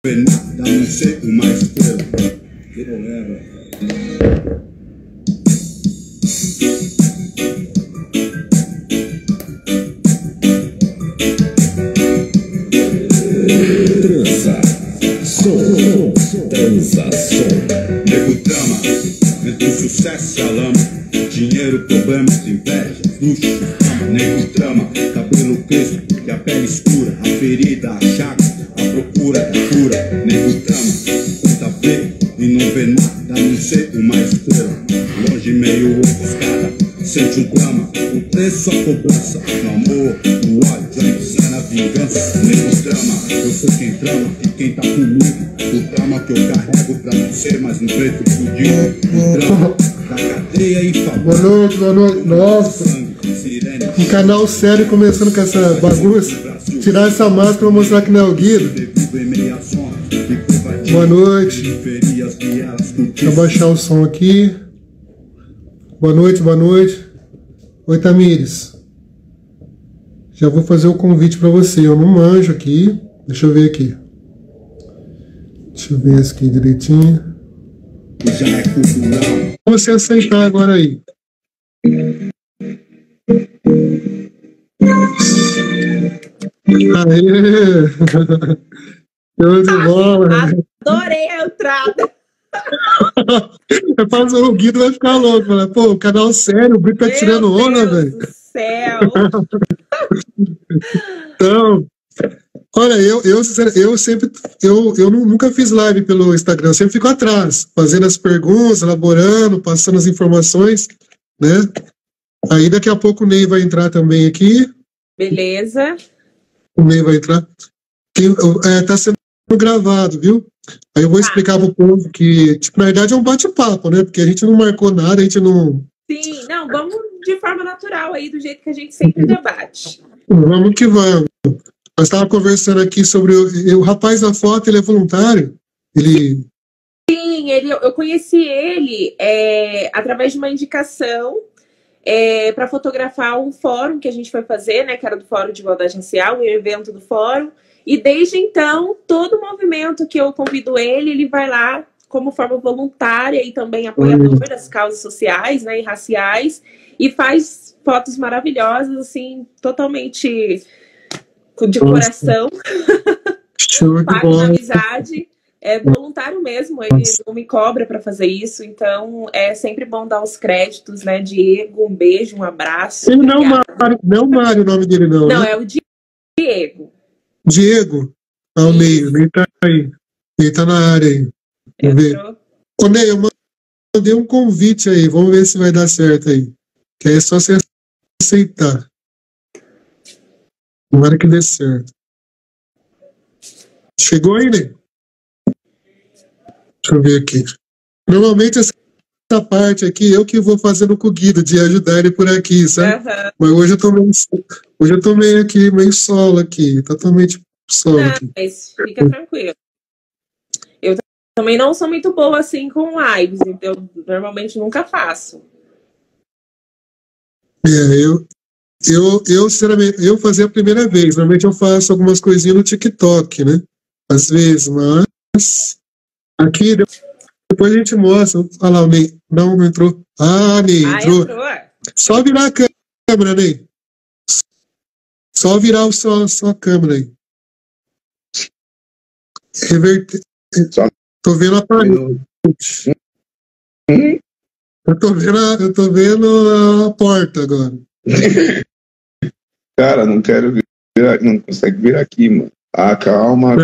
nada, não sei uma estrela. Que rolê, transa, som, transa, som. Nego trama, entre o sucesso e a lama. Dinheiro, problemas, inveja, luxo, fama. Nego trama, cabelo crespo e a pele escura. A ferida, a chaga, a procura da cura. Nego trama, tenta ver e não vê nada, não sei uma estrela. Longe, meio ofuscada, sente um drama. O preço, a cobrança, no amor, no ódio, a insana vingança. Nego trama, eu sou quem trama e quem tá comigo. O drama que eu carrego pra não ser mais um preto fudido. O drama da cadeia e favor. Boa noite, boa noite. Nossa, um canal sério começando com essa bagunça. Tirar essa máscara pra mostrar que não é o Guido. Boa noite. Deixa eu baixar o som aqui. Boa noite, boa noite. Oi, Tamires. Já vou fazer o convite pra você. Eu não manjo aqui. Deixa eu ver aqui. Deixa eu ver isso aqui direitinho. Você aceitar agora aí. Aê! Eu de bola. Adorei a entrada. Eu faço, o Guido vai ficar louco. Fala, pô, o canal sério, o Brito tá tirando onda, velho. Meu Deus do céu. Então, olha, eu sempre, nunca fiz live pelo Instagram, eu sempre fico atrás, fazendo as perguntas, elaborando, passando as informações, né? Aí daqui a pouco o Ney vai entrar também aqui. Beleza. O Ney vai entrar. Tá sendo gravado, viu? Aí eu vou explicar pro povo que, tipo, na verdade é um bate-papo, né? Porque a gente não marcou nada, a gente não... Sim, não, vamos de forma natural aí, do jeito que a gente sempre debate. Vamos que vamos. Nós estávamos conversando aqui sobre o rapaz da foto, ele é voluntário? Ele... Sim, eu conheci ele através de uma indicação para fotografar um fórum que a gente foi fazer, né, que era do Fórum de Igualdade Racial, um evento do fórum, e desde então, todo movimento que eu convido ele vai lá como forma voluntária e também apoiador das causas sociais, né, e raciais, e faz fotos maravilosas, assim, totalmente de coração. Show de Paga bola. na amizade. É voluntário mesmo, ele não me cobra para fazer isso, então é sempre bom dar os créditos, né? Diego, um beijo, um abraço. Ele não é o Mário o nome dele, não. Não, né? é o Diego. Diego? Ah, o Ney, o Ney tá aí. Ele tá na área aí. Vamos ver. Ô, Ney, eu mandei um convite aí, vamos ver se vai dar certo aí. Que aí é só você aceitar. Tomara que dê certo. Chegou aí, Ney? Deixa eu ver aqui. Normalmente essa parte aqui eu que vou fazendo com o Guido, de ajudar ele por aqui, sabe? Uhum. Mas hoje eu tô meio aqui, meio solo aqui, totalmente solo aqui. Mas fica tranquilo. Eu também não sou muito boa assim com lives, então eu normalmente nunca faço. Eu sinceramente, eu fazia a primeira vez, normalmente eu faço algumas coisinhas no TikTok, né? Às vezes, mas aqui depois a gente mostra. Olha lá, o Ney. Não entrou. Ah, Ney, entrou. Só virar a câmera, Ney. Só virar sua câmera aí. Reverter. Tô vendo a parede. Eu tô vendo a porta agora. Cara, não quero virar, não consegue vir aqui, mano. Ah, calma,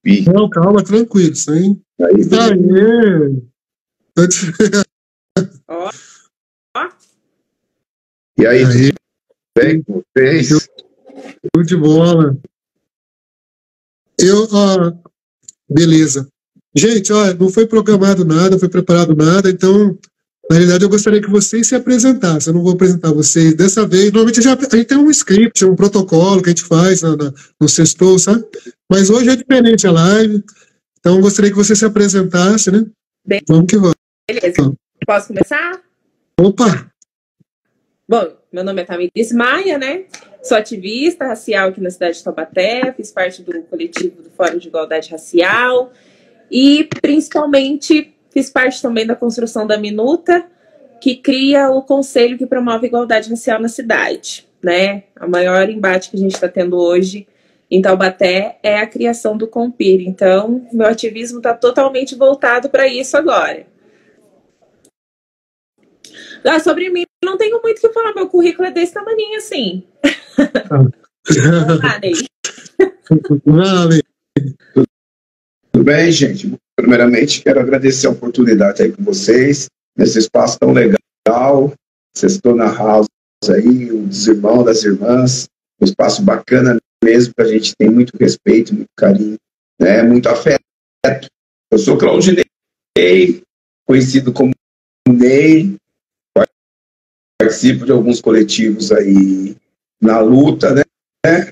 vi. Não, calma, tranquilo, isso aí. Ó. E aí, bem com vocês? Tudo de bola. Beleza. Gente, ó, não foi programado nada, não foi preparado nada, então, na realidade, eu gostaria que vocês se apresentassem. Eu não vou apresentar vocês dessa vez. Normalmente a gente tem um script, um protocolo que a gente faz no Sextou, sabe? Mas hoje é diferente a live, então eu gostaria que você se apresentasse, né? Bem, vamos que vamos. Beleza. Posso começar? Opa! Bom, meu nome é Tamires Maia, né? Sou ativista racial aqui na cidade de Taubaté, fiz parte do coletivo do Fórum de Igualdade Racial e, principalmente, fiz parte também da construção da Minuta, que cria o conselho que promove a igualdade racial na cidade, né? O maior embate que a gente está tendo hoje em Taubaté é a criação do Compir. Então, meu ativismo está totalmente voltado para isso agora. Sobre mim, não tenho muito o que falar. Meu currículo é desse tamanho, assim. Vale. Tudo bem, gente? Primeiramente, quero agradecer a oportunidade aí com vocês, nesse espaço tão legal. Vocês estão na house aí, os irmãos, das irmãs. Um espaço bacana mesmo, que a gente tem muito respeito, muito carinho, né? Muito afeto. Eu sou Claudinei, conhecido como Ney. Participo de alguns coletivos aí na luta, né?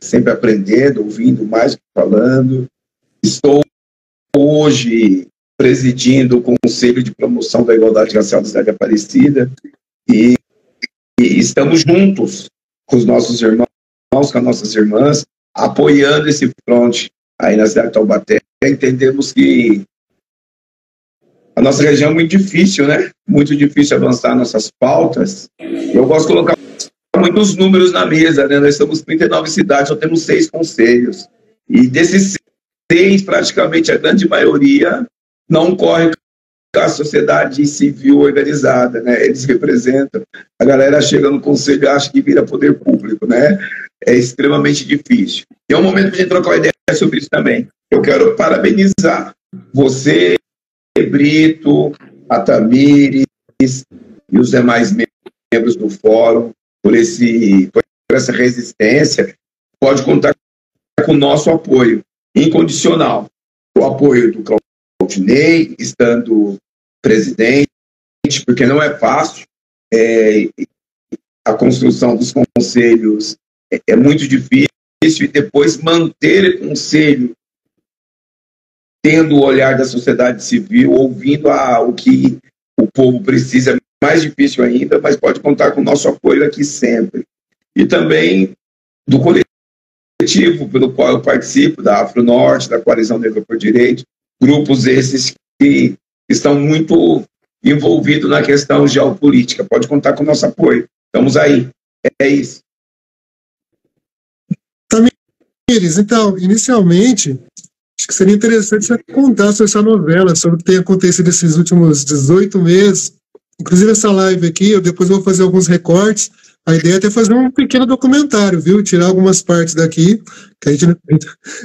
Sempre aprendendo, ouvindo mais do que falando. Estou hoje presidindo o Conselho de Promoção da Igualdade Racial da cidade de Aparecida e estamos juntos com os nossos irmãos, com as nossas irmãs, apoiando esse front aí na cidade de Taubaté. Entendemos que a nossa região é muito difícil, né? Muito difícil avançar nossas pautas. Eu gosto de colocar muitos números na mesa, né? Nós somos 39 cidades, só temos 6 conselhos. E desses 6, praticamente a grande maioria não corre com a sociedade civil organizada, né? Eles representam. A galera chega no conselho e acha que vira poder público, né? É extremamente difícil. E é um momento para a gente trocar uma ideia sobre isso também. Eu quero parabenizar você, Brito, a Tamires e os demais membros do fórum por essa resistência. Pode contar com o nosso apoio incondicional. O apoio do Claudinei, estando presidente, porque não é fácil. A construção dos conselhos é muito difícil, e depois manter o conselho tendo o olhar da sociedade civil, ouvindo o que o povo precisa, é mais difícil ainda, mas pode contar com o nosso apoio aqui sempre. E também do coletivo pelo qual eu participo, da Afro Norte, da Coalizão Negra por Direito, grupos esses que estão muito envolvidos na questão geopolítica. Pode contar com o nosso apoio. Estamos aí. É isso. Tamires, então, inicialmente, acho que seria interessante você contar sobre essa novela, sobre o que tem acontecido esses últimos 18 meses. Inclusive essa live aqui, eu depois vou fazer alguns recortes. A ideia é até fazer um pequeno documentário, viu? Tirar algumas partes daqui. Que a gente...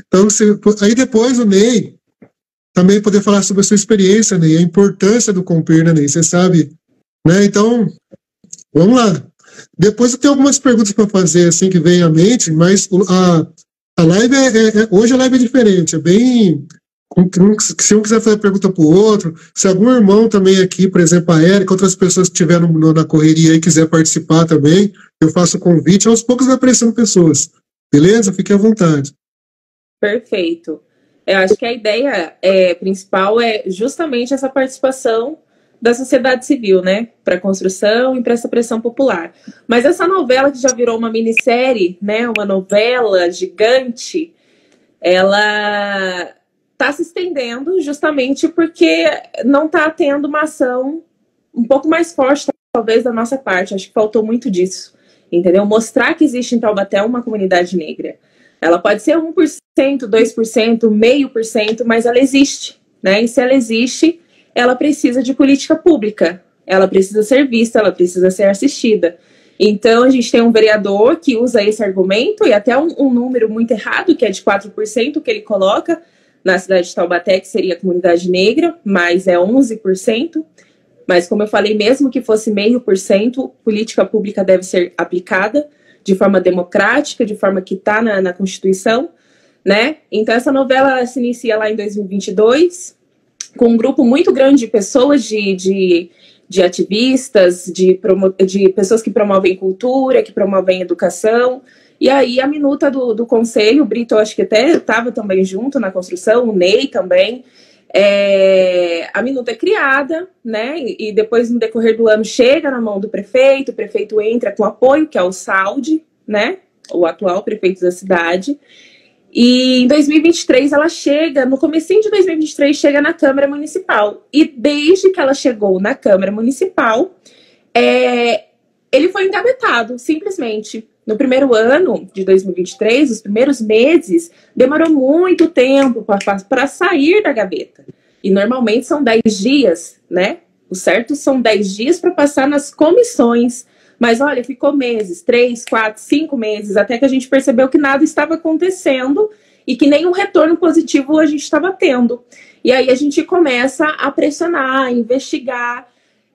Então, aí depois o Ney também poder falar sobre a sua experiência, Ney, a importância do Compir, né, Ney? Você sabe, né? Então, vamos lá. Depois eu tenho algumas perguntas para fazer, assim, que vem à mente, mas a live hoje a live é diferente, é bem... Se um quiser fazer pergunta para o outro, se algum irmão também aqui, por exemplo, a Érica, outras pessoas que estiveram na correria e quiser participar também, eu faço o convite, aos poucos vai aparecendo pessoas. Beleza? Fique à vontade. Perfeito. Eu acho que a ideia principal é justamente essa participação da sociedade civil, né? Para a construção e para essa pressão popular. Mas essa novela que já virou uma minissérie, né? Uma novela gigante, ela está se estendendo justamente porque não está tendo uma ação um pouco mais forte, talvez, da nossa parte. Acho que faltou muito disso, entendeu? Mostrar que existe em Taubaté uma comunidade negra. Ela pode ser 1%, 2%, 0,5%, mas ela existe, né? E se ela existe, ela precisa de política pública. Ela precisa ser vista, ela precisa ser assistida. Então, a gente tem um vereador que usa esse argumento, e até um número muito errado, que é de 4%, que ele coloca na cidade de Taubaté, que seria a comunidade negra, mas é 11%. Mas, como eu falei, mesmo que fosse 0,5%, política pública deve ser aplicada de forma democrática, de forma que está na Constituição, né? Então, essa novela se inicia lá em 2022, com um grupo muito grande de pessoas, de ativistas, de pessoas que promovem cultura, que promovem educação. E aí a minuta do conselho, o Brito, acho que até estava também junto na construção, o Ney também, A minuta é criada, né? E depois, no decorrer do ano, chega na mão do prefeito, o prefeito entra com apoio, que é o SAUD, né? O atual prefeito da cidade. E em 2023 ela chega, no comecinho de 2023, chega na Câmara Municipal. E desde que ela chegou na Câmara Municipal, ele foi engavetado, simplesmente. No primeiro ano de 2023, os primeiros meses, demorou muito tempo para sair da gaveta. E normalmente são 10 dias, né? O certo são 10 dias para passar nas comissões. Mas olha, ficou meses, 3, 4, 5 meses, até que a gente percebeu que nada estava acontecendo e que nenhum retorno positivo a gente estava tendo. E aí a gente começa a pressionar, a investigar.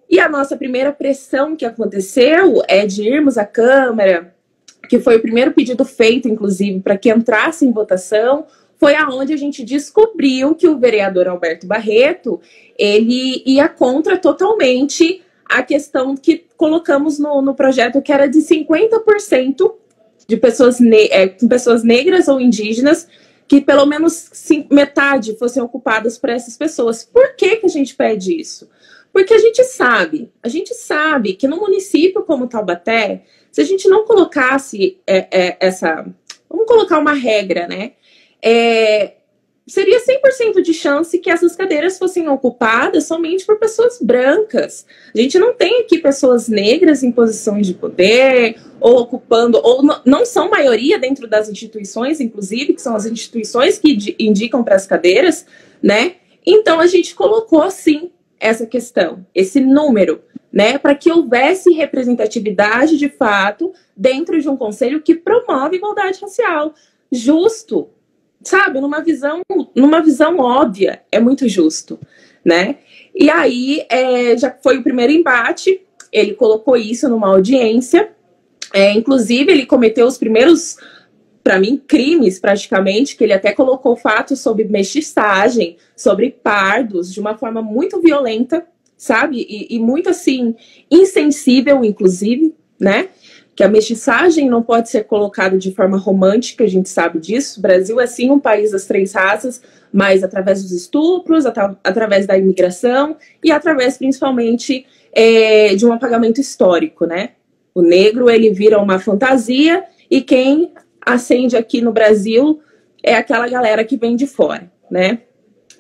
E a nossa primeira pressão que aconteceu é de irmos à Câmara, que foi o primeiro pedido feito, inclusive, para que entrasse em votação, foi aonde a gente descobriu que o vereador Alberto Barreto, ele ia contra totalmente a questão que colocamos no projeto, que era de 50% de pessoas, pessoas negras ou indígenas, que pelo menos metade fossem ocupadas por essas pessoas. Por que a gente pede isso? Porque a gente sabe que no município como Taubaté, se a gente não colocasse vamos colocar uma regra, né? Seria 100% de chance que essas cadeiras fossem ocupadas somente por pessoas brancas. A gente não tem aqui pessoas negras em posições de poder, ou ocupando, ou não são maioria dentro das instituições, inclusive, que são as instituições que indicam para as cadeiras, né? Então a gente colocou, sim, essa questão, esse número, né? Para que houvesse representatividade de fato dentro de um conselho que promove igualdade racial. Justo. Sabe, numa visão óbvia, é muito justo, né? E aí, já foi o primeiro embate, ele colocou isso numa audiência, inclusive ele cometeu os primeiros, para mim, crimes, praticamente, que ele até colocou fatos sobre mestiçagem, sobre pardos, de uma forma muito violenta, sabe? E muito, assim, insensível, inclusive, né? Que a mestiçagem não pode ser colocada de forma romântica, a gente sabe disso. O Brasil é sim um país das 3 raças, mas através dos estupros, através da imigração e através principalmente de um apagamento histórico, né? O negro, ele vira uma fantasia e quem ascende aqui no Brasil é aquela galera que vem de fora, né?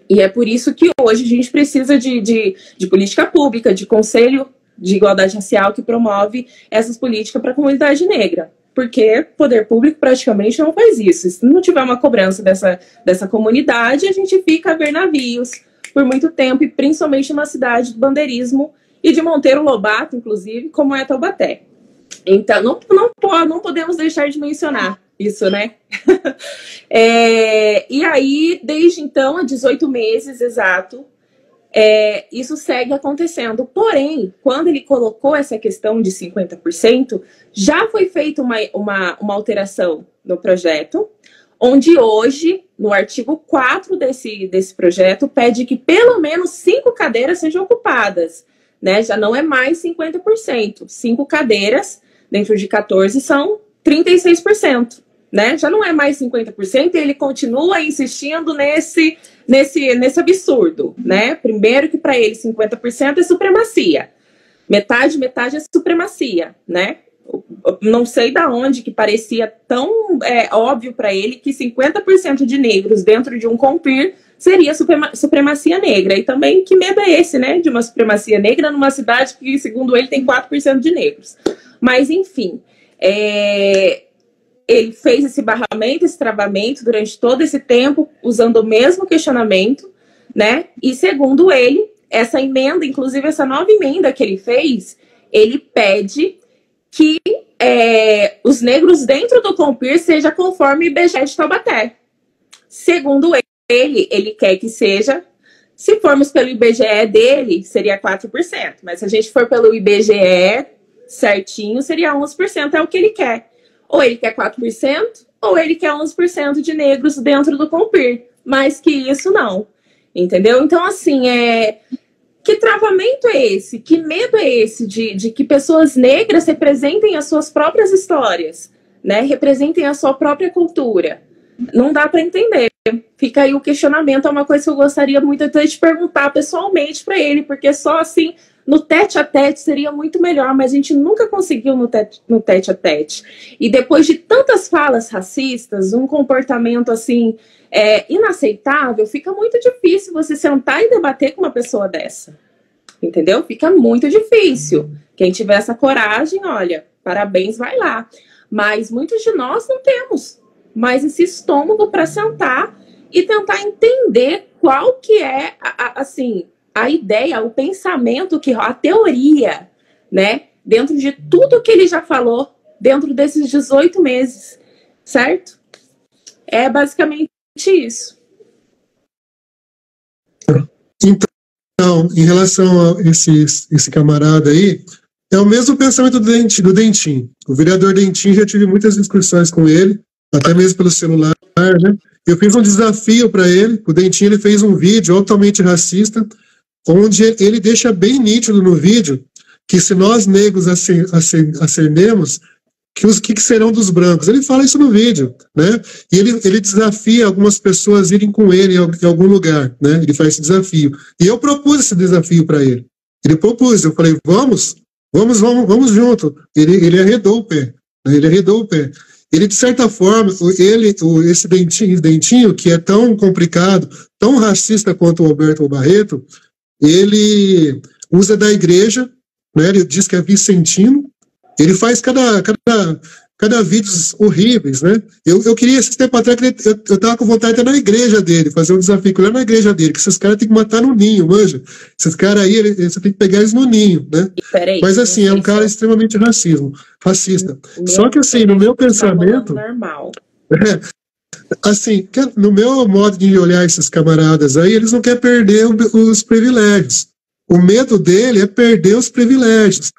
E é por isso que hoje a gente precisa de política pública, de conselho de igualdade racial que promove essas políticas para a comunidade negra. Porque o poder público praticamente não faz isso. Se não tiver uma cobrança dessa comunidade, a gente fica a ver navios por muito tempo, e principalmente na cidade do bandeirismo e de Monteiro Lobato, inclusive, como é Taubaté. Então, não podemos deixar de mencionar isso, né? E aí, desde então, há 18 meses, exato, isso segue acontecendo. Porém, quando ele colocou essa questão de 50%, já foi feita uma alteração no projeto, onde hoje, no artigo 4 desse projeto, pede que pelo menos 5 cadeiras sejam ocupadas, né? Já não é mais 50%. 5 cadeiras, dentro de 14, são 36%. Né? Já não é mais 50%, e ele continua insistindo nesse absurdo, né? Primeiro que para ele 50% é supremacia, metade é supremacia, né? Não sei da onde que parecia tão óbvio para ele que 50% de negros dentro de um Compir seria supremacia negra. E também que medo é esse, né? De uma supremacia negra numa cidade que, segundo ele, tem 4% de negros. Mas, enfim, ele fez esse barramento, esse travamento durante todo esse tempo, usando o mesmo questionamento, né? E segundo ele, essa emenda, inclusive essa nova emenda que ele fez, ele pede que os negros dentro do Compir seja conforme o IBGE de Taubaté. Segundo ele quer que seja, se formos pelo IBGE dele, seria 4%, mas se a gente for pelo IBGE certinho, seria 11%, é o que ele quer. Ou ele quer 4%, ou ele quer 11% de negros dentro do Compir. Mais que isso, não. Entendeu? Então, assim, que travamento é esse? Que medo é esse de que pessoas negras representem as suas próprias histórias, né? Representem a sua própria cultura? Não dá para entender. Fica aí o questionamento, é uma coisa que eu gostaria muito até de perguntar pessoalmente para ele, porque só assim, no tete a tete seria muito melhor, mas a gente nunca conseguiu no tete a tete. E depois de tantas falas racistas, um comportamento assim inaceitável, fica muito difícil você sentar e debater com uma pessoa dessa. Entendeu? Fica muito difícil. Quem tiver essa coragem, olha, parabéns, vai lá. Mas muitos de nós não temos mais esse estômago para sentar e tentar entender qual que é a ideia, o pensamento, a teoria, né? Dentro de tudo que ele já falou, dentro desses 18 meses, certo? É basicamente isso. Então, em relação a esse camarada aí, é o mesmo pensamento do Dentinho. O vereador Dentinho, já tive muitas discussões com ele, até mesmo pelo celular, né? Eu fiz um desafio para ele. O Dentinho, ele fez um vídeo altamente racista, onde ele deixa bem nítido no vídeo que se nós negros acendemos, que serão dos brancos. Ele fala isso no vídeo, né? E ele desafia algumas pessoas a irem com ele em algum lugar, né? Ele faz esse desafio. E eu propus esse desafio para ele. Ele propôs, eu falei, vamos junto. Ele arredou o pé, né? Ele arredou o pé. Ele, de certa forma, esse Dentinho, que é tão complicado, tão racista quanto o Alberto Barreto, ele usa da igreja, né? Ele diz que é vicentino. Ele faz cada vídeos horríveis, né? Eu queria, esses tempos atrás, eu tava com vontade de ir na igreja dele, fazer um desafio lá na igreja dele, que esses caras tem que matar no ninho, manja. Esses caras aí, você tem que pegar eles no ninho, né? Mas assim, é um cara extremamente racista. Só que assim, no meu pensamento... Normal. Assim, no meu modo de olhar esses camaradas aí, eles não querem perder os privilégios. O medo dele é perder os privilégios.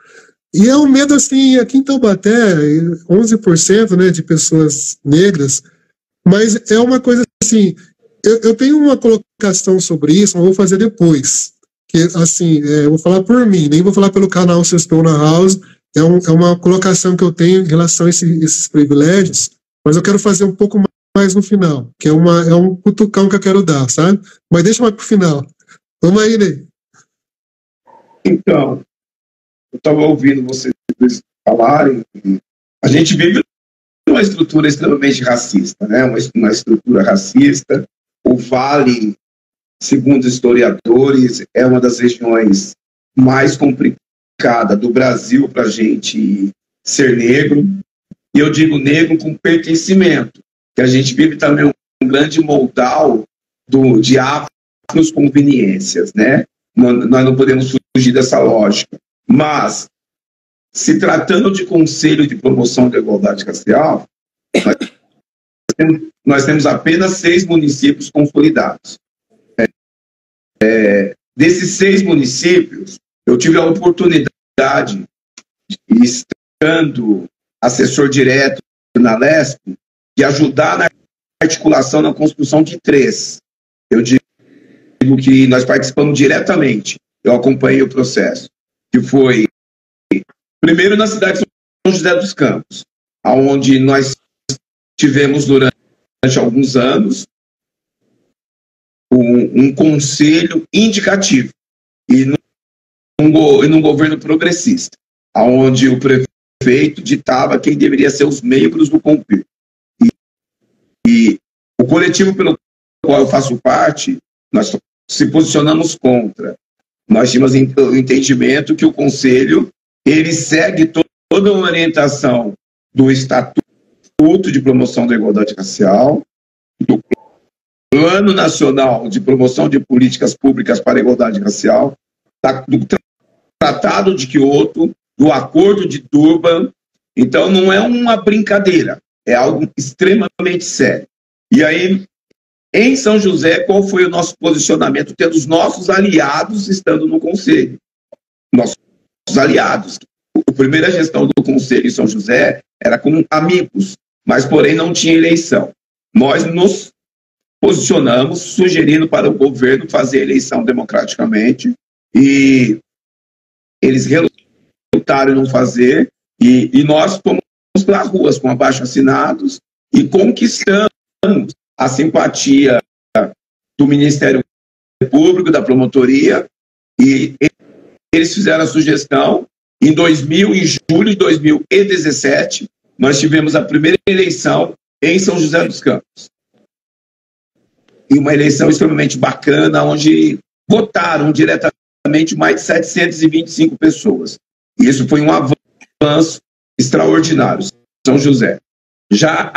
E é um medo, assim, aqui em Taubaté, 11%, né, de pessoas negras, mas é uma coisa assim, eu tenho uma colocação sobre isso, mas vou fazer depois, que, assim, eu vou falar por mim, nem vou falar pelo canal Se Eu Estou na House, é uma colocação que eu tenho em relação a esses privilégios, mas eu quero fazer um pouco mais no final, que é um cutucão que eu quero dar, sabe? Mas deixa mais pro final. Vamos aí, Ney. Então, eu estava ouvindo vocês falarem, a gente vive numa estrutura extremamente racista, né? Uma estrutura racista. O Vale, segundo historiadores, é uma das regiões mais complicadas do Brasil para a gente ser negro. E eu digo negro com pertencimento, que a gente vive também um grande moldal de afros conveniências, né? Nós não podemos fugir dessa lógica. Mas, se tratando de Conselho de Promoção da Igualdade Racial, nós temos apenas 6 municípios consolidados. Desses 6 municípios, eu tive a oportunidade, estando assessor direto na LESP, de ajudar na articulação, na construção de 3. Eu digo que nós participamos diretamente, eu acompanhei o processo, que foi, primeiro, na cidade de São José dos Campos, onde nós tivemos durante alguns anos um conselho indicativo e num governo progressista, onde o prefeito ditava quem deveria ser os membros do CONPIR. E o coletivo pelo qual eu faço parte, nós se posicionamos contra. Nós tínhamos o entendimento que o Conselho, ele segue toda a orientação do Estatuto de Promoção da Igualdade Racial, do Plano Nacional de Promoção de Políticas Públicas para a Igualdade Racial, do Tratado de Quioto, do Acordo de Durban. Então, não é uma brincadeira, é algo extremamente sério. E aí, em São José, qual foi o nosso posicionamento, tendo os nossos aliados estando no Conselho? Nossos aliados. A primeira gestão do Conselho em São José era com amigos, mas, porém, não tinha eleição. Nós nos posicionamos, sugerindo para o governo fazer a eleição democraticamente, e eles relutaram em não fazer, e nós fomos para as ruas com abaixo-assinados e conquistamos a simpatia do Ministério Público, da promotoria, e eles fizeram a sugestão. Em julho de 2017, nós tivemos a primeira eleição em São José dos Campos. E uma eleição extremamente bacana, onde votaram diretamente mais de 725 pessoas. E isso foi um avanço extraordinário, São José. Já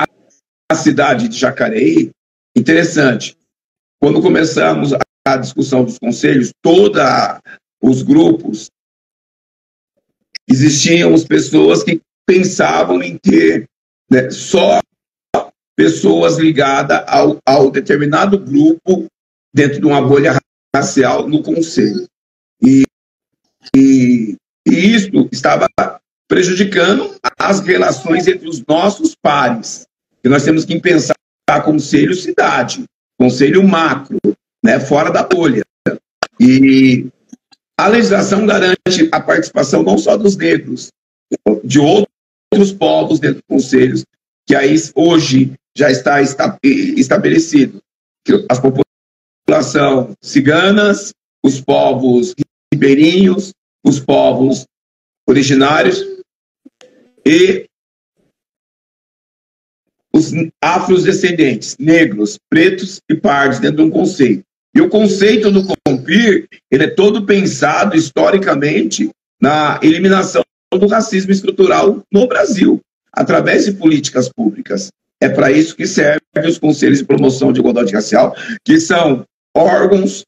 a cidade de Jacareí, interessante, quando começamos a discussão dos conselhos, todos os grupos, existiam as pessoas que pensavam em ter, né, só pessoas ligadas ao determinado grupo dentro de uma bolha racial no conselho. E isso estava prejudicando as relações entre os nossos pares. E nós temos que pensar conselho cidade, conselho macro, né, fora da bolha. E a legislação garante a participação não só dos negros, de outros povos dentro dos conselhos, que aí hoje já está estabelecido que a população ciganas, os povos ribeirinhos, os povos originários e os afrodescendentes, negros, pretos e pardos, dentro de um conceito. E o conceito do CONPIR, ele é todo pensado historicamente na eliminação do racismo estrutural no Brasil, através de políticas públicas. É para isso que servem os conselhos de promoção de igualdade racial, que são órgãos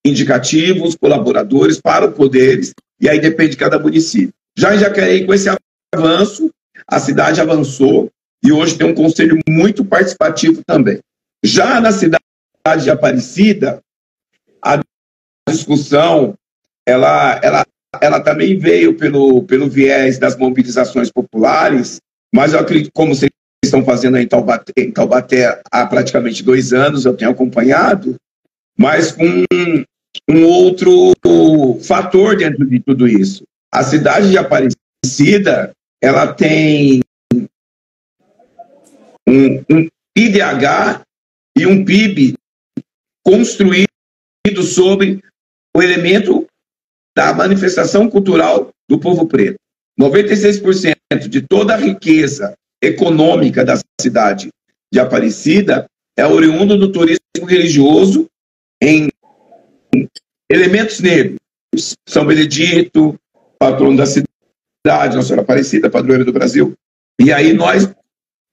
indicativos, colaboradores para os poderes, e aí depende de cada município. Já em Jacareí, com esse avanço, a cidade avançou, e hoje tem um conselho muito participativo também. Já na cidade de Aparecida, a discussão, ela também veio pelo viés das mobilizações populares, mas eu acredito, como vocês estão fazendo em Taubaté há praticamente 2 anos, eu tenho acompanhado, mas com um outro fator dentro de tudo isso. A cidade de Aparecida, ela tem um IDH e um PIB construído sobre o elemento da manifestação cultural do povo preto. 96% de toda a riqueza econômica da cidade de Aparecida é oriundo do turismo religioso em elementos negros. São Benedito, patrono da cidade, Nossa Senhora Aparecida, padroeira do Brasil. E aí nós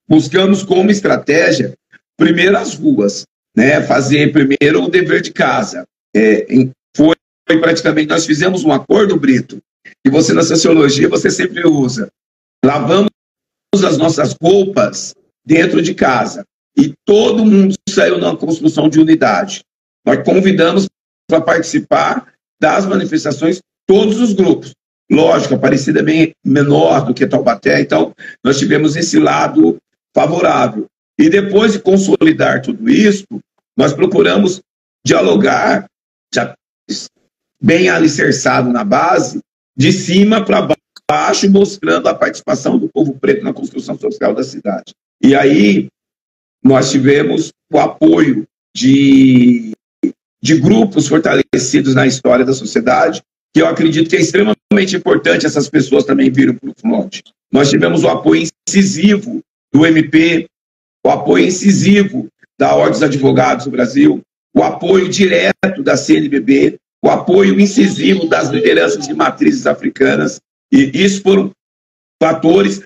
buscamos como estratégia, primeiro as ruas, né? Fazer primeiro o dever de casa. Foi praticamente, nós fizemos um acordo, Brito, que você na sociologia você sempre usa. Lavamos as nossas roupas dentro de casa e todo mundo saiu na construção de unidade. Nós convidamos para participar das manifestações todos os grupos. Lógico, Aparecida é bem menor do que Taubaté, então nós tivemos esse lado favorável. E depois de consolidar tudo isso, nós procuramos dialogar, já bem alicerçado na base, de cima para baixo, mostrando a participação do povo preto na construção social da cidade. E aí nós tivemos o apoio de grupos fortalecidos na história da sociedade, que eu acredito que é extremamente importante essas pessoas também virem para o fronte. Nós tivemos o apoio incisivo do MP, o apoio incisivo da Ordem dos Advogados do Brasil, o apoio direto da CNBB, o apoio incisivo das lideranças de matrizes africanas, e isso foram fatores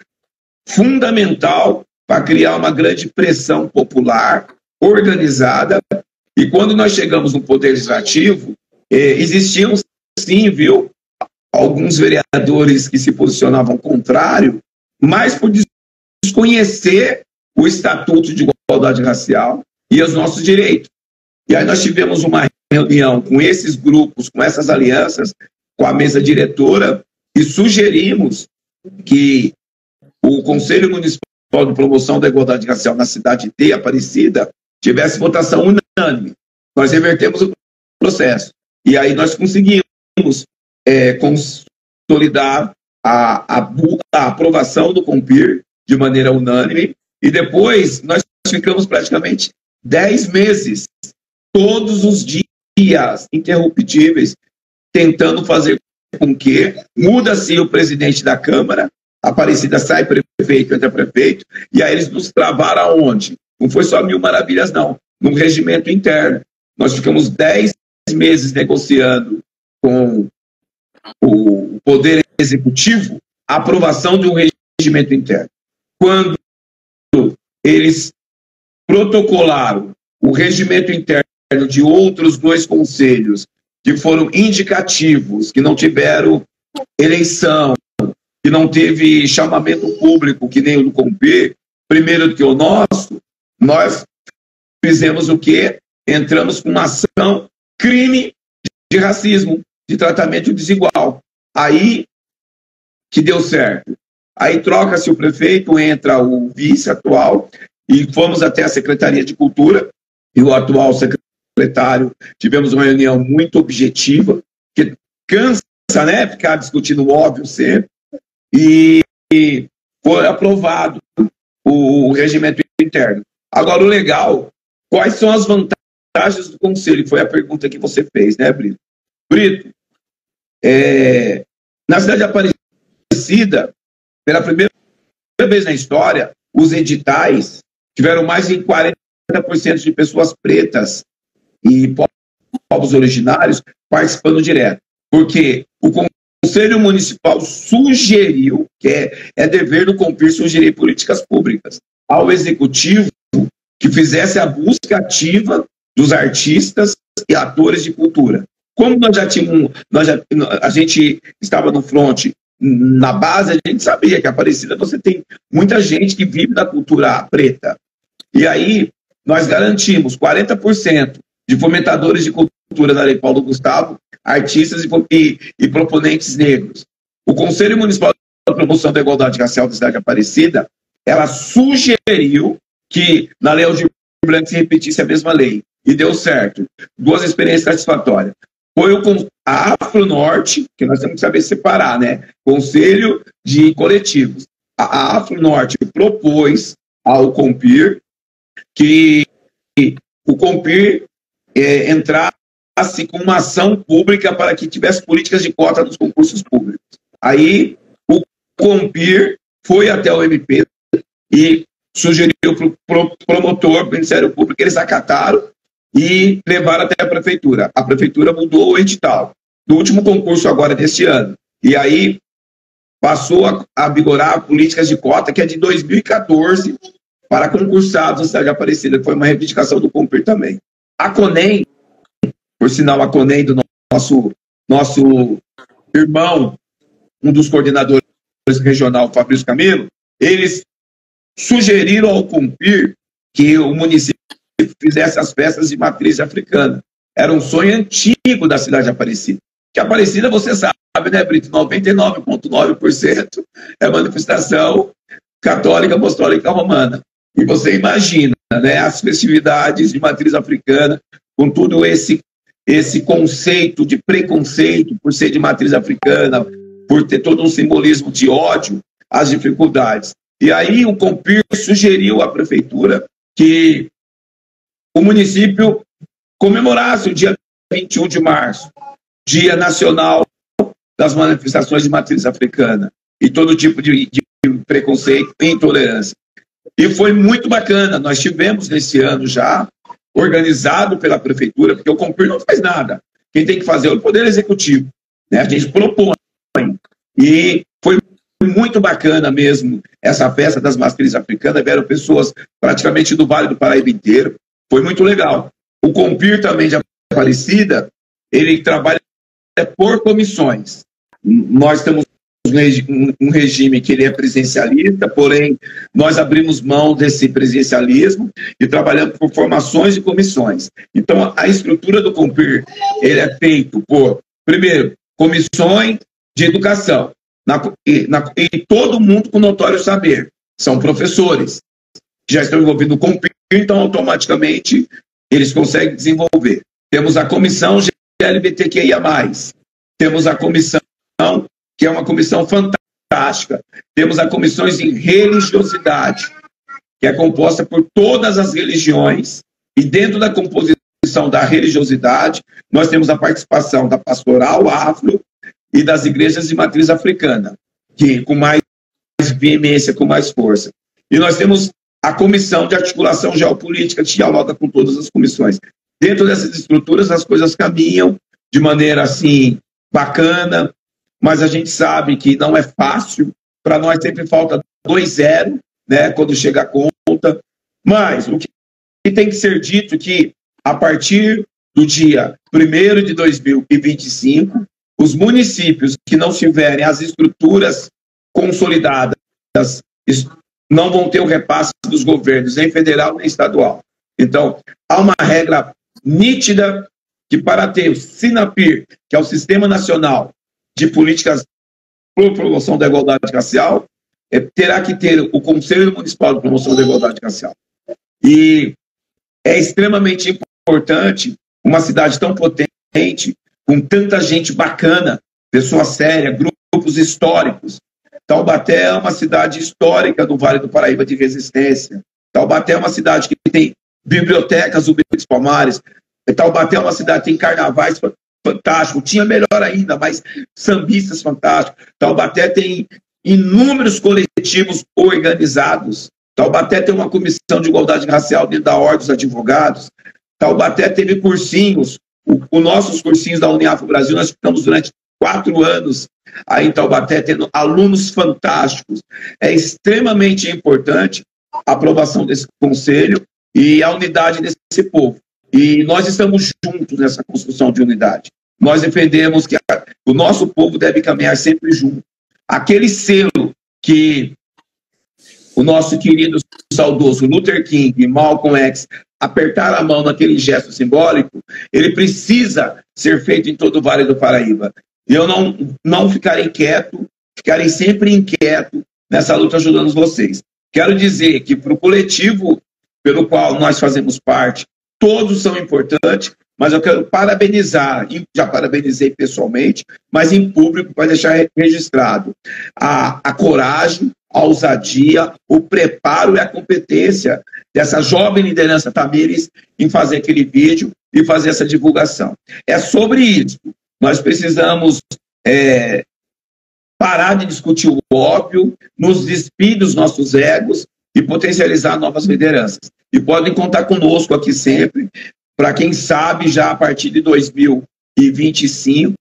fundamentais para criar uma grande pressão popular, organizada, e quando nós chegamos no Poder Legislativo, existiam sim, viu, alguns vereadores que se posicionavam contrário, mas por desconhecer o Estatuto de Igualdade Racial e os nossos direitos. E aí nós tivemos uma reunião com esses grupos, com essas alianças, com a mesa diretora, e sugerimos que o Conselho Municipal de Promoção da Igualdade Racial na cidade de Aparecida tivesse votação unânime. Nós revertemos o processo. E aí nós conseguimos consolidar a aprovação do CONPIR de maneira unânime, e depois nós ficamos praticamente 10 meses, todos os dias, interruptíveis, tentando fazer com que muda-se o presidente da Câmara, Aparecida sai prefeito, entra prefeito, e aí eles nos travaram aonde? Não foi só 1000 maravilhas, não. Num regimento interno. Nós ficamos 10 meses negociando com o Poder Executivo a aprovação de um regimento interno. Quando eles protocolaram o regimento interno de outros 2 conselhos que foram indicativos, que não tiveram eleição, que não teve chamamento público, que nem o do COMPIR, primeiro do que o nosso, nós fizemos o quê? Entramos com uma ação, crime de racismo, de tratamento desigual. Aí que deu certo. Aí troca-se o prefeito, entra o vice atual, e fomos até a Secretaria de Cultura, e o atual secretário, tivemos uma reunião muito objetiva, que cansa, né, ficar discutindo o óbvio sempre, e foi aprovado o regimento interno. Agora, o legal, quais são as vantagens do Conselho? Foi a pergunta que você fez, né, Brito? Brito, na cidade de Aparecida, pela primeira vez na história, os editais tiveram mais de 40% de pessoas pretas e povos originários participando direto. Porque o Conselho Municipal sugeriu, que é dever do COMPIR sugerir políticas públicas ao Executivo que fizesse a busca ativa dos artistas e atores de cultura. Como nós já tínhamos, a gente estava no front, na base, a gente sabia que a Aparecida você tem muita gente que vive da cultura preta. E aí nós garantimos 40% de fomentadores de cultura da Lei Paulo Gustavo, artistas e proponentes negros. O Conselho Municipal de Promoção da Igualdade Racial da cidade de Aparecida, ela sugeriu que na Lei Aldir Blanc se repetisse a mesma lei. E deu certo. 2 experiências satisfatórias. Foi a Afro-Norte, que nós temos que saber separar, né? Conselho de Coletivos. A Afro-Norte propôs ao COMPIR que o COMPIR entrasse com uma ação pública para que tivesse políticas de cota nos concursos públicos. Aí o COMPIR foi até o MP e sugeriu para o promotor, para o Ministério Público, eles acataram e levaram até a Prefeitura. A Prefeitura mudou o edital do último concurso agora deste ano. E aí passou a vigorar políticas de cota, que é de 2014, para concursados da cidade de Aparecida, que foi uma reivindicação do COMPIR também. A CONEM, por sinal, a CONEM do nosso irmão, um dos coordenadores regional, Fabrício Camilo, eles sugeriram ao COMPIR que o município fizesse as festas de matriz africana. Era um sonho antigo da cidade de Aparecida. Que Aparecida, você sabe, né, Brito? 99,9% é manifestação católica, apostólica romana. E você imagina, né, as festividades de matriz africana, com todo esse conceito de preconceito por ser de matriz africana, por ter todo um simbolismo de ódio, as dificuldades. E aí o COMPIR sugeriu à Prefeitura que o município comemorasse o dia 21 de março, Dia Nacional das Manifestações de Matriz Africana, e todo tipo de preconceito e intolerância. E foi muito bacana. Nós tivemos nesse ano já, organizado pela Prefeitura, porque o COMPIR não faz nada. Quem tem que fazer é o Poder Executivo, né? A gente propõe. E foi muito bacana mesmo essa festa das matrizes africanas. Vieram pessoas praticamente do Vale do Paraíba inteiro. Foi muito legal. O COMPIR também de Aparecida, ele trabalha por comissões. Nós temos um regime que ele é presidencialista, porém nós abrimos mão desse presidencialismo e trabalhamos por formações de comissões. Então a estrutura do COMPIR, ele é feito por, primeiro, comissões de educação, e todo mundo com notório saber. São professores que já estão envolvidos no COMPIR, então automaticamente eles conseguem desenvolver. Temos a comissão LGBTQIA+, temos a comissão, que é uma comissão fantástica, temos a comissão em religiosidade, que é composta por todas as religiões E dentro da composição da religiosidade, nós temos a participação da pastoral afro e das igrejas de matriz africana, que com mais veemência, com mais força. E nós temos a comissão de articulação geopolítica, que dialoga com todas as comissões. Dentro dessas estruturas, as coisas caminham de maneira, assim, bacana, mas a gente sabe que não é fácil. Para nós sempre falta 2-0, né, quando chega a conta. Mas o que tem que ser dito é que, a partir do dia 1º de 2025, os municípios que não tiverem as estruturas consolidadas não vão ter o repasse dos governos, nem federal, nem estadual. Então, há uma regra nítida que, para ter o SINAPIR, que é o Sistema Nacional de Políticas por Promoção da Igualdade Racial, terá que ter o Conselho Municipal de Promoção da Igualdade Racial. E é extremamente importante uma cidade tão potente, com tanta gente bacana, pessoa séria, grupos históricos. Taubaté é uma cidade histórica do Vale do Paraíba de resistência. Taubaté é uma cidade que tem bibliotecas do Beco dos Palmares. Taubaté é uma cidade que tem carnavais fantásticos. Tinha melhor ainda, mas sambistas fantásticos. Taubaté tem inúmeros coletivos organizados. Taubaté tem uma comissão de igualdade racial dentro da Ordem dos Advogados. Taubaté teve cursinhos. Os nossos cursinhos da Uniafro Brasil, nós ficamos durante 4 anos aí em Taubaté, tendo alunos fantásticos. É extremamente importante a aprovação desse conselho e a unidade desse povo. E nós estamos juntos nessa construção de unidade. Nós defendemos que o nosso povo deve caminhar sempre junto. Aquele selo que o nosso querido saudoso Luther King e Malcolm X apertaram a mão naquele gesto simbólico, ele precisa ser feito em todo o Vale do Paraíba. E eu não ficarei quieto, ficarei sempre inquieto nessa luta ajudando vocês. Quero dizer que para o coletivo pelo qual nós fazemos parte, todos são importantes, mas eu quero parabenizar, e já parabenizei pessoalmente, mas em público para deixar registrado a coragem, a ousadia, o preparo e a competência dessa jovem liderança Tamires em fazer aquele vídeo e fazer essa divulgação. É sobre isso. Nós precisamos parar de discutir o óbvio, nos despir dos nossos egos e potencializar novas lideranças. E podem contar conosco aqui sempre, para quem sabe, já a partir de 2025,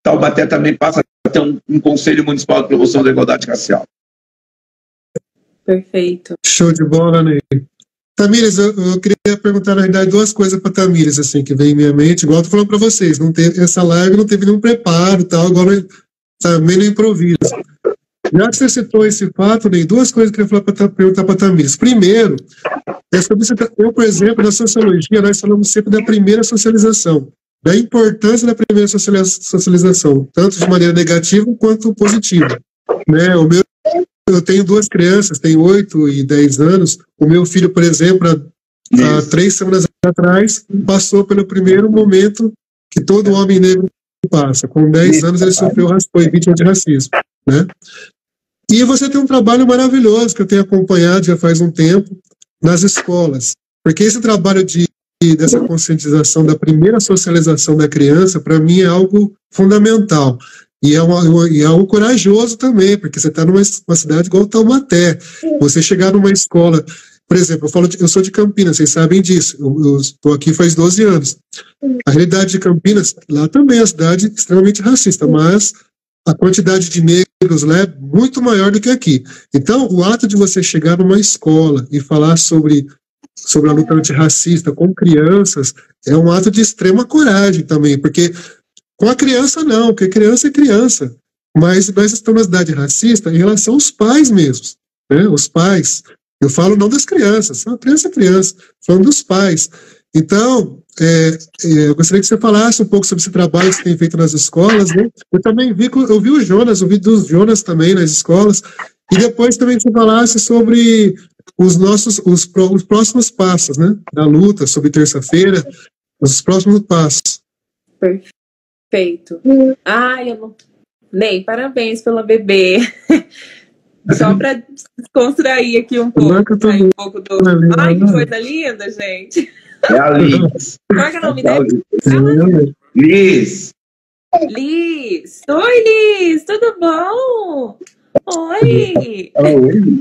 Taubaté também passa a ter um Conselho Municipal de Promoção da Igualdade Racial. Perfeito. Show de bola, Ney. Tamires, eu queria perguntar, na verdade, 2 coisas para Tamires, assim, que vem em minha mente. Igual eu tô falando para vocês, não teve, essa live não teve nenhum preparo e tal, agora também no improviso. Já que você citou esse fato, Ney, 2 coisas que eu queria perguntar para Tamires. Primeiro, eu, por exemplo, na sociologia, nós falamos sempre da primeira socialização, da importância da primeira socialização, tanto de maneira negativa quanto positiva. Né? Eu tenho 2 crianças, tem 8 e 10 anos. O meu filho, por exemplo, há 3 semanas atrás, passou pelo primeiro momento que todo homem negro passa. Com 10 anos ele sofreu foi vítima de racismo. Né? E você tem um trabalho maravilhoso que eu tenho acompanhado já faz um tempo nas escolas. Porque esse trabalho dessa conscientização da primeira socialização da criança, para mim, é algo fundamental. E é algo corajoso também, porque você está numa cidade igual Taubaté. Você chegar numa escola, por exemplo, eu sou de Campinas, vocês sabem disso, eu estou aqui faz 12 anos. A realidade de Campinas, lá também é uma cidade extremamente racista, mas a quantidade de negros lá é muito maior do que aqui. Então, o ato de você chegar numa escola e falar sobre a luta antirracista com crianças é um ato de extrema coragem também, porque com a criança não, porque criança é criança, mas nós estamos na cidade racista em relação aos pais mesmos, né? Os pais, eu falo não das crianças, uma criança é criança, falando dos pais. Então, eu gostaria que você falasse um pouco sobre esse trabalho que você tem feito nas escolas, né? Eu também eu vi o Jonas, o vídeo dos Jonas também nas escolas, e depois também que você falasse sobre os próximos passos, né? Da luta, sobre terça-feira, os próximos passos. Perfeito. Ney, parabéns pela bebê. Só para descontrair aqui um pouco. Sair um pouco do... Ai, que coisa linda, gente. É a Liz. Qual é o nome dela? Liz. Liz. Oi, Liz. Tudo bom? Oi. Oi.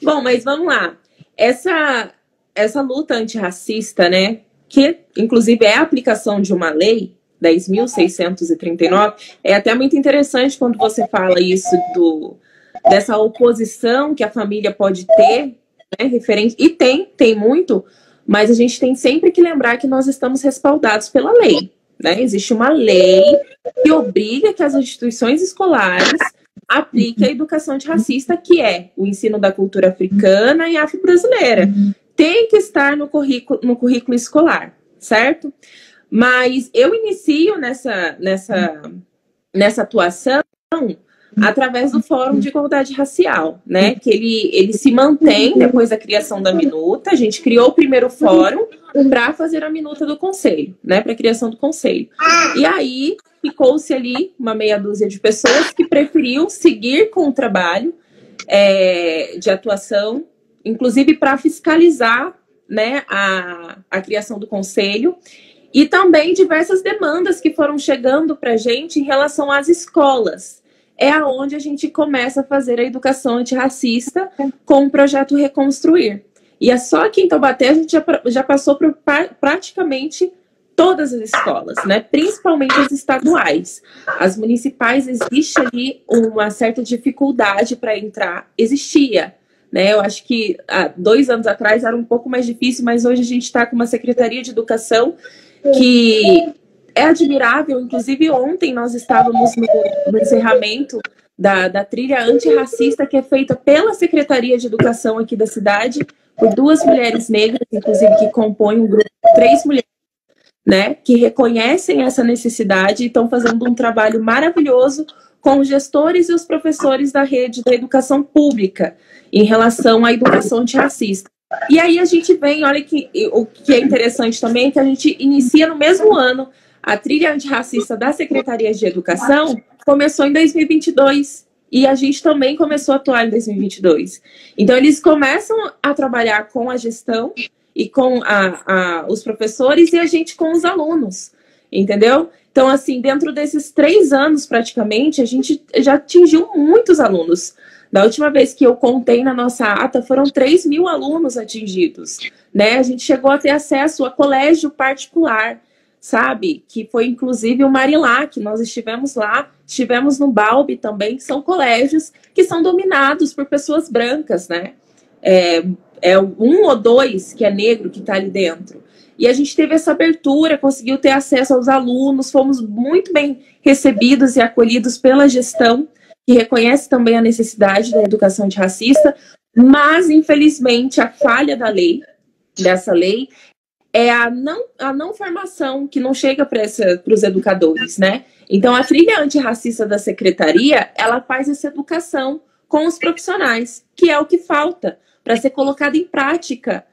Bom, mas vamos lá. Essa luta antirracista, né, que inclusive é a aplicação de uma lei, 10.639, é até muito interessante quando você fala isso dessa oposição que a família pode ter, né, referente, e tem muito, mas a gente tem sempre que lembrar que nós estamos respaldados pela lei, né? Existe uma lei que obriga que as instituições escolares apliquem a educação antirracista, que é o ensino da cultura africana e afro-brasileira. Tem que estar no currículo escolar, certo? Mas eu inicio nessa atuação através do Fórum de Igualdade Racial, né? Que ele se mantém depois da criação da minuta. A gente criou o primeiro fórum para fazer a minuta do conselho, né? Para a criação do conselho. E aí ficou-se ali uma meia dúzia de pessoas que preferiam seguir com o trabalho de atuação, inclusive para fiscalizar, né, a criação do conselho. E também diversas demandas que foram chegando para a gente em relação às escolas. É aonde a gente começa a fazer a educação antirracista com o projeto Reconstruir. E é só aqui em Taubaté a gente já passou por praticamente todas as escolas, né? Principalmente as estaduais. As municipais, existe ali uma certa dificuldade para entrar. Existia, né? Eu acho que há 2 anos atrás era um pouco mais difícil, mas hoje a gente está com uma Secretaria de Educação que é admirável. Inclusive ontem nós estávamos no encerramento da trilha antirracista, que é feita pela Secretaria de Educação aqui da cidade, por 2 mulheres negras, inclusive, que compõem um grupo de 3 mulheres, né, que reconhecem essa necessidade e estão fazendo um trabalho maravilhoso com os gestores e os professores da rede da educação pública em relação à educação antirracista. E aí a gente vem, olha que o que é interessante também, que a gente inicia no mesmo ano a trilha antirracista da Secretaria de Educação, começou em 2022 e a gente também começou a atuar em 2022. Então eles começam a trabalhar com a gestão e com os professores e a gente com os alunos, entendeu? Então, assim, dentro desses 3 anos, praticamente, a gente já atingiu muitos alunos. Da última vez que eu contei na nossa ata, foram 3.000 alunos atingidos, né? A gente chegou a ter acesso a colégio particular, sabe? Que foi, inclusive, o Marilac, nós estivemos lá, estivemos no Balbi também, que são colégios que são dominados por pessoas brancas, né? É 1 ou 2 que é negro que está ali dentro. E a gente teve essa abertura, conseguiu ter acesso aos alunos, fomos muito bem recebidos e acolhidos pela gestão, que reconhece também a necessidade da educação antirracista, mas, infelizmente, a falha dessa lei, é a não formação que não chega para os educadores, né? Então, a trilha antirracista da secretaria, ela faz essa educação com os profissionais, que é o que falta para ser colocado em prática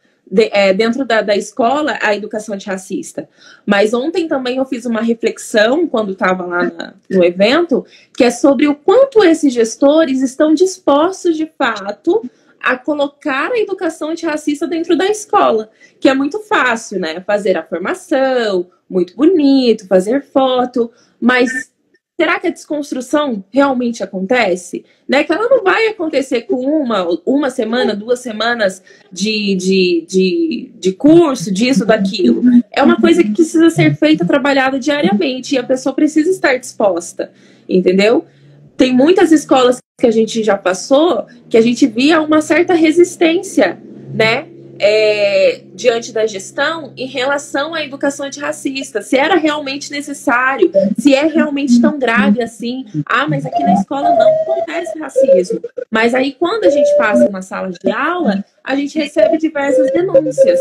dentro da escola, a educação antirracista. Mas ontem também eu fiz uma reflexão, quando estava lá no evento, que é sobre o quanto esses gestores estão dispostos, de fato, a colocar a educação antirracista dentro da escola, que é muito fácil, né? Fazer a formação, muito bonito, fazer foto, mas será que a desconstrução realmente acontece? Né? Que ela não vai acontecer com uma semana, 2 semanas de curso, disso, daquilo. É uma coisa que precisa ser feita, trabalhada diariamente, e a pessoa precisa estar disposta, entendeu? Tem muitas escolas que a gente já passou, que a gente via uma certa resistência, né? Diante da gestão em relação à educação antirracista, se era realmente necessário, se é realmente tão grave assim. Mas aqui na escola não acontece racismo. Mas aí quando a gente passa na sala de aula, a gente recebe diversas denúncias,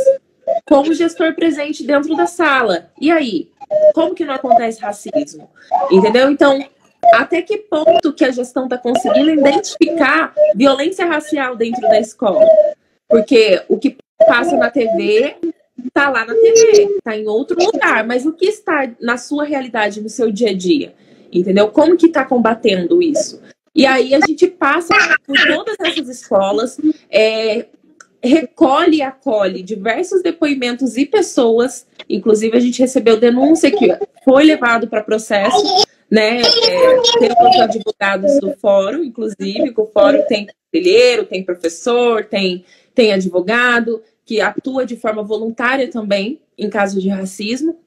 com o gestor presente dentro da sala. E aí? Como que não acontece racismo? Entendeu? Então, até que ponto que a gestão está conseguindo identificar violência racial dentro da escola? Porque o que passa na TV, está lá na TV, está em outro lugar, mas o que está na sua realidade, no seu dia a dia? Entendeu? Como que está combatendo isso? E aí a gente passa por todas essas escolas, recolhe e acolhe diversos depoimentos e pessoas, inclusive a gente recebeu denúncia que foi levado para processo, né? Tem os advogados do fórum, inclusive, que o fórum tem conselheiro, tem professor, tem advogado, que atua de forma voluntária também em caso de racismo.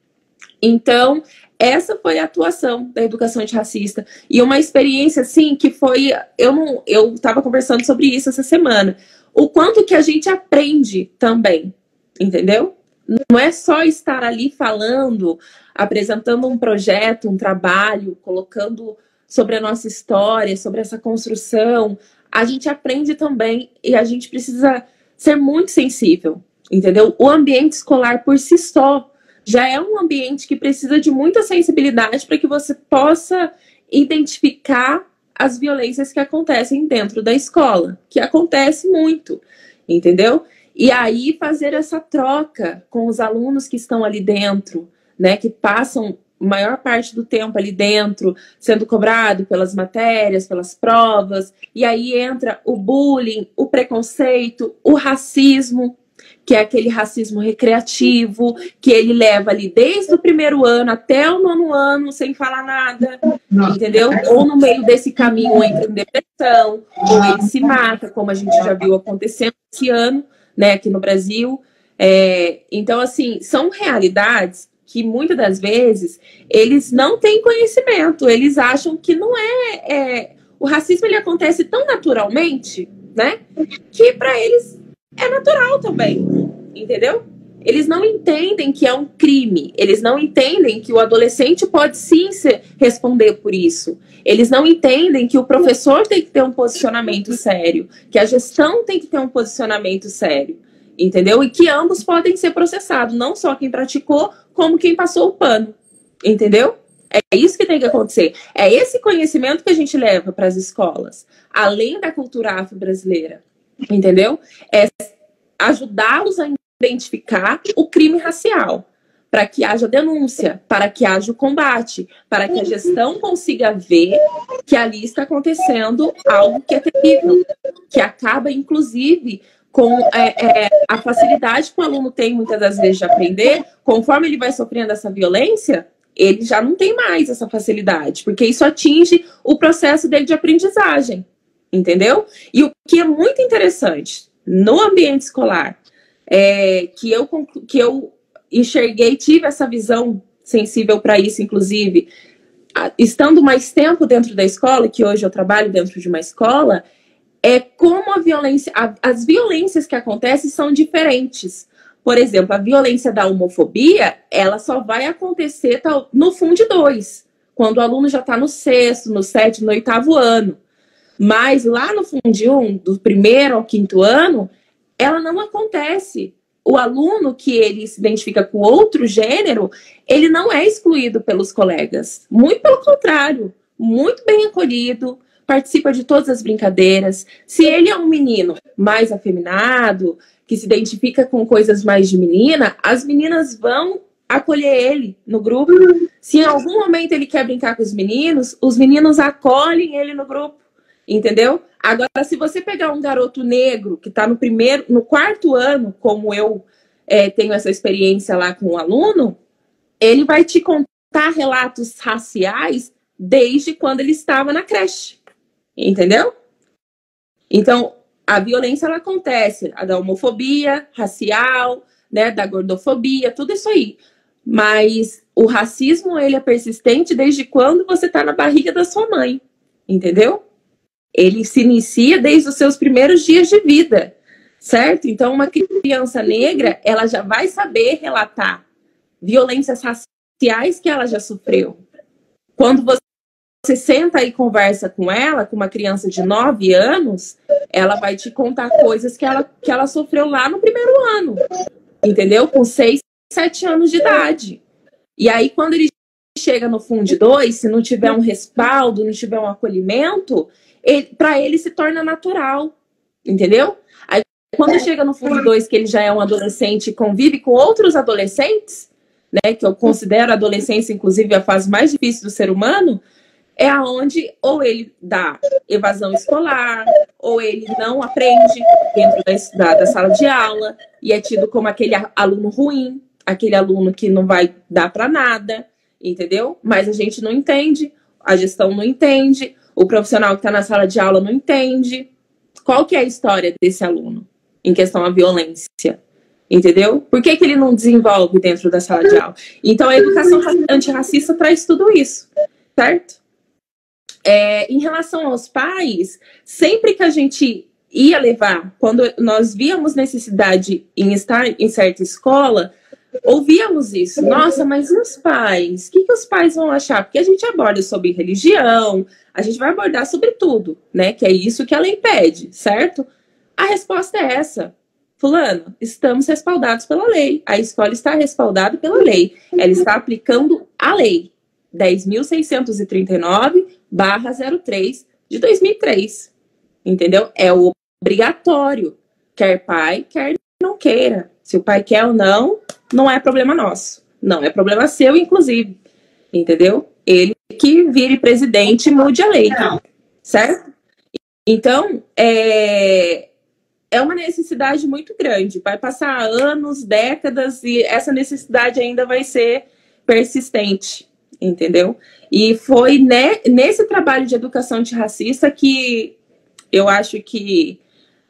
Então, essa foi a atuação da educação antirracista. E uma experiência, assim, que foi... Eu estava conversando sobre isso essa semana. O quanto que a gente aprende também, entendeu? Não é só estar ali falando, apresentando um projeto, um trabalho, colocando sobre a nossa história, sobre essa construção. A gente aprende também e a gente precisa ser muito sensível, entendeu? O ambiente escolar por si só já é um ambiente que precisa de muita sensibilidade para que você possa identificar as violências que acontecem dentro da escola, que acontece muito, entendeu? E aí fazer essa troca com os alunos que estão ali dentro, né, que passam a maior parte do tempo ali dentro, sendo cobrado pelas matérias, pelas provas, e aí entra o bullying, o preconceito, o racismo, que é aquele racismo recreativo, que ele leva ali desde o primeiro ano até o 9º ano, sem falar nada, entendeu? Ou no meio desse caminho entra em depressão, ou ele se mata, como a gente já viu acontecendo esse ano, né, aqui no Brasil. Então, assim, são realidades que muitas das vezes eles não têm conhecimento, eles acham que não o racismo ele acontece tão naturalmente, né, que para eles é natural também, entendeu? Eles não entendem que é um crime, eles não entendem que o adolescente pode sim responder por isso, eles não entendem que o professor tem que ter um posicionamento sério, que a gestão tem que ter um posicionamento sério, entendeu? E que ambos podem ser processados, não só quem praticou, como quem passou o pano, entendeu? É isso que tem que acontecer. É esse conhecimento que a gente leva para as escolas, além da cultura afro-brasileira, entendeu? É ajudá-los a identificar o crime racial, para que haja denúncia, para que haja o combate, para que a gestão consiga ver que ali está acontecendo algo que é terrível, que acaba, inclusive, com a facilidade que o aluno tem, muitas das vezes, de aprender. Conforme ele vai sofrendo essa violência, ele já não tem mais essa facilidade, porque isso atinge o processo dele de aprendizagem, entendeu? E o que é muito interessante no ambiente escolar, que eu enxerguei, tive essa visão sensível para isso, inclusive, estando mais tempo dentro da escola, que hoje eu trabalho dentro de uma escola, é como a violência, as violências que acontecem são diferentes. Por exemplo, a violência da homofobia, ela só vai acontecer no Fundo 2, quando o aluno já está no 6º, no 7º, no 8º ano. Mas lá no Fundo 1, do 1º ao 5º ano, ela não acontece. O aluno que ele se identifica com outro gênero, ele não é excluído pelos colegas. Muito pelo contrário, muito bem acolhido, participa de todas as brincadeiras. Se ele é um menino mais afeminado, que se identifica com coisas mais de menina, as meninas vão acolher ele no grupo. Se em algum momento ele quer brincar com os meninos acolhem ele no grupo, entendeu? Agora, se você pegar um garoto negro que está no 4º ano, como eu tenho essa experiência lá com o aluno, ele vai te contar relatos raciais desde quando ele estava na creche, entendeu? Então, a violência, ela acontece, a da homofobia, racial, né, da gordofobia, tudo isso aí. Mas o racismo, ele é persistente desde quando você está na barriga da sua mãe, entendeu? Ele se inicia desde os seus primeiros dias de vida, certo? Então, uma criança negra, ela já vai saber relatar violências raciais que ela já sofreu. Quando você senta e conversa com ela, com uma criança de 9 anos, ela vai te contar coisas que ela sofreu lá no 1º ano, entendeu? Com 6, 7 anos de idade. E aí, quando ele chega no Fundo 2, se não tiver um respaldo, não tiver um acolhimento, para ele se torna natural, entendeu? Aí, quando chega no Fundo 2, que ele já é um adolescente e convive com outros adolescentes, né, que eu considero a adolescência, inclusive, a fase mais difícil do ser humano, é aonde ou ele dá evasão escolar, ou ele não aprende dentro da sala de aula, e é tido como aquele aluno ruim, aquele aluno que não vai dar para nada, entendeu? Mas a gente não entende, a gestão não entende, o profissional que está na sala de aula não entende. Qual que é a história desse aluno em questão à violência? Entendeu? Por que ele não desenvolve dentro da sala de aula? Então, a educação antirracista traz tudo isso, certo? Em relação aos pais, sempre que a gente ia levar, quando nós víamos necessidade em estar em certa escola, ouvíamos isso. Nossa, mas e os pais? O que os pais vão achar? Porque a gente aborda sobre religião, a gente vai abordar sobre tudo, né? Que é isso que a lei pede, certo? A resposta é essa. Fulano, estamos respaldados pela lei. A escola está respaldada pela lei. Ela está aplicando a lei 10.639/03 de 2003. Entendeu? É obrigatório. Quer pai, quer não queira. Se o pai quer ou não, não é problema nosso. Não é problema seu, inclusive. Entendeu? Ele que vire presidente e mude a lei. Certo? Então, é uma necessidade muito grande. Vai passar anos, décadas, e essa necessidade ainda vai ser persistente, entendeu? E foi nesse trabalho de educação antirracista que eu acho que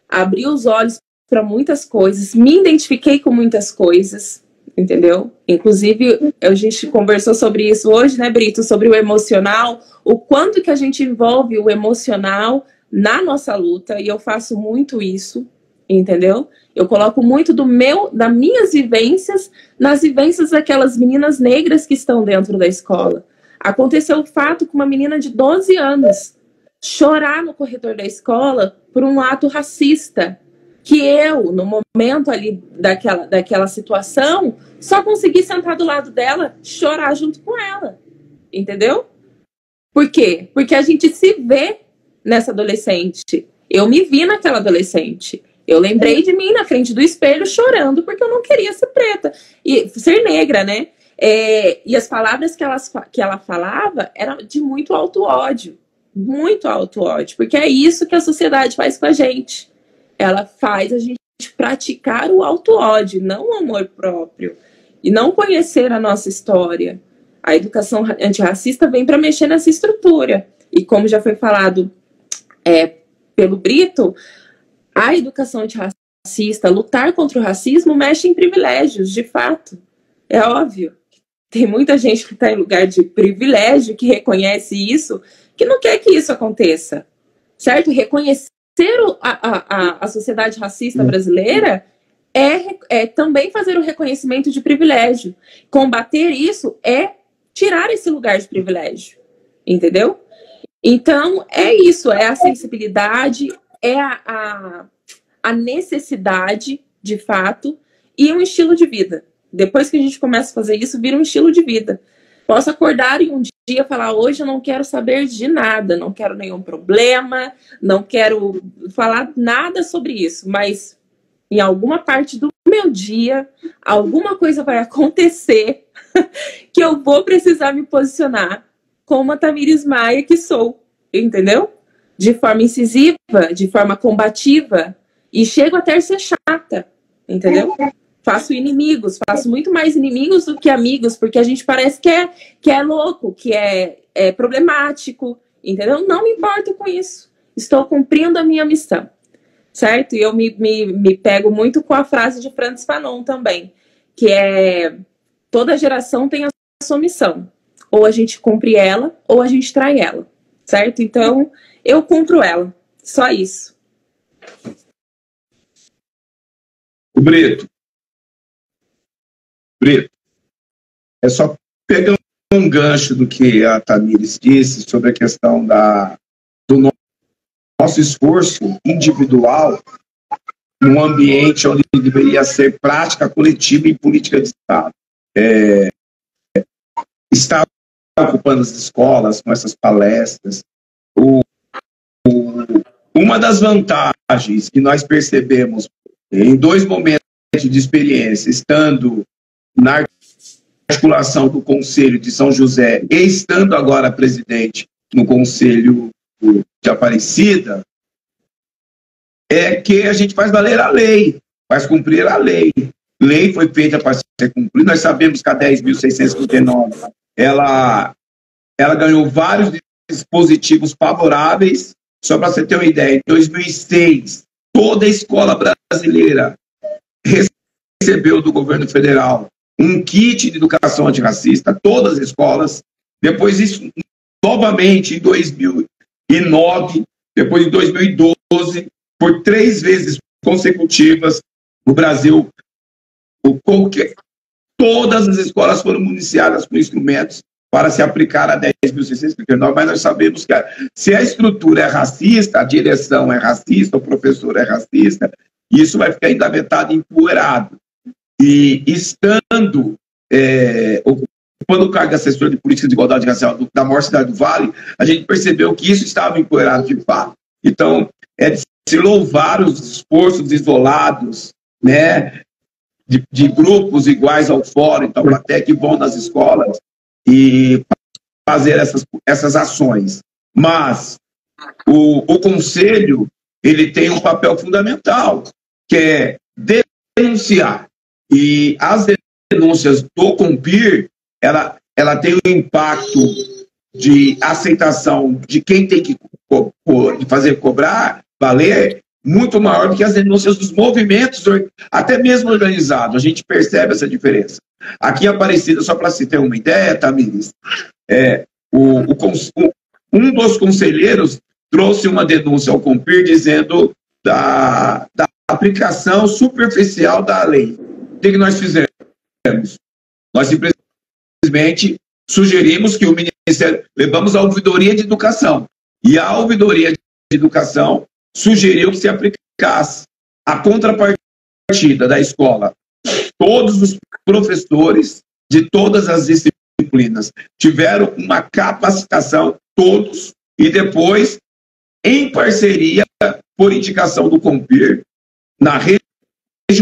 abriu os olhos para muitas coisas, me identifiquei com muitas coisas, entendeu? Inclusive, a gente conversou sobre isso hoje, né, Brito? Sobre o emocional, o quanto que a gente envolve o emocional na nossa luta, e eu faço muito isso, entendeu? Eu coloco muito das minhas vivências nas vivências daquelas meninas negras que estão dentro da escola. Aconteceu o fato com uma menina de 12 anos chorar no corredor da escola por um ato racista, que eu, no momento ali daquela situação, só consegui sentar do lado dela, chorar junto com ela, entendeu? Por quê? Porque a gente se vê nessa adolescente. Eu me vi naquela adolescente. Eu lembrei de mim na frente do espelho chorando porque eu não queria ser preta e ser negra, né? E as palavras que ela falava eram de muito alto ódio, porque é isso que a sociedade faz com a gente. Ela faz a gente praticar o alto ódio, não o amor próprio, e não conhecer a nossa história. A educação antirracista vem para mexer nessa estrutura. E como já foi falado pelo Brito, a educação antirracista, lutar contra o racismo, mexe em privilégios, de fato. É óbvio. Tem muita gente que está em lugar de privilégio, que reconhece isso, que não quer que isso aconteça. Certo? Reconhecer a sociedade racista brasileira é também fazer o reconhecimento de privilégio. Combater isso é tirar esse lugar de privilégio. Entendeu? Então, é isso. É a sensibilidade, é a necessidade, de fato, e um estilo de vida. Depois que a gente começa a fazer isso, vira um estilo de vida. Posso acordar em um dia e falar, hoje eu não quero saber de nada, não quero nenhum problema, não quero falar nada sobre isso, mas em alguma parte do meu dia, alguma coisa vai acontecer que eu vou precisar me posicionar como a Tamires Maia que sou, entendeu? De forma incisiva, de forma combativa, e chego até a ser chata, entendeu? Faço inimigos, faço muito mais inimigos do que amigos, porque a gente parece que é louco, que é problemático, entendeu? Não me importo com isso. Estou cumprindo a minha missão, certo? E eu me pego muito com a frase de Frantz Fanon também, que é: toda geração tem a sua missão. Ou a gente cumpre ela, ou a gente trai ela, certo? Então, eu cumpro ela. Só isso. O Brito, é só pegar um gancho do que a Tamires disse sobre a questão do nosso esforço individual num ambiente onde deveria ser prática coletiva e política de Estado. Está ocupando as escolas com essas palestras. Uma das vantagens que nós percebemos em 2 momentos de experiência, estando na articulação do Conselho de São José e estando agora presidente no Conselho de Aparecida é que a gente faz valer a lei, faz cumprir a lei. Lei foi feita para ser cumprida. Nós sabemos que a 10.639 ela ganhou vários dispositivos favoráveis. Só para você ter uma ideia, em 2006, toda a escola brasileira recebeu do governo federal um kit de educação antirracista, todas as escolas. Depois isso, novamente, em 2009, depois em 2012, por 3 vezes consecutivas, no Brasil, todas as escolas foram municiadas com instrumentos para se aplicar a 10.639, mas nós sabemos que se a estrutura é racista, a direção é racista, o professor é racista, isso vai ficar engavetado e empoeirado. E estando ocupando o cargo de assessor de política de igualdade racial da maior cidade do Vale, a gente percebeu que isso estava empoeirado de fato. Então, é de se louvar os esforços isolados, né, de grupos iguais ao Fórum, então, até que vão nas escolas e fazer essas ações. Mas o Conselho, ele tem um papel fundamental, que é denunciar. E as denúncias do CONPIR, ela tem um impacto de aceitação de quem tem que fazer cobrar, valer, muito maior do que as denúncias dos movimentos, até mesmo organizados. A gente percebe essa diferença. Aqui em Aparecida, só para se ter uma ideia, Tamires, um dos conselheiros trouxe uma denúncia ao CONPIR dizendo da aplicação superficial da lei. O que nós fizemos? Nós simplesmente sugerimos que o Ministério... Levamos à Ouvidoria de Educação. E a Ouvidoria de Educação sugeriu que se aplicasse a contrapartida da escola. Todos os professores de todas as disciplinas tiveram uma capacitação, todos, e depois, em parceria, por indicação do CONPIR, na rede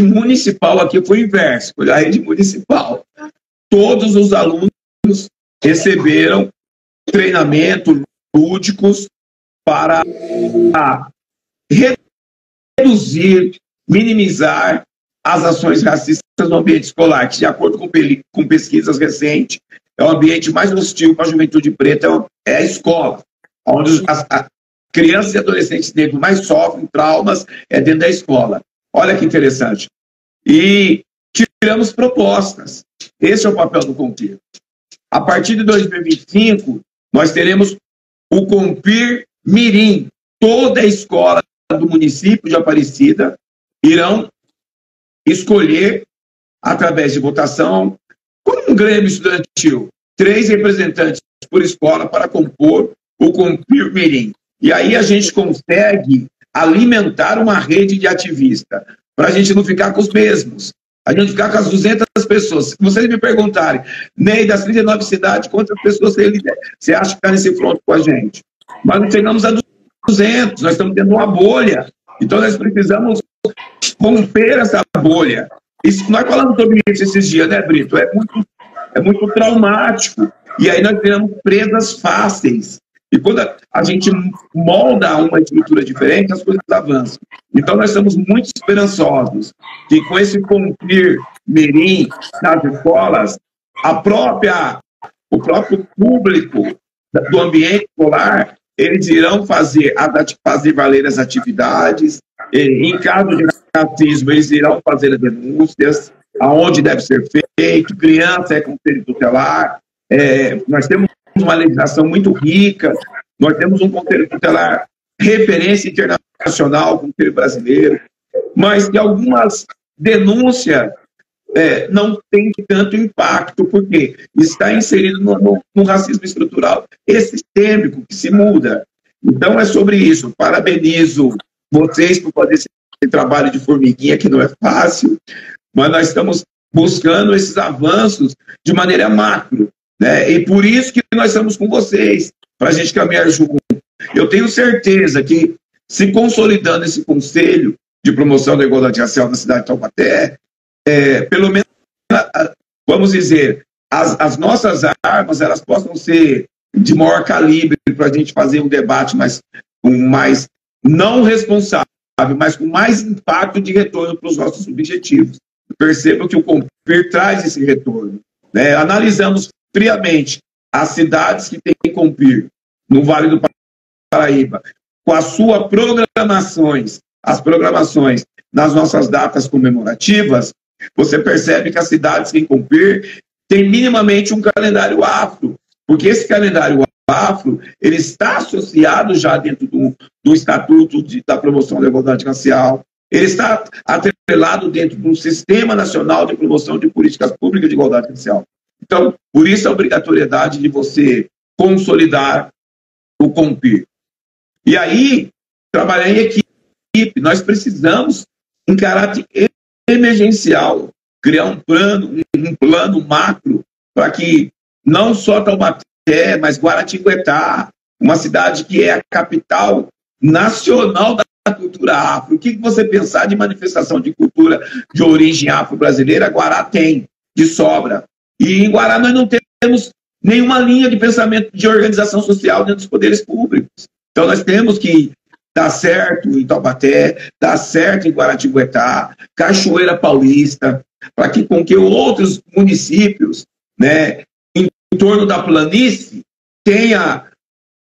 municipal, aqui foi o inverso, foi a rede municipal. Todos os alunos receberam treinamento lúdicos para reduzir, minimizar as ações racistas no ambiente escolar, que, de acordo com pesquisas recentes, é o ambiente mais hostil para a juventude preta, é a escola, onde as crianças e adolescentes negros mais sofrem traumas, é dentro da escola. Olha que interessante. E tiramos propostas. Esse é o papel do CONPIR. A partir de 2025, nós teremos o CONPIR Mirim. Toda a escola do município de Aparecida irão escolher, através de votação, como um grêmio estudantil, 3 representantes por escola para compor o CONPIR Mirim. E aí a gente consegue alimentar uma rede de ativistas, para a gente não ficar com os mesmos, a gente ficar com as 200 pessoas. Se vocês me perguntarem, Ney, das 39 cidades, quantas pessoas você acha que está nesse fronte com a gente? Mas não chegamos a 200, nós estamos tendo uma bolha. Então nós precisamos romper essa bolha. Isso, nós falamos sobre isso esses dias, né, Brito? É muito traumático. E aí nós temos presas fáceis. E quando a gente molda uma estrutura diferente, as coisas avançam. Então, nós estamos muito esperançosos que, com esse CONPIR Mirim nas escolas, o próprio público do ambiente escolar, eles irão fazer valer as atividades. Em caso de racismo, eles irão fazer as denúncias, aonde deve ser feito, criança é conselho tutelar. Nós temos uma legislação muito rica, nós temos um conselho tutelar referência internacional, conselho brasileiro, mas que algumas denúncias não têm tanto impacto, porque está inserido no racismo estrutural e sistêmico, que se muda. Então é sobre isso. Parabenizo vocês por fazer esse trabalho de formiguinha, que não é fácil, mas nós estamos buscando esses avanços de maneira macro. E por isso que nós estamos com vocês, para a gente caminhar junto. Eu tenho certeza que, se consolidando esse Conselho de Promoção da Igualdade Racial na cidade de Taubaté, pelo menos, vamos dizer, as nossas armas, elas possam ser de maior calibre para a gente fazer um debate mais não responsável, mas com mais impacto de retorno para os nossos objetivos. Perceba que o Compir traz esse retorno. Né? Analisamos friamente as cidades que têm Compir no Vale do Paraíba, com as suas programações, as programações nas nossas datas comemorativas, você percebe que as cidades que têm Compir têm minimamente um calendário afro, porque esse calendário afro, ele está associado já dentro do Estatuto da Promoção da Igualdade Racial, ele está atrelado dentro do Sistema Nacional de Promoção de Políticas Públicas de Igualdade Racial. Então, por isso a obrigatoriedade de você consolidar o Compir. E aí, trabalhar em equipe, nós precisamos, em caráter emergencial, criar um plano macro para que não só Taubaté, mas Guaratinguetá, uma cidade que é a capital nacional da cultura afro. O que você pensar de manifestação de cultura de origem afro-brasileira, Guará tem, de sobra. E em Guará nós não temos nenhuma linha de pensamento de organização social dentro dos poderes públicos. Então nós temos que dar certo em Taubaté, dar certo em Guaratinguetá, Cachoeira Paulista, para que com que outros municípios, né, em torno da planície, tenha,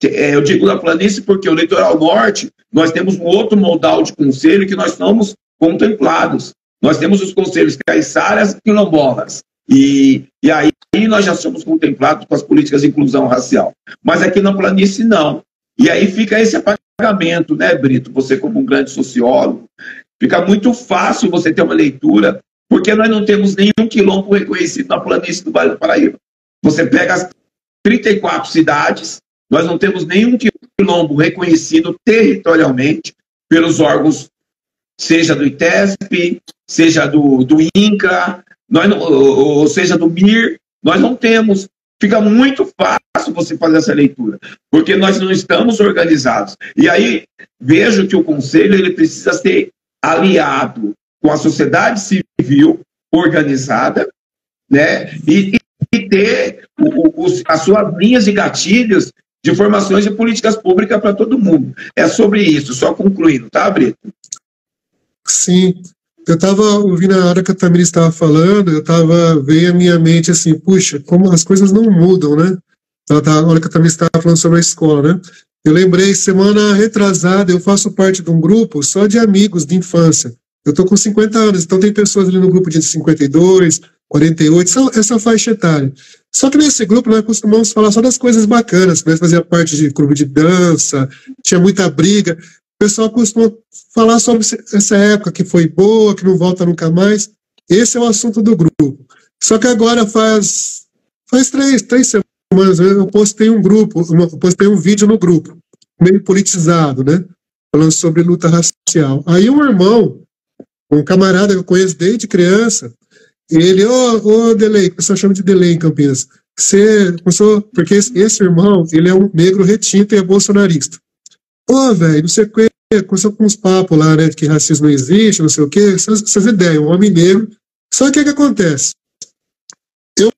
eu digo da planície porque o litoral norte, nós temos um outro modal de conselho que nós somos contemplados. Nós temos os conselhos caiçaras e quilombolas. E aí nós já somos contemplados com as políticas de inclusão racial. Mas aqui na planície, não. E aí fica esse apagamento, né, Brito? Você como um grande sociólogo, fica muito fácil você ter uma leitura, porque nós não temos nenhum quilombo reconhecido na planície do Vale do Paraíba. Você pega as 34 cidades, nós não temos nenhum quilombo reconhecido territorialmente pelos órgãos, seja do ITESP, seja do INCRA, ou seja do MIR, nós não temos. Fica muito fácil você fazer essa leitura, porque nós não estamos organizados. E aí vejo que o Conselho ele precisa ser aliado com a sociedade civil organizada, né, e ter as suas linhas de gatilhos de formações de políticas públicas para todo mundo. É sobre isso, só concluindo, tá, Brito? Sim, eu estava ouvindo a hora que a Tamires estava falando, veio à minha mente assim, puxa, como as coisas não mudam, né? A hora que a Tamires estava falando sobre a escola, né? Eu lembrei, semana retrasada, eu faço parte de um grupo só de amigos de infância. Eu estou com 50 anos, então tem pessoas ali no grupo de 52, 48, essa faixa etária. Só que nesse grupo nós costumamos falar só das coisas bacanas, nós fazia parte de clube de dança, tinha muita briga. O pessoal costuma falar sobre essa época que foi boa, que não volta nunca mais. Esse é o assunto do grupo. Só que agora faz três semanas eu postei um vídeo no grupo, meio politizado, né? Falando sobre luta racial. Aí um irmão, um camarada que eu conheço desde criança, ele, Delei, o pessoal chama de Delei em Campinas, porque esse irmão, ele é um negro retinto e é bolsonarista. Velho, não sei o que, começou com uns papos lá, né, de que racismo não existe, não sei o que, essas ideias, um homem negro. Só que o que acontece? Eu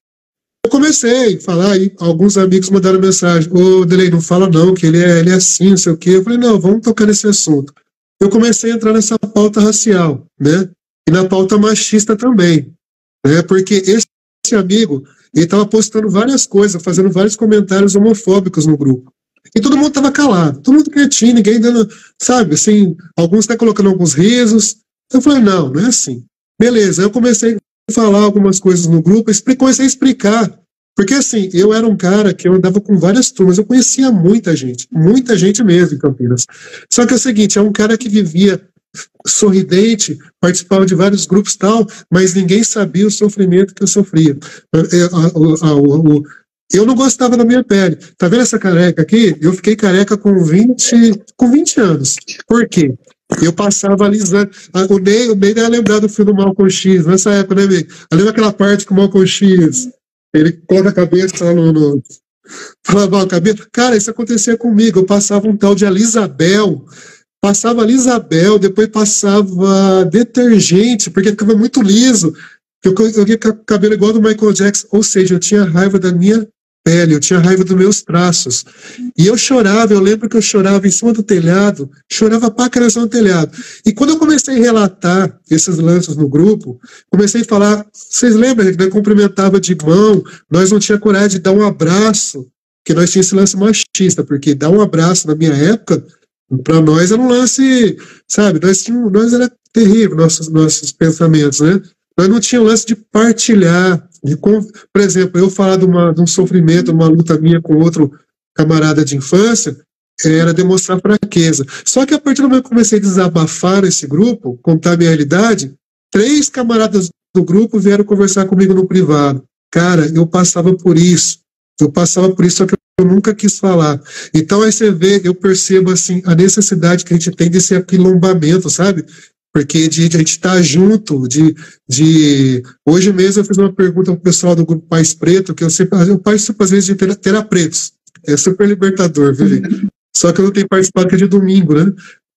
comecei a falar, e alguns amigos mandaram mensagem, Delei, não fala não, que ele é assim, não sei o que. Eu falei, não, vamos tocar nesse assunto. Eu comecei a entrar nessa pauta racial, né, e na pauta machista também, né, porque esse amigo, ele estava postando várias coisas, fazendo vários comentários homofóbicos no grupo. E todo mundo estava calado, todo mundo quietinho, ninguém dando, sabe, assim, alguns até colocando alguns risos. Eu falei, não é assim. Beleza, eu comecei a falar algumas coisas no grupo, comecei a explicar, porque assim, eu era um cara que eu andava com várias turmas, eu conhecia muita gente mesmo em Campinas. Só que é o seguinte, é um cara que vivia sorridente, participava de vários grupos e tal, mas ninguém sabia o sofrimento que eu sofria. Eu não gostava da minha pele. Tá vendo essa careca aqui? Eu fiquei careca com 20 anos. Por quê? Eu passava alisando. O Ney deve lembrar do filme do Malcolm X, nessa época, né, amigo? Lembra aquela parte que o Malcolm X, ele coloca a cabeça lá no lavava o cabelo? Cara, isso acontecia comigo. Eu passava um tal de Alisabel, depois passava detergente, porque ficava muito liso. Eu ia com o cabelo igual do Michael Jackson, ou seja, eu tinha raiva da minha pele, eu tinha raiva dos meus traços. E eu chorava, eu lembro que eu chorava em cima do telhado, chorava pra caramba no telhado. E quando eu comecei a relatar esses lances no grupo, comecei a falar, vocês lembram, nós cumprimentava de mão, nós não tinha coragem de dar um abraço, porque nós tínhamos esse lance machista, porque dar um abraço na minha época, para nós era um lance, sabe, nós era terrível, nossos pensamentos, né? Nós não tínhamos lance de partilhar, por exemplo, eu falar de um sofrimento, uma luta minha com outro camarada de infância, era demonstrar fraqueza. Só que a partir do momento que eu comecei a desabafar nesse grupo, contar a minha realidade, 3 camaradas do grupo vieram conversar comigo no privado. Cara, eu passava por isso, só que eu nunca quis falar. Então aí você vê, eu percebo assim, a necessidade que a gente tem desse aquilombamento, sabe? Porque de a gente estar junto, Hoje mesmo eu fiz uma pergunta pro pessoal do grupo Pais Preto, que eu participo às vezes de Terá Pretos. É super libertador, viu? Só que eu não tenho participado que é de domingo, né?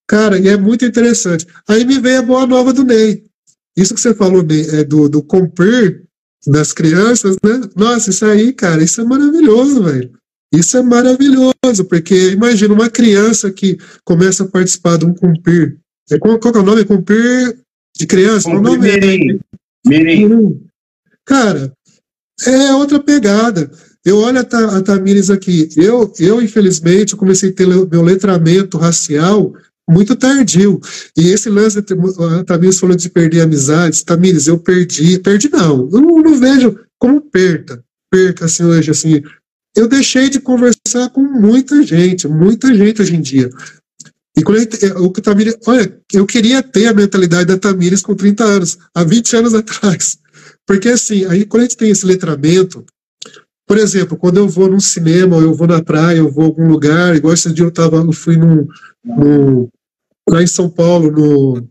Cara, e é muito interessante. Aí me veio a boa nova do Ney. Isso que você falou, Ney, do comprir das crianças, né? Nossa, isso aí, cara, isso é maravilhoso, velho. Isso é maravilhoso, porque imagina uma criança que começa a participar de um comprir. Qual que é o nome? Comprir de criança? O nome Mirim. Cara, é outra pegada. Eu olho a Tamires aqui. Eu, infelizmente, comecei a ter meu letramento racial muito tardio. E esse lance, a Tamires falou de perder amizades. Tamires, eu perdi não. Eu não vejo como perca assim hoje, assim. Eu deixei de conversar com muita gente hoje em dia. E quando o Tamires, olha, eu queria ter a mentalidade da Tamires com 30 anos, há 20 anos atrás. Porque assim, aí quando a gente tem esse letramento, por exemplo, quando eu vou num cinema, ou eu vou na praia, eu vou a algum lugar, igual esse dia eu fui lá em São Paulo, no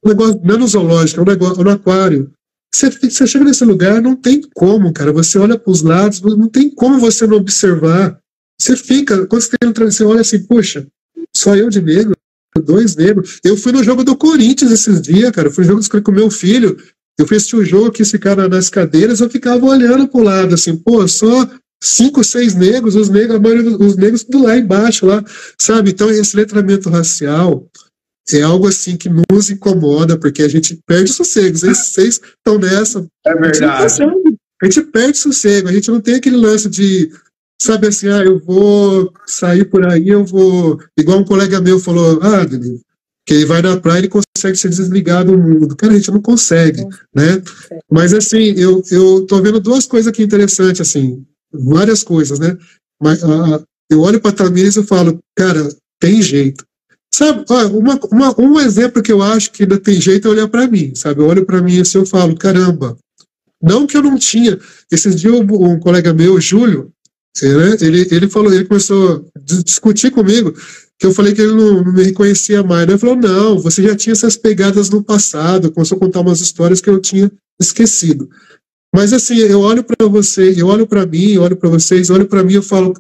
negócio, não é no zoológico, é um negócio, no aquário. Você chega nesse lugar, não tem como, cara. Você olha para os lados, não tem como você não observar. Você fica, quando você olha assim, poxa, só eu de negro, 2 negros. Eu fui no jogo do Corinthians esses dias, cara. Eu fui no jogo com meu filho. Eu fui assistir o jogo que esse cara nas cadeiras, eu ficava olhando pro lado, assim, pô, só 5, 6 negros, a maioria dos negros tudo lá embaixo, lá, sabe? Então, esse letramento racial é algo assim que nos incomoda, porque a gente perde o sossego. Vocês estão nessa. É verdade. A gente perde o sossego, a gente não tem aquele lance de, sabe assim, eu vou sair por aí, eu vou. Igual um colega meu falou, Danilo, que ele vai na praia e ele consegue se desligar do mundo. Cara, a gente não consegue, né? Mas assim, eu tô vendo 2 coisas aqui interessantes, assim, várias coisas, né? Mas eu olho para a Tamires e falo, cara, tem jeito. Sabe, um exemplo que eu acho que ainda tem jeito é olhar para mim, sabe? Eu olho para mim assim, eu falo, caramba, não que eu não tinha. Esses dias um colega meu, Júlio, né, ele começou a discutir comigo, que eu falei que ele não me reconhecia mais. Ele falou, não, você já tinha essas pegadas no passado, começou a contar umas histórias que eu tinha esquecido. Mas assim, eu olho para você, eu olho para mim, eu olho para vocês, eu olho para mim, eu falo,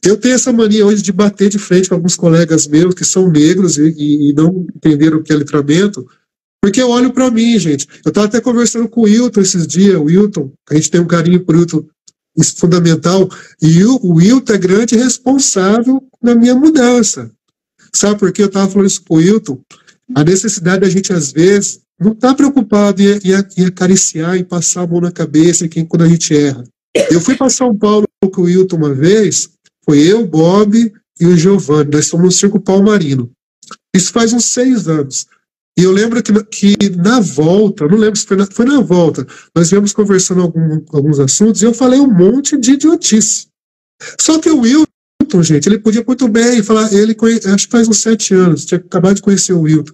eu tenho essa mania hoje de bater de frente com alguns colegas meus que são negros e não entenderam o que é letramento, porque eu olho para mim, gente. Eu estava até conversando com o Wilton esses dias, o Wilton, a gente tem um carinho por Wilton, isso é fundamental, e o Wilton é grande responsável na minha mudança. Sabe por que eu estava falando isso com o Wilton? A necessidade da gente, às vezes, não está preocupado em acariciar, em passar a mão na cabeça quando a gente erra. Eu fui para São Paulo com o Wilton uma vez, foi eu, o Bob e o Giovanni, nós fomos no Circo Palmarino. Isso faz uns 6 anos. E eu lembro que na volta, não lembro se foi na volta, nós viemos conversando alguns assuntos e eu falei um monte de idiotice. Só que o Wilton, gente, ele podia muito bem falar, acho que faz uns 7 anos, tinha acabado de conhecer o Wilton.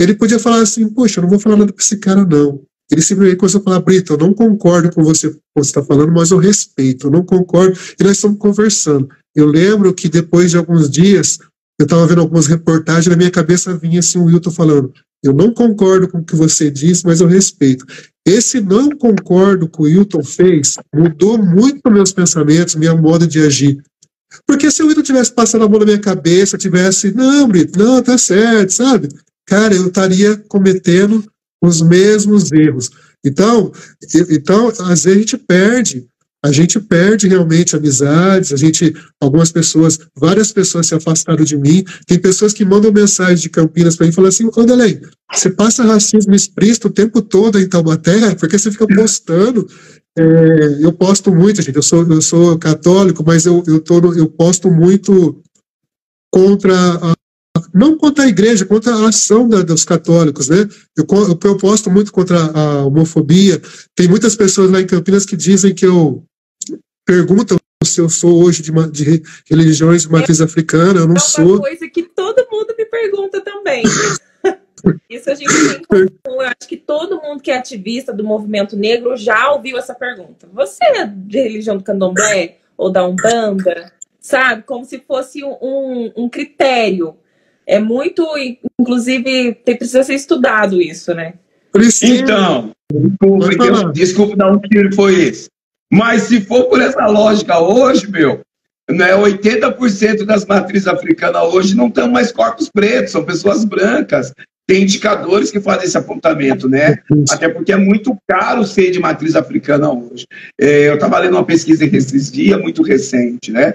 Ele podia falar assim, poxa, eu não vou falar nada pra esse cara, não. Ele simplesmente começou a falar, Brito, eu não concordo com você está falando, mas eu respeito, eu não concordo, e nós estamos conversando. Eu lembro que depois de alguns dias, eu estava vendo algumas reportagens, na minha cabeça vinha assim o Wilton falando, eu não concordo com o que você disse, mas eu respeito. Esse não concordo que o Wilton fez mudou muito meus pensamentos, minha modo de agir. Porque se o Wilton tivesse passado a mão na minha cabeça, não, Brito, não, tá certo, sabe? Cara, eu estaria cometendo os mesmos erros. Então, às vezes a gente perde a gente perde realmente amizades, algumas pessoas, várias pessoas se afastaram de mim, tem pessoas que mandam mensagem de Campinas para mim e falam assim, Wanderley, você passa racismo explícito o tempo todo em Taubaté, porque você fica postando, eu posto muito, gente, eu sou católico, mas eu posto muito não contra a igreja, contra a ação dos católicos, né? Eu posto muito contra a homofobia. Tem muitas pessoas lá em Campinas que dizem que perguntam se eu sou hoje de religiões de matriz africana, eu não sou. É uma coisa que todo mundo me pergunta também. Isso a gente tem em comum. Eu acho que todo mundo que é ativista do movimento negro já ouviu essa pergunta. Você é de religião do candomblé ou da Umbanda? Sabe? Como se fosse um critério. É muito, inclusive, precisa ser estudado isso, né? Então, desculpa dar um tiro, foi esse. Mas se for por essa lógica hoje, né, 80% das matrizes africanas hoje não estão mais corpos pretos, são pessoas brancas. Tem indicadores que fazem esse apontamento, né? Até porque é muito caro ser de matriz africana hoje. Eu estava lendo uma pesquisa esses dias, muito recente, né?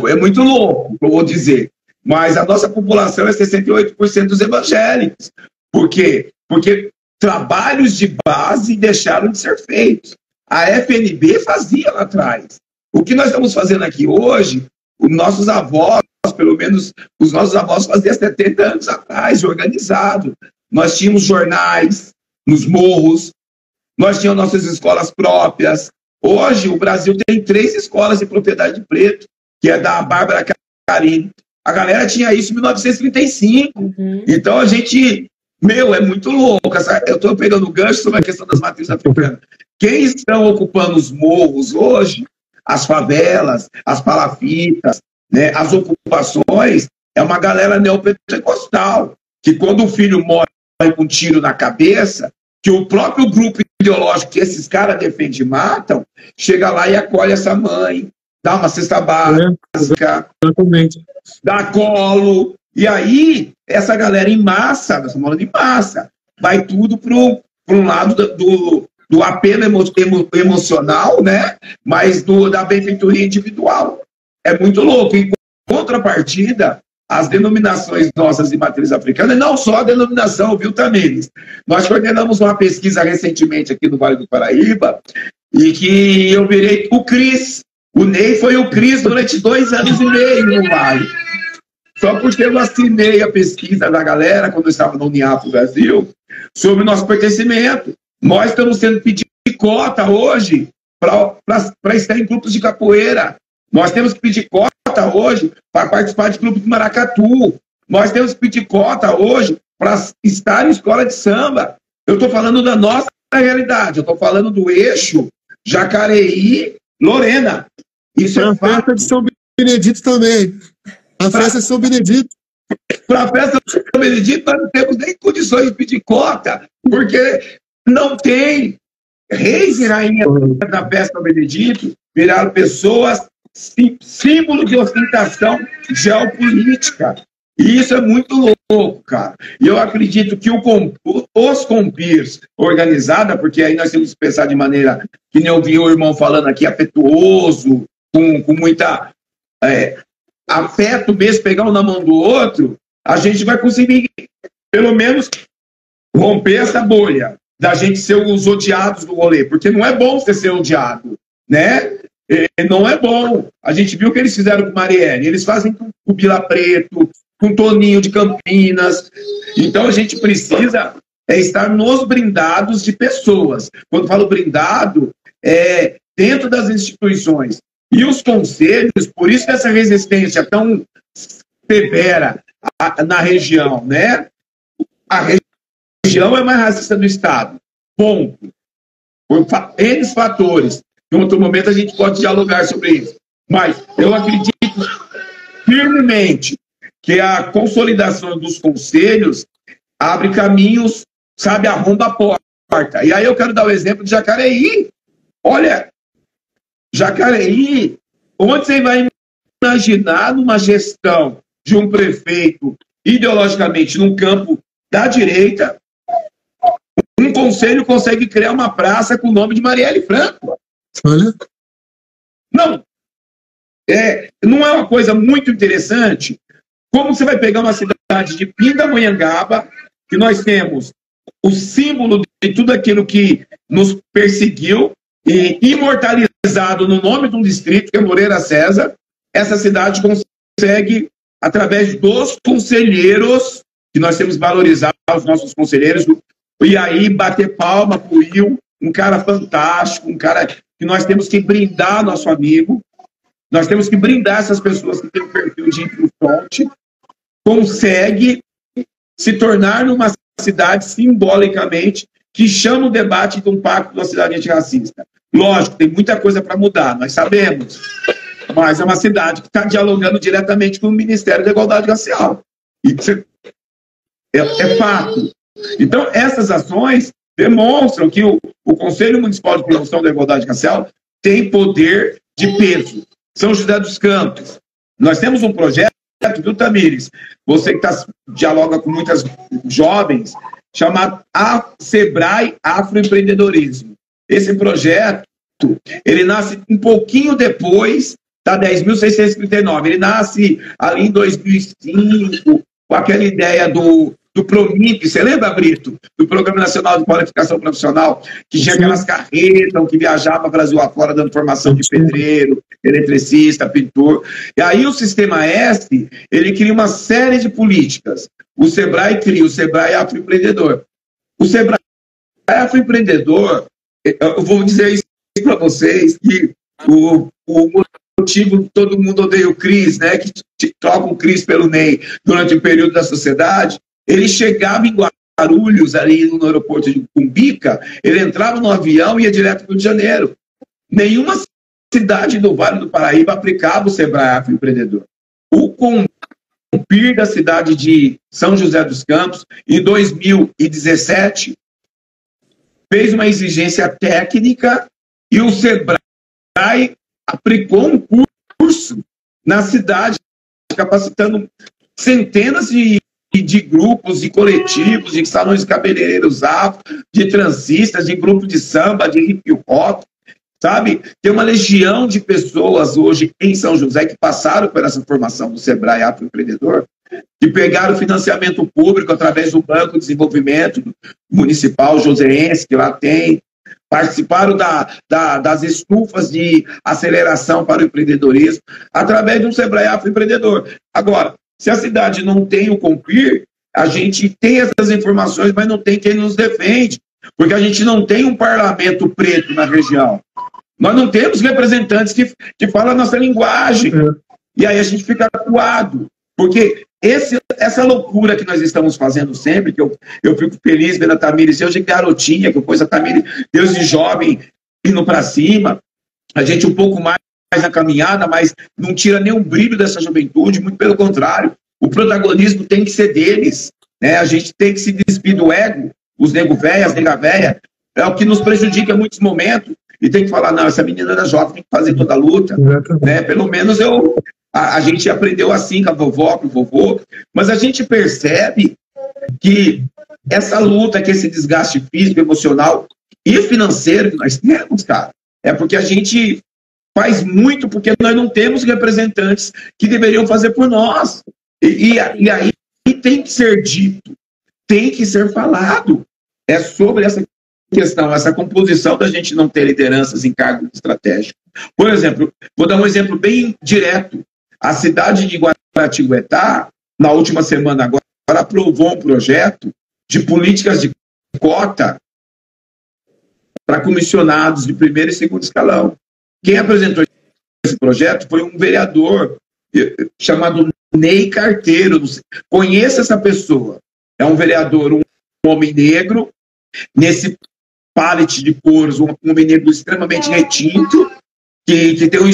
É muito louco, eu vou dizer. Mas a nossa população é 68% dos evangélicos. Por quê? Porque trabalhos de base deixaram de ser feitos. A FNB fazia lá atrás. O que nós estamos fazendo aqui hoje, os nossos avós, pelo menos os nossos avós faziam 70 anos atrás, organizado. Nós tínhamos jornais nos morros, nós tínhamos nossas escolas próprias. Hoje, o Brasil tem 3 escolas de propriedade de preto, que é da Bárbara Carine. A galera tinha isso em 1935. Então, a gente... é muito louco. Eu estou pegando gancho sobre a questão das matrizes africanas. Quem estão ocupando os morros hoje, as favelas, as palafitas, né, as ocupações, é uma galera neopentecostal, que quando o filho morre com um tiro na cabeça, que o próprio grupo ideológico que esses caras defendem e matam, chega lá e acolhe essa mãe, dá uma cesta básica, dá colo, e aí essa galera em massa, nós estamos falando em massa, vai tudo para um lado do apelo emocional, né? Mas da benfeitoria individual. É muito louco. Em contrapartida, as denominações nossas de matriz africana, e não só a denominação, viu, Tamires? Nós coordenamos uma pesquisa recentemente aqui no Vale do Paraíba, e que eu virei o CRIS. O Ney foi o CRIS durante 2 anos e meio no Vale. Só porque eu assinei a pesquisa da galera, quando eu estava no Uniafro Brasil, sobre o nosso pertencimento. Nós estamos sendo pedidos de cota hoje para estar em grupos de capoeira. Nós temos que pedir cota hoje para participar de clube de maracatu. Nós temos que pedir cota hoje para estar em escola de samba. Eu estou falando da nossa realidade. Eu estou falando do eixo Jacareí-Lorena. Isso é fato. A festa de São Benedito também. A festa de São Benedito. Para a festa de São Benedito, nós não temos nem condições de pedir cota, porque não tem. Reis e rainhas da festa de São Benedito viraram pessoas símbolo de ostentação geopolítica. E isso é muito louco, cara. E eu acredito que os compirs organizada, porque aí nós temos que pensar de maneira, que nem eu vi o irmão falando aqui, afetuoso, com muita afeto mesmo, pegar um na mão do outro, a gente vai conseguir, pelo menos, romper essa bolha da gente ser os odiados do rolê, porque não é bom você ser odiado, né? Não é bom. A gente viu o que eles fizeram com Marielle. Eles fazem com o Bila Preto, com Toninho de Campinas. Então a gente precisa estar nos brindados de pessoas. Quando falo brindado, dentro das instituições. E os conselhos, por isso que essa resistência tão severa na região, né? A região é mais racista do Estado. Ponto. Por N fatores. Em outro momento a gente pode dialogar sobre isso. Mas eu acredito firmemente que a consolidação dos conselhos abre caminhos, sabe, arromba a porta. E aí eu quero dar o exemplo de Jacareí. Olha, Jacareí, onde você vai imaginar numa gestão de um prefeito ideologicamente num campo da direita, um conselho consegue criar uma praça com o nome de Marielle Franco? Olha. Não. Não é uma coisa muito interessante? Como você vai pegar uma cidade de Pindamonhangaba, que nós temos o símbolo de tudo aquilo que nos perseguiu e imortalizado no nome de um distrito, que é Moreira César, essa cidade consegue, através dos conselheiros, que nós temos que valorizar os nossos conselheiros, e aí bater palma para o Will, um cara fantástico, um cara que nós temos que brindar nosso amigo, nós temos que brindar essas pessoas que têm o perfil de infrufronte, consegue se tornar numa cidade, simbolicamente, que chama o debate de um pacto de uma cidade antirracista. Lógico, tem muita coisa para mudar, nós sabemos, mas é uma cidade que está dialogando diretamente com o Ministério da Igualdade Racial. Isso é fato. Então, essas ações demonstram que o Conselho Municipal de Promoção da Igualdade Racial tem poder de peso. São José dos Campos. Nós temos um projeto, viu, Tamires? Você que dialoga com muitas jovens, chamado Sebrae Afroempreendedorismo. Esse projeto, ele nasce um pouquinho depois da 10.639. Ele nasce ali em 2005, com aquela ideia do PROMIP, você lembra, Brito? Do Programa Nacional de Qualificação Profissional, que tinha aquelas carretas, que viajava Brasil afora dando formação de pedreiro, eletricista, pintor. E aí o Sistema S, ele cria uma série de políticas. O Sebrae cria o Sebrae Afroempreendedor. O Sebrae Afroempreendedor, eu vou dizer isso para vocês, que o motivo que todo mundo odeia o Cris, né, que troca o Cris pelo Ney durante o período da sociedade, ele chegava em Guarulhos, ali no aeroporto de Cumbica, ele entrava no avião e ia direto para o Rio de Janeiro. Nenhuma cidade do Vale do Paraíba aplicava o Sebrae Afroempreendedor. O COMPIR da cidade de São José dos Campos, em 2017, fez uma exigência técnica e o Sebrae aplicou um curso na cidade, capacitando centenas de grupos, de coletivos, de salões cabeleireiros afro, de transistas, de grupo de samba, de hip hop, sabe? Tem uma legião de pessoas hoje em São José que passaram por essa formação do Sebrae Afroempreendedor, que pegaram financiamento público através do Banco de Desenvolvimento Municipal Joseense, que lá tem, participaram das estufas de aceleração para o empreendedorismo, através de um Sebrae Afroempreendedor. Agora, se a cidade não tem o COMPIR, a gente tem essas informações, mas não tem quem nos defende, porque a gente não tem um parlamento preto na região. Nós não temos representantes que falam a nossa linguagem. E aí a gente fica acuado, porque essa loucura que nós estamos fazendo sempre, que eu fico feliz vendo a Tamires, eu de garotinha, que eu pus a Tamires, Deus de jovem, indo para cima, a gente um pouco mais na caminhada, mas não tira nenhum brilho dessa juventude, muito pelo contrário, o protagonismo tem que ser deles, né? A gente tem que se despir do ego, os nego véia, as nega véia, é o que nos prejudica em muitos momentos, e tem que falar, não, essa menina era jovem, tem que fazer toda a luta, né? Pelo menos a gente aprendeu assim com a vovó, com o vovô, mas a gente percebe que essa luta, que esse desgaste físico, emocional e financeiro que nós temos, cara, é porque a gente faz muito porque nós não temos representantes que deveriam fazer por nós. E aí tem que ser dito, tem que ser falado. É sobre essa questão, essa composição da gente não ter lideranças em cargos estratégicos. Por exemplo, vou dar um exemplo bem direto. A cidade de Guaratinguetá, na última semana agora, aprovou um projeto de políticas de cota para comissionados de primeiro e segundo escalão. Quem apresentou esse projeto foi um vereador chamado Ney Carteiro. Conheça essa pessoa. É um vereador, um homem negro, nesse pallet de cores, um homem negro extremamente retinto, que tem um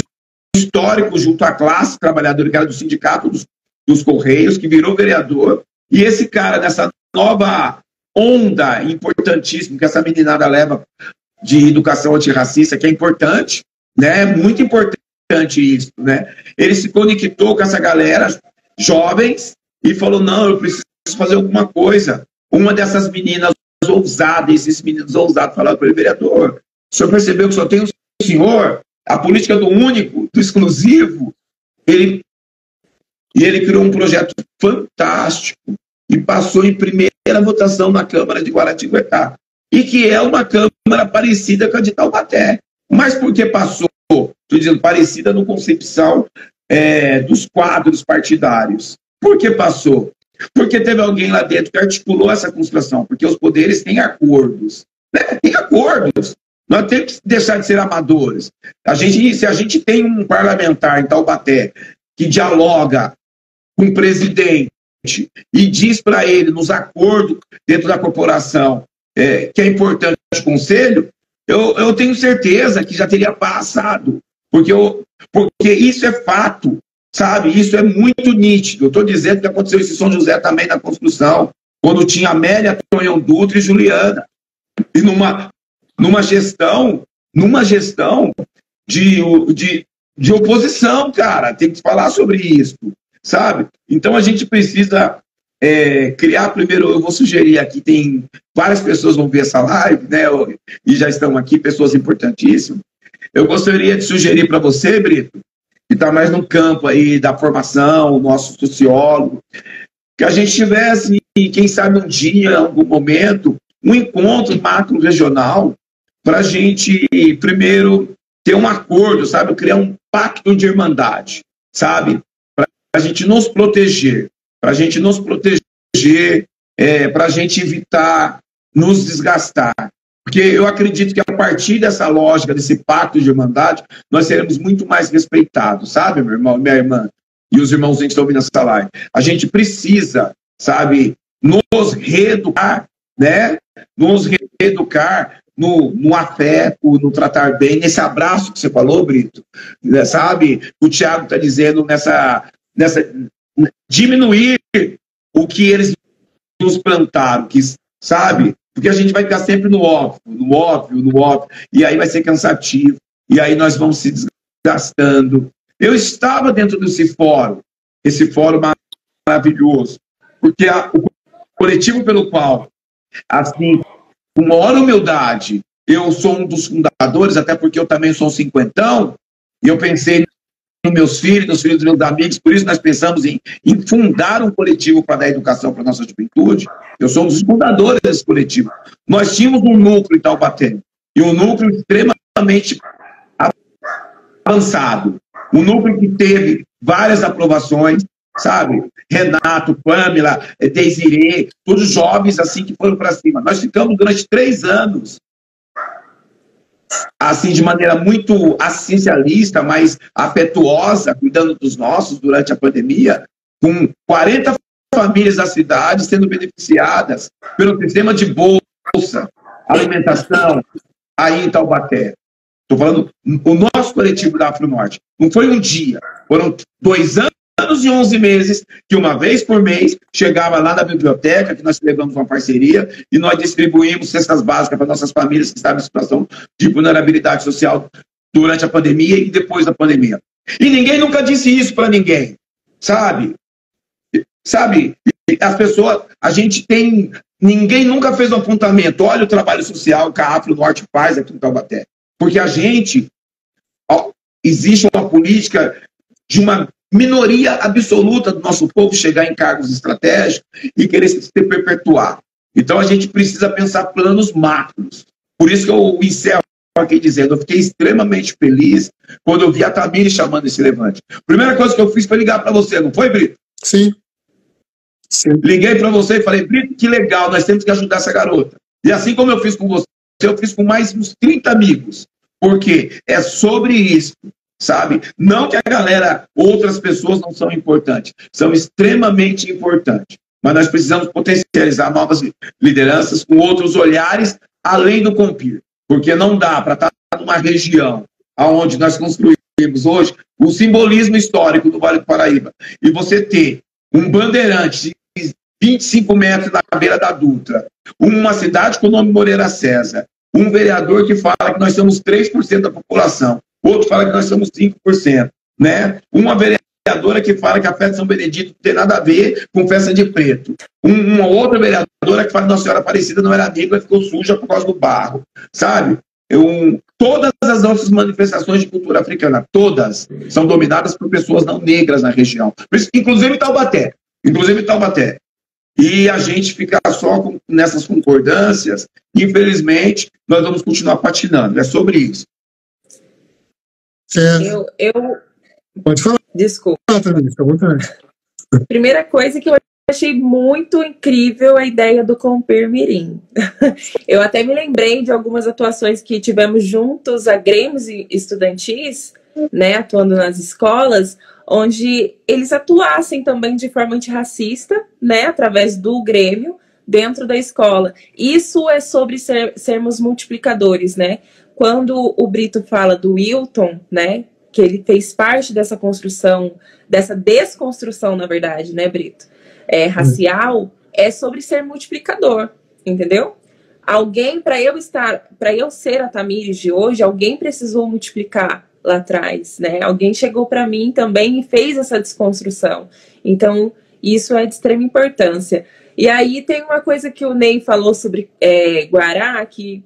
histórico junto à classe trabalhadora, que era do sindicato dos Correios, que virou vereador. E esse cara, nessa nova onda importantíssima que essa meninada leva de educação antirracista, que é importante, né? É muito importante isso, né? Ele se conectou com essa galera, jovens, e falou, não, eu preciso fazer alguma coisa. Uma dessas meninas ousadas, esses meninos ousados falaram para ele, vereador, o senhor percebeu que só tem o senhor? a política do único, do exclusivo, ele criou um projeto fantástico e passou em primeira votação na Câmara de Guaratinguetá, e que é uma Câmara parecida com a de Taubaté. Mas por que passou? Estou dizendo parecida no concepção dos quadros partidários. Por que passou? Porque teve alguém lá dentro que articulou essa construção, porque os poderes têm acordos. Né? Tem acordos. Nós temos que deixar de ser amadores. Se a gente tem um parlamentar em Taubaté que dialoga com o presidente e diz para ele, nos acordos dentro da corporação, que é importante o conselho, eu tenho certeza que já teria passado. Porque isso é fato, sabe? Isso é muito nítido. Eu estou dizendo que aconteceu isso em São José também na construção, quando tinha Amélia, Tonhão Dutra e Juliana. E numa gestão de oposição, cara. Tem que falar sobre isso, sabe? Então a gente precisa criar primeiro. Eu vou sugerir aqui, tem várias pessoas vão ver essa live, né? E já estão aqui, pessoas importantíssimas. Eu gostaria de sugerir para você, Brito, que está mais no campo aí da formação, o nosso sociólogo, que a gente tivesse, quem sabe um dia, em algum momento, um encontro macro-regional para a gente, primeiro, ter um acordo, sabe? Criar um pacto de irmandade, sabe? Para a gente nos proteger, para a gente evitar nos desgastar. Porque eu acredito que a partir dessa lógica, desse pacto de irmandade, nós seremos muito mais respeitados, sabe, meu irmão, minha irmã, e os irmãos que estão ouvindo essa live. A gente precisa, sabe, nos reeducar, né? Nos reeducar no afeto, no tratar bem, nesse abraço que você falou, Brito, sabe? O Tiago está dizendo nessa diminuir o que eles nos plantaram, sabe? Porque a gente vai ficar sempre no óbvio, e aí vai ser cansativo, e aí nós vamos se desgastando. Eu estava dentro desse fórum, esse fórum maravilhoso, porque o coletivo pelo qual, assim, com maior humildade, eu sou um dos fundadores, até porque eu também sou um cinquentão, e eu pensei nos meus filhos, nos filhos dos meus amigos, por isso nós pensamos em fundar um coletivo para dar educação para a nossa juventude. Eu sou um dos fundadores desse coletivo. Nós tínhamos um núcleo em Taubaté, e um núcleo extremamente avançado, um núcleo que teve várias aprovações, sabe? Renato, Pamela, Desirê, todos jovens assim que foram para cima. Nós ficamos durante 3 anos assim, de maneira muito assistencialista, mas afetuosa, cuidando dos nossos durante a pandemia, com 40 famílias da cidade sendo beneficiadas pelo sistema de bolsa, alimentação, aí em Taubaté. Estou falando, o nosso coletivo da Afro-Norte. Não foi um dia, foram 2 anos e 11 meses, que uma vez por mês chegava lá na biblioteca, que nós celebramos uma parceria, e nós distribuímos cestas básicas para nossas famílias que estavam em situação de vulnerabilidade social durante a pandemia e depois da pandemia. E ninguém nunca disse isso para ninguém, sabe? As pessoas, ninguém nunca fez um apontamento. Olha o trabalho social que a Afro-Norte faz aqui em Taubaté. Porque existe uma política de uma minoria absoluta do nosso povo chegar em cargos estratégicos e querer se perpetuar. Então a gente precisa pensar planos macros. Por isso que eu encerro aqui dizendo, eu fiquei extremamente feliz quando eu vi a Tamiri chamando esse levante. Primeira coisa que eu fiz foi ligar para você, não foi, Brito? Sim. Liguei para você e falei, Brito, que legal, nós temos que ajudar essa garota. E assim como eu fiz com você, eu fiz com mais uns 30 amigos. Porque é sobre isso. Sabe? Não que a galera, outras pessoas não são importantes, são extremamente importantes, mas nós precisamos potencializar novas lideranças com outros olhares além do Compir, porque não dá para estar numa região onde nós construímos hoje o simbolismo histórico do Vale do Paraíba, e você ter um bandeirante de 25 metros na beira da Dutra, uma cidade com o nome Moreira César, um vereador que fala que nós somos 3% da população, outro fala que nós somos 5%, né? Uma vereadora que fala que a festa de São Benedito não tem nada a ver com festa de preto. Uma outra vereadora que fala que Nossa Senhora Aparecida não era negra e ficou suja por causa do barro, sabe? Todas as nossas manifestações de cultura africana, todas, são dominadas por pessoas não negras na região. Inclusive Taubaté. E a gente fica só nessas concordâncias, infelizmente, nós vamos continuar patinando. É sobre isso. Pode falar. Desculpa. Também, fica à vontade. Primeira coisa que eu achei muito incrível a ideia do Compir Mirim. Eu até me lembrei de algumas atuações que tivemos juntos a grêmios estudantis, né, atuando nas escolas, onde eles atuassem também de forma antirracista, né, através do Grêmio, dentro da escola. Isso é sobre sermos multiplicadores, né? Quando o Brito fala do Wilton, né, que ele fez parte dessa construção, dessa desconstrução, na verdade, né, Brito? Racial, é sobre ser multiplicador, entendeu? Alguém, para eu ser a Tamires de hoje, alguém precisou multiplicar lá atrás, né? Alguém chegou para mim também e fez essa desconstrução. Então, isso é de extrema importância. E aí tem uma coisa que o Ney falou sobre Guará, que,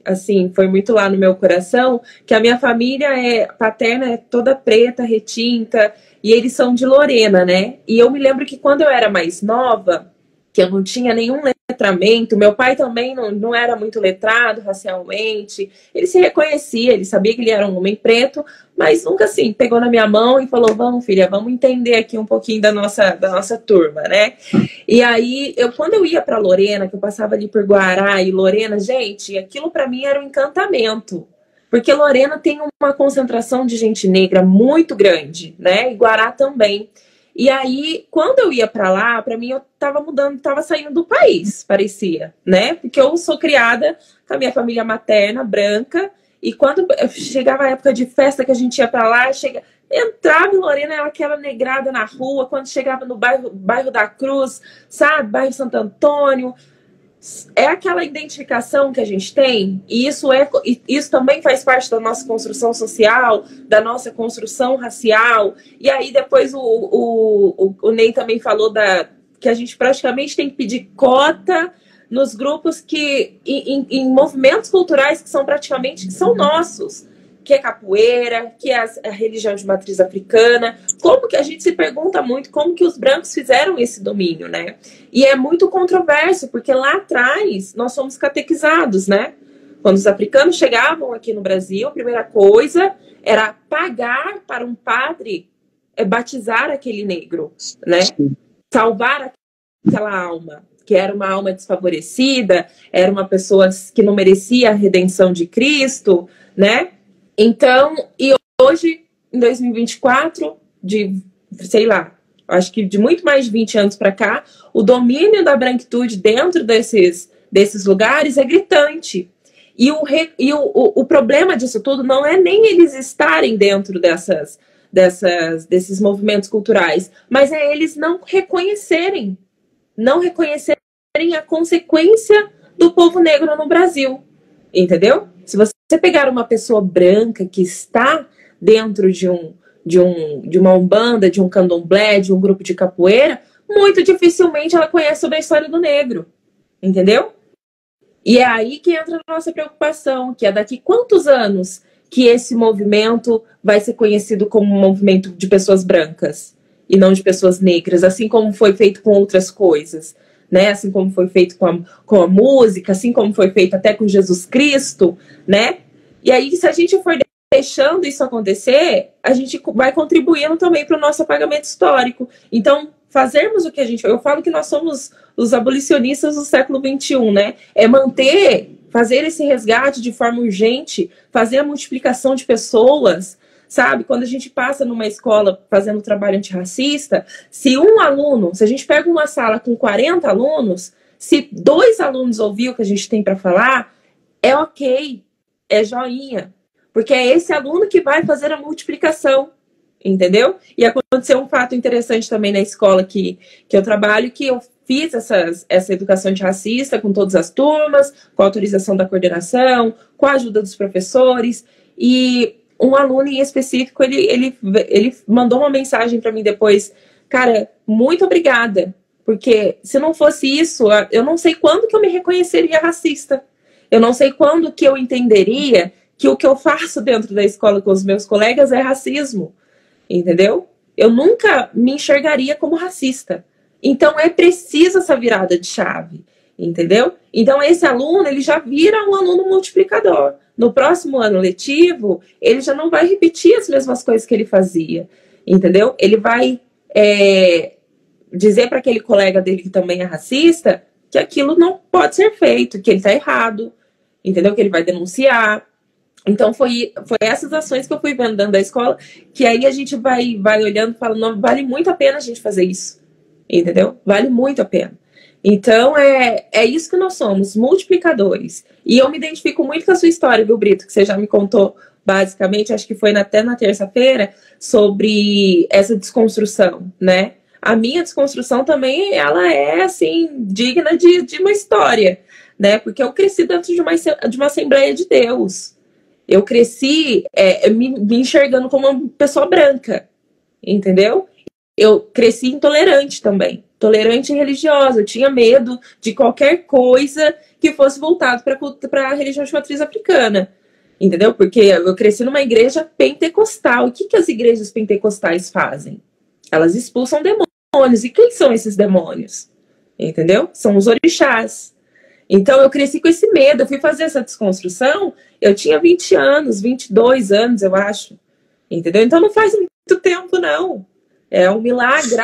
assim, foi muito lá no meu coração, que a minha família paterna é toda preta, retinta, e eles são de Lorena, né? E eu me lembro que quando eu era mais nova, que eu não tinha nenhum letramento, meu pai também não era muito letrado racialmente, ele se reconhecia, ele sabia que ele era um homem preto, mas nunca assim, pegou na minha mão e falou, vamos filha, vamos entender aqui um pouquinho da nossa turma, né? E aí, quando eu ia para Lorena, que eu passava ali por Guará e Lorena, gente, aquilo para mim era um encantamento, porque Lorena tem uma concentração de gente negra muito grande, né? E Guará também. E aí, quando eu ia para lá, para mim eu tava mudando, tava saindo do país, parecia, né? Porque eu sou criada com a minha família materna, branca, e quando chegava a época de festa que a gente ia para lá, entrava em Lorena, aquela negrada na rua, quando chegava no bairro da Cruz, sabe? Bairro Santo Antônio. É aquela identificação que a gente tem, e isso também faz parte da nossa construção social, da nossa construção racial. E aí depois o Ney também falou que a gente praticamente tem que pedir cota nos grupos em movimentos culturais que são nossos, que é capoeira, que é a religião de matriz africana. Como que a gente se pergunta muito como que os brancos fizeram esse domínio, né? E é muito controverso, porque lá atrás nós somos catequizados, né? Quando os africanos chegavam aqui no Brasil, a primeira coisa era pagar para um padre batizar aquele negro, né? Salvar aquela alma, que era uma alma desfavorecida, era uma pessoa que não merecia a redenção de Cristo, né? Então, e hoje, em 2024, acho que de muito mais de 20 anos para cá, o domínio da branquitude dentro desses lugares é gritante. E o problema disso tudo não é nem eles estarem dentro desses movimentos culturais, mas é eles não reconhecerem a consequência do povo negro no Brasil, entendeu? Se você pegar uma pessoa branca que está dentro de uma umbanda, de um candomblé, de um grupo de capoeira, muito dificilmente ela conhece sobre a história do negro, entendeu? E é aí que entra a nossa preocupação, que é daqui quantos anos que esse movimento vai ser conhecido como um movimento de pessoas brancas e não de pessoas negras, assim como foi feito com outras coisas, né? Assim como foi feito com a música, assim como foi feito até com Jesus Cristo, né? E aí, se a gente for deixando isso acontecer, a gente vai contribuindo também para o nosso apagamento histórico. Então, fazermos o que eu falo que nós somos os abolicionistas do século XXI, né? É fazer esse resgate de forma urgente, fazer a multiplicação de pessoas, sabe? Quando a gente passa numa escola fazendo trabalho antirracista, se a gente pega uma sala com 40 alunos, se 2 alunos ouvir o que a gente tem para falar, é ok, é joinha, porque é esse aluno que vai fazer a multiplicação, entendeu? E aconteceu um fato interessante também na escola que eu trabalho, que eu fiz essa educação antirracista com todas as turmas, com a autorização da coordenação, com a ajuda dos professores, e um aluno em específico, ele mandou uma mensagem para mim depois, cara, muito obrigada, porque se não fosse isso, eu não sei quando que eu me reconheceria racista. Eu não sei quando que eu entenderia que o que eu faço dentro da escola com os meus colegas é racismo, entendeu? Eu nunca me enxergaria como racista. Então é preciso essa virada de chave, entendeu? Então esse aluno, ele já vira um aluno multiplicador. No próximo ano letivo, ele já não vai repetir as mesmas coisas que ele fazia, entendeu? Ele vai dizer para aquele colega dele que também é racista que aquilo não pode ser feito, que ele está errado, entendeu? Que ele vai denunciar. Então, foi essas ações que eu fui vendo dentro da escola, que aí a gente vai olhando e fala, não, vale muito a pena a gente fazer isso, entendeu? Vale muito a pena. Então, é isso que nós somos, multiplicadores. E eu me identifico muito com a sua história, viu, Brito? Que você já me contou, basicamente, acho que foi até na terça-feira, sobre essa desconstrução, né? A minha desconstrução também, ela é, assim, digna de uma história, né? Porque eu cresci dentro de uma Assembleia de Deus. Eu cresci me enxergando como uma pessoa branca, entendeu? Eu cresci intolerante também, tolerante e religiosa. Eu tinha medo de qualquer coisa que fosse voltado para a religião de matriz africana, entendeu? Porque eu cresci numa igreja pentecostal. O que as igrejas pentecostais fazem? Elas expulsam demônios. E quem são esses demônios? Entendeu? São os orixás. Então, eu cresci com esse medo. Eu fui fazer essa desconstrução, eu tinha 20 anos, 22 anos, eu acho. Entendeu? Então, não faz muito tempo, não. É um milagre,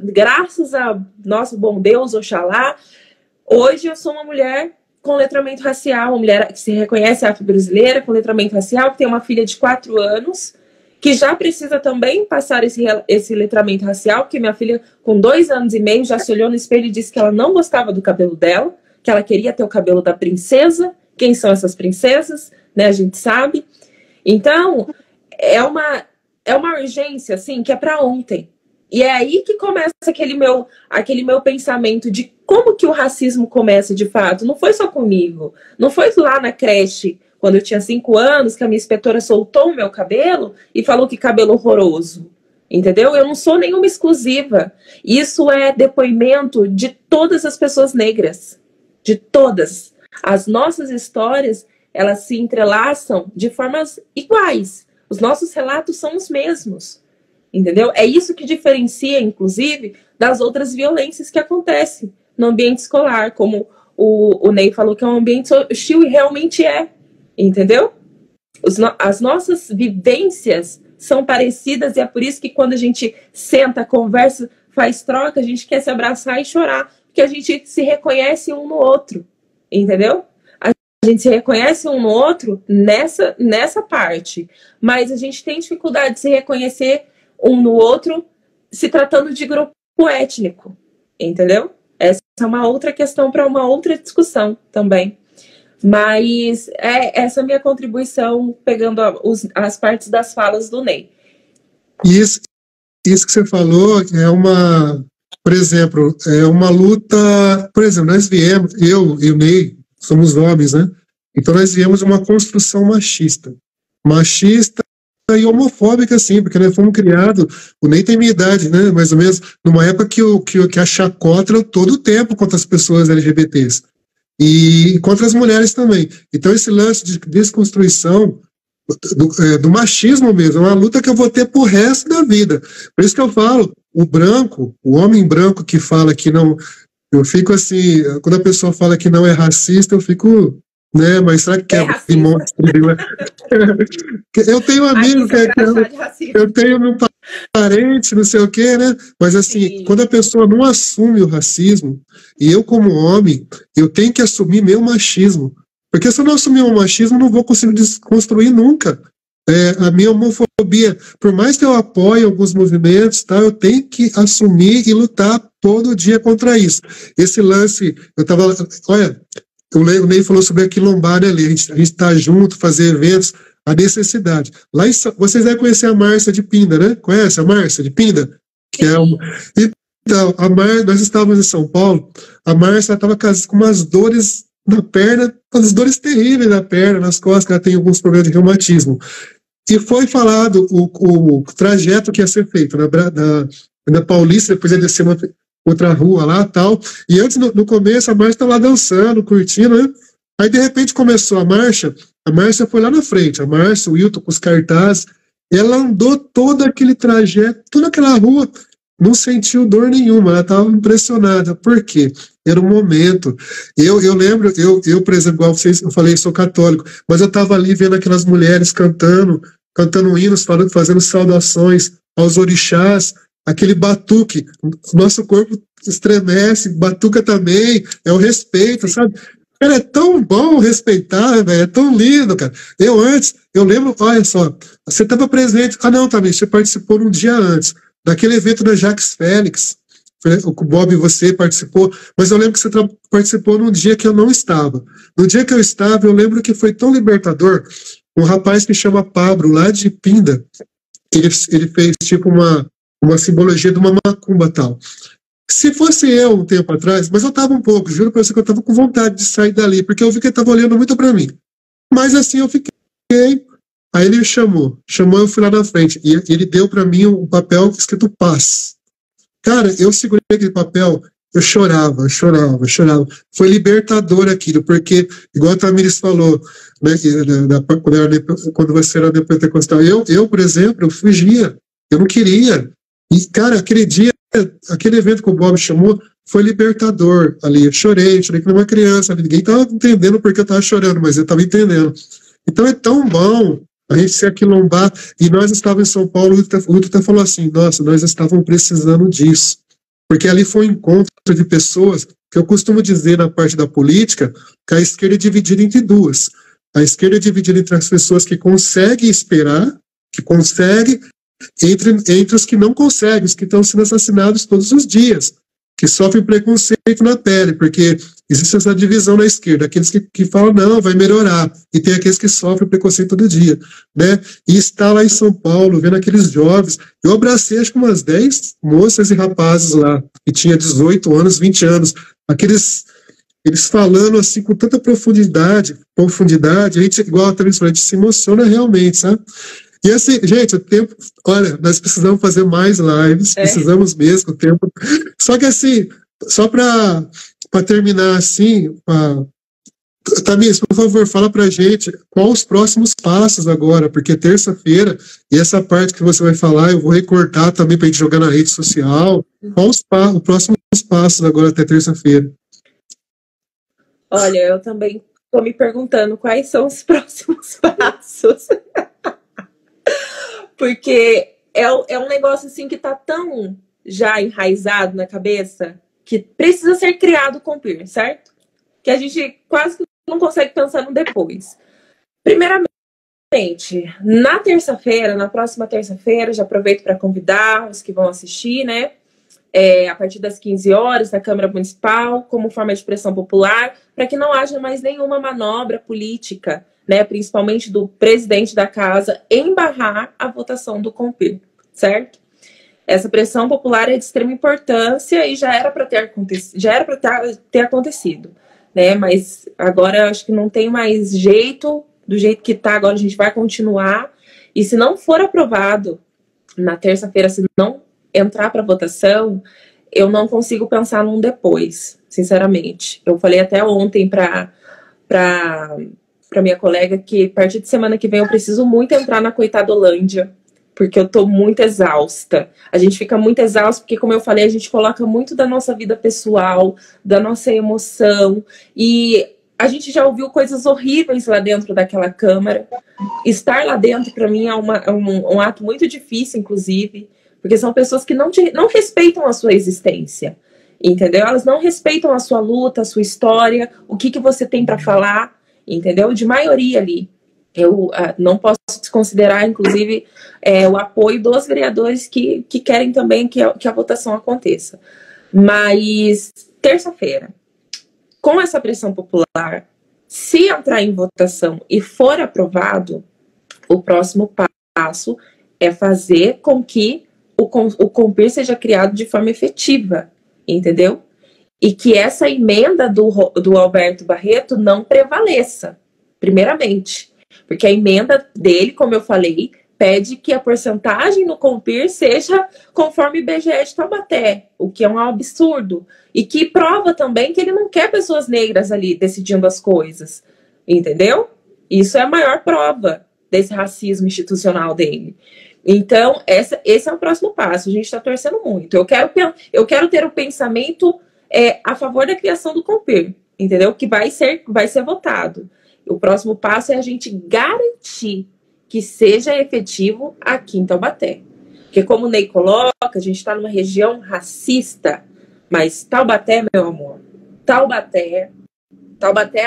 graças a nosso bom Deus, Oxalá. Hoje, eu sou uma mulher com letramento racial, uma mulher que se reconhece afro-brasileira, com letramento racial, que tem uma filha de 4 anos, que já precisa também passar esse letramento racial, porque minha filha, com 2 anos e meio, já se olhou no espelho e disse que ela não gostava do cabelo dela, que ela queria ter o cabelo da princesa. Quem são essas princesas? Né, a gente sabe. Então, é uma urgência, assim, que é para ontem. E é aí que começa aquele meu pensamento de como que o racismo começa de fato. Não foi só comigo. Não foi lá na creche, quando eu tinha 5 anos, que a minha inspetora soltou o meu cabelo e falou que cabelo horroroso. Entendeu? Eu não sou nenhuma exclusiva. Isso é depoimento de todas as pessoas negras. De todas. As nossas histórias, elas se entrelaçam de formas iguais. Os nossos relatos são os mesmos. Entendeu? É isso que diferencia, inclusive, das outras violências que acontecem no ambiente escolar, como o Ney falou que é um ambiente hostil, e realmente é. Entendeu? As nossas vivências são parecidas, e é por isso que quando a gente senta, conversa, faz troca, a gente quer se abraçar e chorar, porque a gente se reconhece um no outro, entendeu? A gente se reconhece um no outro nessa parte, mas a gente tem dificuldade de se reconhecer um no outro se tratando de grupo étnico, entendeu? Essa é uma outra questão para uma outra discussão também. Mas essa minha contribuição, pegando as partes das falas do Ney. Isso que você falou é por exemplo, é uma luta. Por exemplo, nós viemos, eu e o Ney, somos homens, né? Então nós viemos de uma construção machista e homofóbica, sim, porque nós fomos criados. O Ney tem minha idade, né? Mais ou menos, numa época que a chacota era todo o tempo contra as pessoas LGBTs. E contra as mulheres também. Então esse lance de desconstrução do machismo mesmo, é uma luta que eu vou ter pro resto da vida. Por isso que eu falo, o homem branco que fala que não, eu fico assim, quando a pessoa fala que não é racista, eu fico, né, mas será que é eu tenho um amigo eu tenho meu parente, não sei o que, né, mas assim, quando a pessoa não assume o racismo, e eu como homem, eu tenho que assumir meu machismo, porque se eu não assumir o machismo, eu não vou conseguir desconstruir nunca. A minha homofobia, por mais que eu apoie alguns movimentos, tá, eu tenho que assumir e lutar todo dia contra isso. Esse lance, olha, o Ney falou sobre a quilombar ali, a gente tá junto, fazer eventos, a necessidade. Lá vocês devem conhecer a Márcia de Pinda, né? Conhece a Márcia de Pinda? Que é então, nós estávamos em São Paulo, a Márcia estava com umas dores na perna, umas dores terríveis na perna, nas costas, que ela tem alguns problemas de reumatismo. E foi falado o trajeto que ia ser feito na Paulista, depois ia descer outra rua lá e tal. E antes, no começo, a Márcia estava lá dançando, curtindo, né? Aí, de repente, começou a Márcia foi lá na frente, a Márcia, o Wilton, com os cartazes, ela andou todo aquele trajeto, toda aquela rua, não sentiu dor nenhuma, ela estava impressionada. Por quê? Era um momento. Eu lembro, por exemplo, igual vocês, eu falei, sou católico, mas eu estava ali vendo aquelas mulheres cantando hinos, fazendo saudações aos orixás, aquele batuque, nosso corpo estremece, batuca também, é o respeito, sabe? Cara, é tão bom respeitar, velho, é tão lindo, cara. Eu lembro, olha só, você estava presente, não, também, você participou um dia antes, daquele evento da Jacques Félix, o Bob e você participou, mas eu lembro que você participou num dia que eu não estava. No dia que eu estava, eu lembro que foi tão libertador, um rapaz que chama Pablo, lá de Pinda, ele fez tipo uma simbologia de uma macumba tal. Se fosse eu um tempo atrás, mas eu estava um pouco, juro pra você que eu estava com vontade de sair dali, porque eu vi que ele estava olhando muito para mim. Mas assim eu fiquei, aí ele me chamou, eu fui lá na frente, e ele deu para mim um papel escrito paz. Cara, eu segurei aquele papel, eu chorava. Foi libertador aquilo, porque, igual a Tamires falou, né, quando você era neopentecostal, eu, por exemplo, eu fugia, eu não queria. E, cara, aquele dia, aquele evento que o Bob chamou, foi libertador ali. Eu chorei que nem uma criança. Ninguém estava entendendo porque eu estava chorando, mas eu estava entendendo. Então é tão bom a gente se aquilombar. E nós estávamos em São Paulo, o Luto até falou assim, nossa, nós estávamos precisando disso. Porque ali foi um encontro de pessoas, que eu costumo dizer na parte da política, que a esquerda é dividida entre duas. A esquerda é dividida entre as pessoas que conseguem esperar, que conseguem, entre os que não conseguem, os que estão sendo assassinados todos os dias, que sofrem preconceito na pele, porque existe essa divisão na esquerda, aqueles que falam, não, vai melhorar, e tem aqueles que sofrem preconceito todo dia, né? E está lá em São Paulo, vendo aqueles jovens, eu abracei acho que umas 10 moças e rapazes lá, que tinha 18 anos, 20 anos, eles falando assim com tanta profundidade, a gente, igual a Thaís falou, a gente se emociona realmente, sabe? E assim, gente, o tempo, olha, nós precisamos fazer mais lives, precisamos mesmo, o tempo. Só que assim, só para terminar assim, Tamires, por favor, fala pra gente quais os próximos passos agora, porque terça-feira, e essa parte que você vai falar, eu vou recortar também pra gente jogar na rede social. Quais os próximos passos agora até terça-feira? Olha, eu também estou me perguntando quais são os próximos passos. Porque é um negócio assim que tá tão já enraizado na cabeça que precisa ser criado com o PIR, certo? Que a gente quase não consegue pensar no depois. Primeiramente, na próxima terça-feira, já aproveito para convidar os que vão assistir, né? A partir das 15 horas, na Câmara Municipal, como forma de pressão popular, para que não haja mais nenhuma manobra política, né, principalmente do presidente da casa, em barrar a votação do CONPIR, certo? Essa pressão popular é de extrema importância e já era para ter acontecido, né? Mas agora acho que não tem mais jeito, do jeito que está agora a gente vai continuar. E se não for aprovado na terça-feira, se não entrar para votação, eu não consigo pensar num depois, sinceramente. Eu falei até ontem para minha colega que a partir de semana que vem eu preciso muito entrar na Coitadolândia, porque eu tô muito exausta. A gente fica muito exausta porque, como eu falei, a gente coloca muito da nossa vida pessoal, da nossa emoção, e a gente já ouviu coisas horríveis lá dentro daquela Câmara. Estar lá dentro, para mim, é um ato muito difícil, inclusive, porque são pessoas que não respeitam a sua existência, entendeu? Elas não respeitam a sua luta, a sua história, o que você tem para falar, entendeu? De maioria ali. Eu não posso desconsiderar, inclusive, o apoio dos vereadores que querem também que a votação aconteça. Mas, terça-feira, com essa pressão popular, se entrar em votação e for aprovado, o próximo passo é fazer com que o CONPIR seja criado de forma efetiva, entendeu? E que essa emenda do Alberto Barreto não prevaleça, primeiramente. Porque a emenda dele, como eu falei, pede que a porcentagem no Compir seja conforme o IBGE de Taubaté, o que é um absurdo. E que prova também que ele não quer pessoas negras ali decidindo as coisas. Entendeu? Isso é a maior prova desse racismo institucional dele. Então, esse é o próximo passo. A gente está torcendo muito. Eu quero ter o pensamento a favor da criação do Compir, entendeu? Que vai ser votado. O próximo passo é a gente garantir que seja efetivo aqui em Taubaté. Porque como o Ney coloca, a gente está numa região racista, mas Taubaté, meu amor, Taubaté,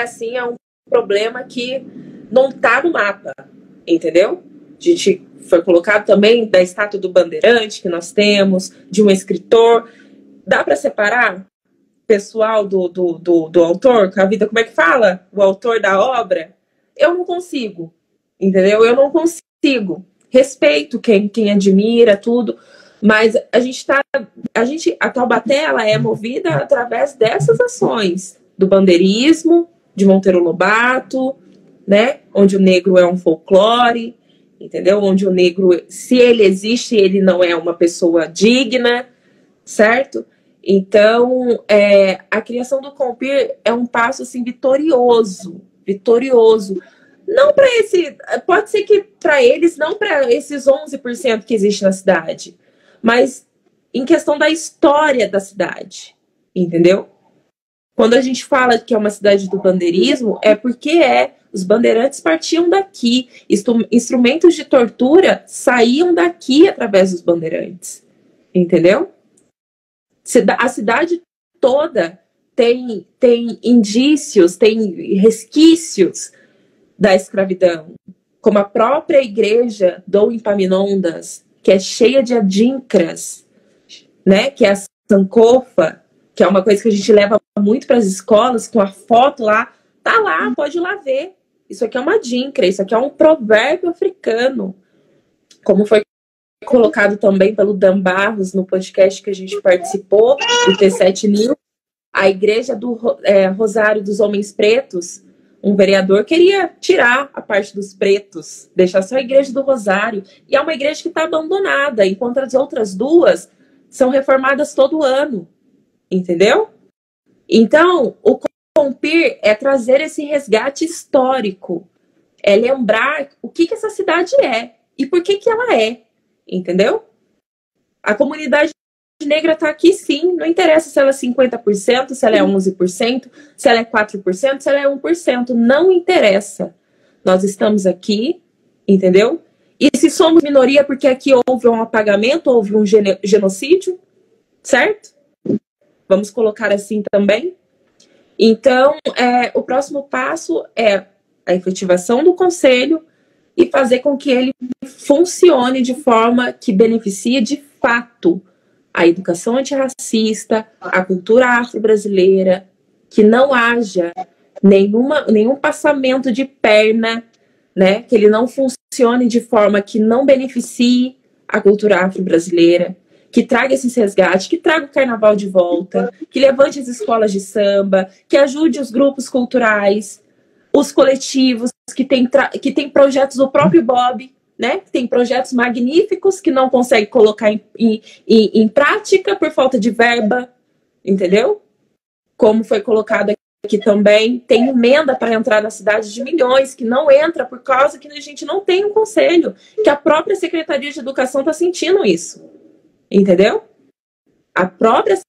assim, é um problema que não está no mapa, entendeu? A gente foi colocado também da estátua do Bandeirante que nós temos, de um escritor. Dá para separar pessoal do autor, com a vida, como é que fala? O autor da obra? Eu não consigo, entendeu? Eu não consigo. Respeito quem admira tudo, mas a Taubaté, ela é movida através dessas ações, do bandeirismo, de Monteiro Lobato, né? Onde o negro é um folclore, entendeu? Onde o negro, se ele existe, ele não é uma pessoa digna, certo? Então, a criação do Compir é um passo assim vitorioso. Não para pode ser que para eles, não para esses 11% que existe na cidade, mas em questão da história da cidade, entendeu? Quando a gente fala que é uma cidade do bandeirismo, é porque os bandeirantes partiam daqui, instrumentos de tortura saíam daqui através dos bandeirantes, entendeu? A cidade toda tem indícios, tem resquícios da escravidão, como a própria igreja do Epaminondas, que é cheia de adinkras, né? Que é a sankofa, que é uma coisa que a gente leva muito para as escolas, com a foto lá, tá lá, pode ir lá ver. Isso aqui é uma adinkra, isso aqui é um provérbio africano, como foi colocado também pelo Dan Barros no podcast que a gente participou, do T7 News. A igreja do Rosário dos Homens Pretos, um vereador queria tirar a parte dos pretos, deixar só a igreja do Rosário, e é uma igreja que está abandonada, enquanto as outras duas são reformadas todo ano, entendeu? Então, o Compir é trazer esse resgate histórico, é lembrar o que essa cidade é e por que ela é. Entendeu? A comunidade negra está aqui sim, não interessa se ela é 50%, se ela é 11%, se ela é 4%, se ela é 1%, não interessa. Nós estamos aqui, entendeu? E se somos minoria porque aqui houve um apagamento, houve um genocídio, certo? Vamos colocar assim também. Então, o próximo passo é a efetivação do conselho e fazer com que ele funcione de forma que beneficie de fato a educação antirracista, a cultura afro-brasileira, que não haja nenhum passamento de perna, né? Que ele não funcione de forma que não beneficie a cultura afro-brasileira, que traga esses resgates, que traga o carnaval de volta, que levante as escolas de samba, que ajude os grupos culturais, os coletivos, que tem projetos do próprio Bob, né? Que tem projetos magníficos que não consegue colocar em prática por falta de verba, entendeu? Como foi colocado aqui também, tem emenda para entrar na cidade de milhões, que não entra por causa que a gente não tem um conselho, que a própria Secretaria de Educação está sentindo isso, entendeu? A própria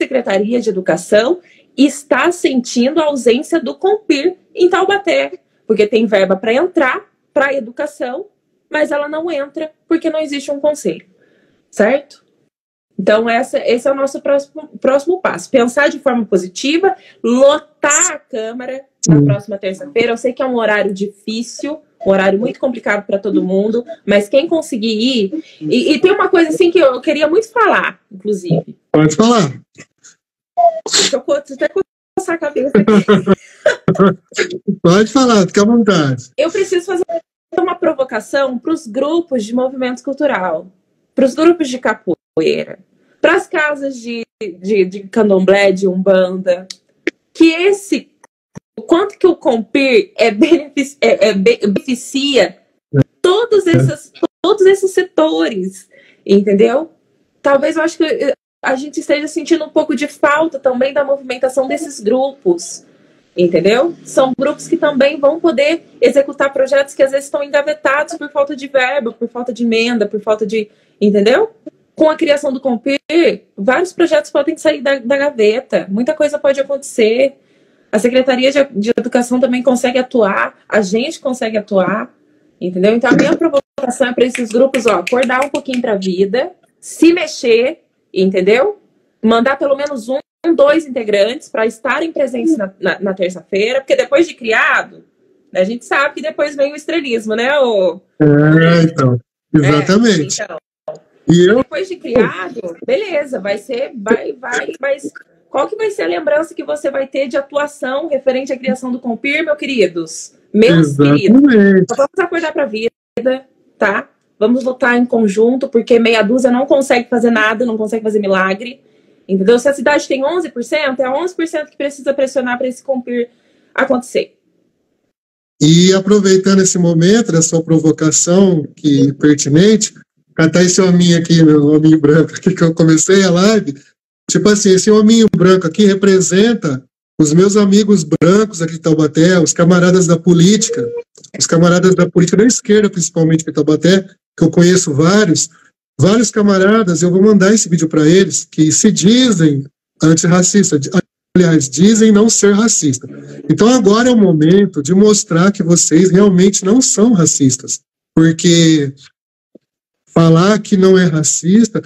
Secretaria de Educação está sentindo a ausência do Compir em Taubaté, porque tem verba para entrar para a educação, mas ela não entra porque não existe um conselho, certo? Então, esse é o nosso próximo passo. Pensar de forma positiva, lotar a Câmara na próxima terça-feira. Eu sei que é um horário difícil, um horário muito complicado para todo mundo, mas quem conseguir ir... E tem uma coisa assim que eu queria muito falar, inclusive. Pode falar. Deixa eu até coçar a cabeça aqui. Pode falar, fica à vontade. Eu preciso fazer uma provocação para os grupos de movimento cultural, para os grupos de capoeira, para as casas de candomblé, de umbanda, que o quanto que o Compir beneficia todas todos esses setores, entendeu? Talvez eu acho que a gente esteja sentindo um pouco de falta também da movimentação desses grupos, entendeu? São grupos que também vão poder executar projetos que às vezes estão engavetados por falta de verba, por falta de emenda, por falta de... Entendeu? Com a criação do Compir, vários projetos podem sair da gaveta, muita coisa pode acontecer. A Secretaria de Educação também consegue atuar, a gente consegue atuar, entendeu? Então a minha provocação é para esses grupos, acordar um pouquinho para a vida, se mexer, entendeu? Mandar pelo menos 2 integrantes para estarem presentes na terça-feira, porque depois de criado, a gente sabe que depois vem o estrelismo, né? Então, exatamente. Então, depois de criado, beleza, vai ser, mas qual que vai ser a lembrança que você vai ter de atuação referente à criação do Compir, meus queridos? Meus queridos, vamos acordar para a vida, tá? Vamos lutar em conjunto, porque meia dúzia não consegue fazer nada, não consegue fazer milagre, entendeu? Se a cidade tem 11%, é 11% que precisa pressionar para esse Compir acontecer. E aproveitando esse momento da sua provocação que pertinente, catar esse hominho aqui, meu hominho branco aqui que eu comecei a live, tipo assim, esse hominho branco aqui representa os meus amigos brancos aqui de Taubaté, os camaradas da política da esquerda, principalmente de Taubaté, que eu conheço vários camaradas, eu vou mandar esse vídeo para eles, que se dizem antirracistas, aliás, dizem não ser racista. Então agora é o momento de mostrar que vocês realmente não são racistas, porque falar que não é racista,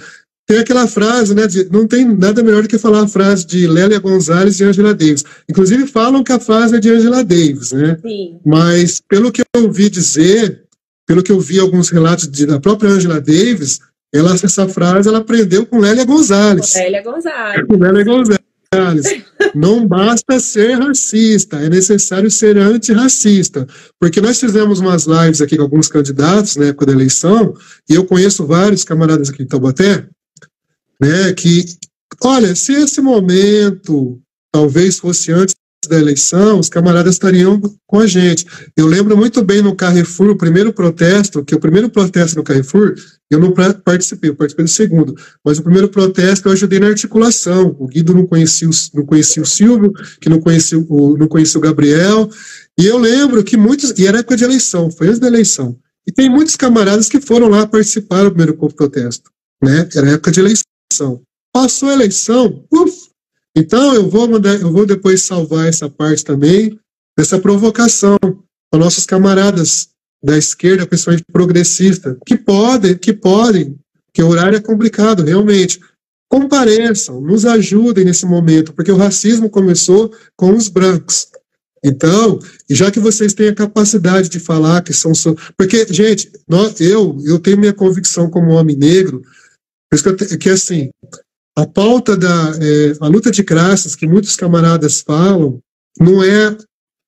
tem aquela frase, né, não tem nada melhor do que falar a frase de Lélia Gonzalez e Angela Davis. Inclusive falam que a frase é de Angela Davis, né? Sim. Mas pelo que eu ouvi dizer, pelo que eu vi alguns relatos da própria Angela Davis, essa frase ela aprendeu com Lélia Gonzalez. Com Lélia Gonzalez. Não basta ser racista, é necessário ser antirracista. Porque nós fizemos umas lives aqui com alguns candidatos na época da eleição, e eu conheço vários camaradas aqui em Taubaté, né, que, olha, se esse momento talvez fosse antes da eleição, os camaradas estariam com a gente. Eu lembro muito bem no Carrefour, o primeiro protesto no Carrefour, eu não participei, eu participei do segundo, mas o primeiro protesto eu ajudei na articulação. O Guido não conhecia o Silvio, que não conhecia o Gabriel, e eu lembro que muitos, e era época de eleição, foi antes da eleição, e tem muitos camaradas que foram lá participar do primeiro protesto, né, era época de eleição. Passou a eleição, então eu vou depois salvar essa parte também, dessa provocação para nossos camaradas da esquerda, principalmente progressista, que podem, que o horário é complicado, realmente. Compareçam, nos ajudem nesse momento, porque o racismo começou com os brancos. Então, já que vocês têm a capacidade de falar que são... Porque, gente, eu tenho minha convicção como homem negro, por isso que assim, a pauta a luta de classes que muitos camaradas falam não é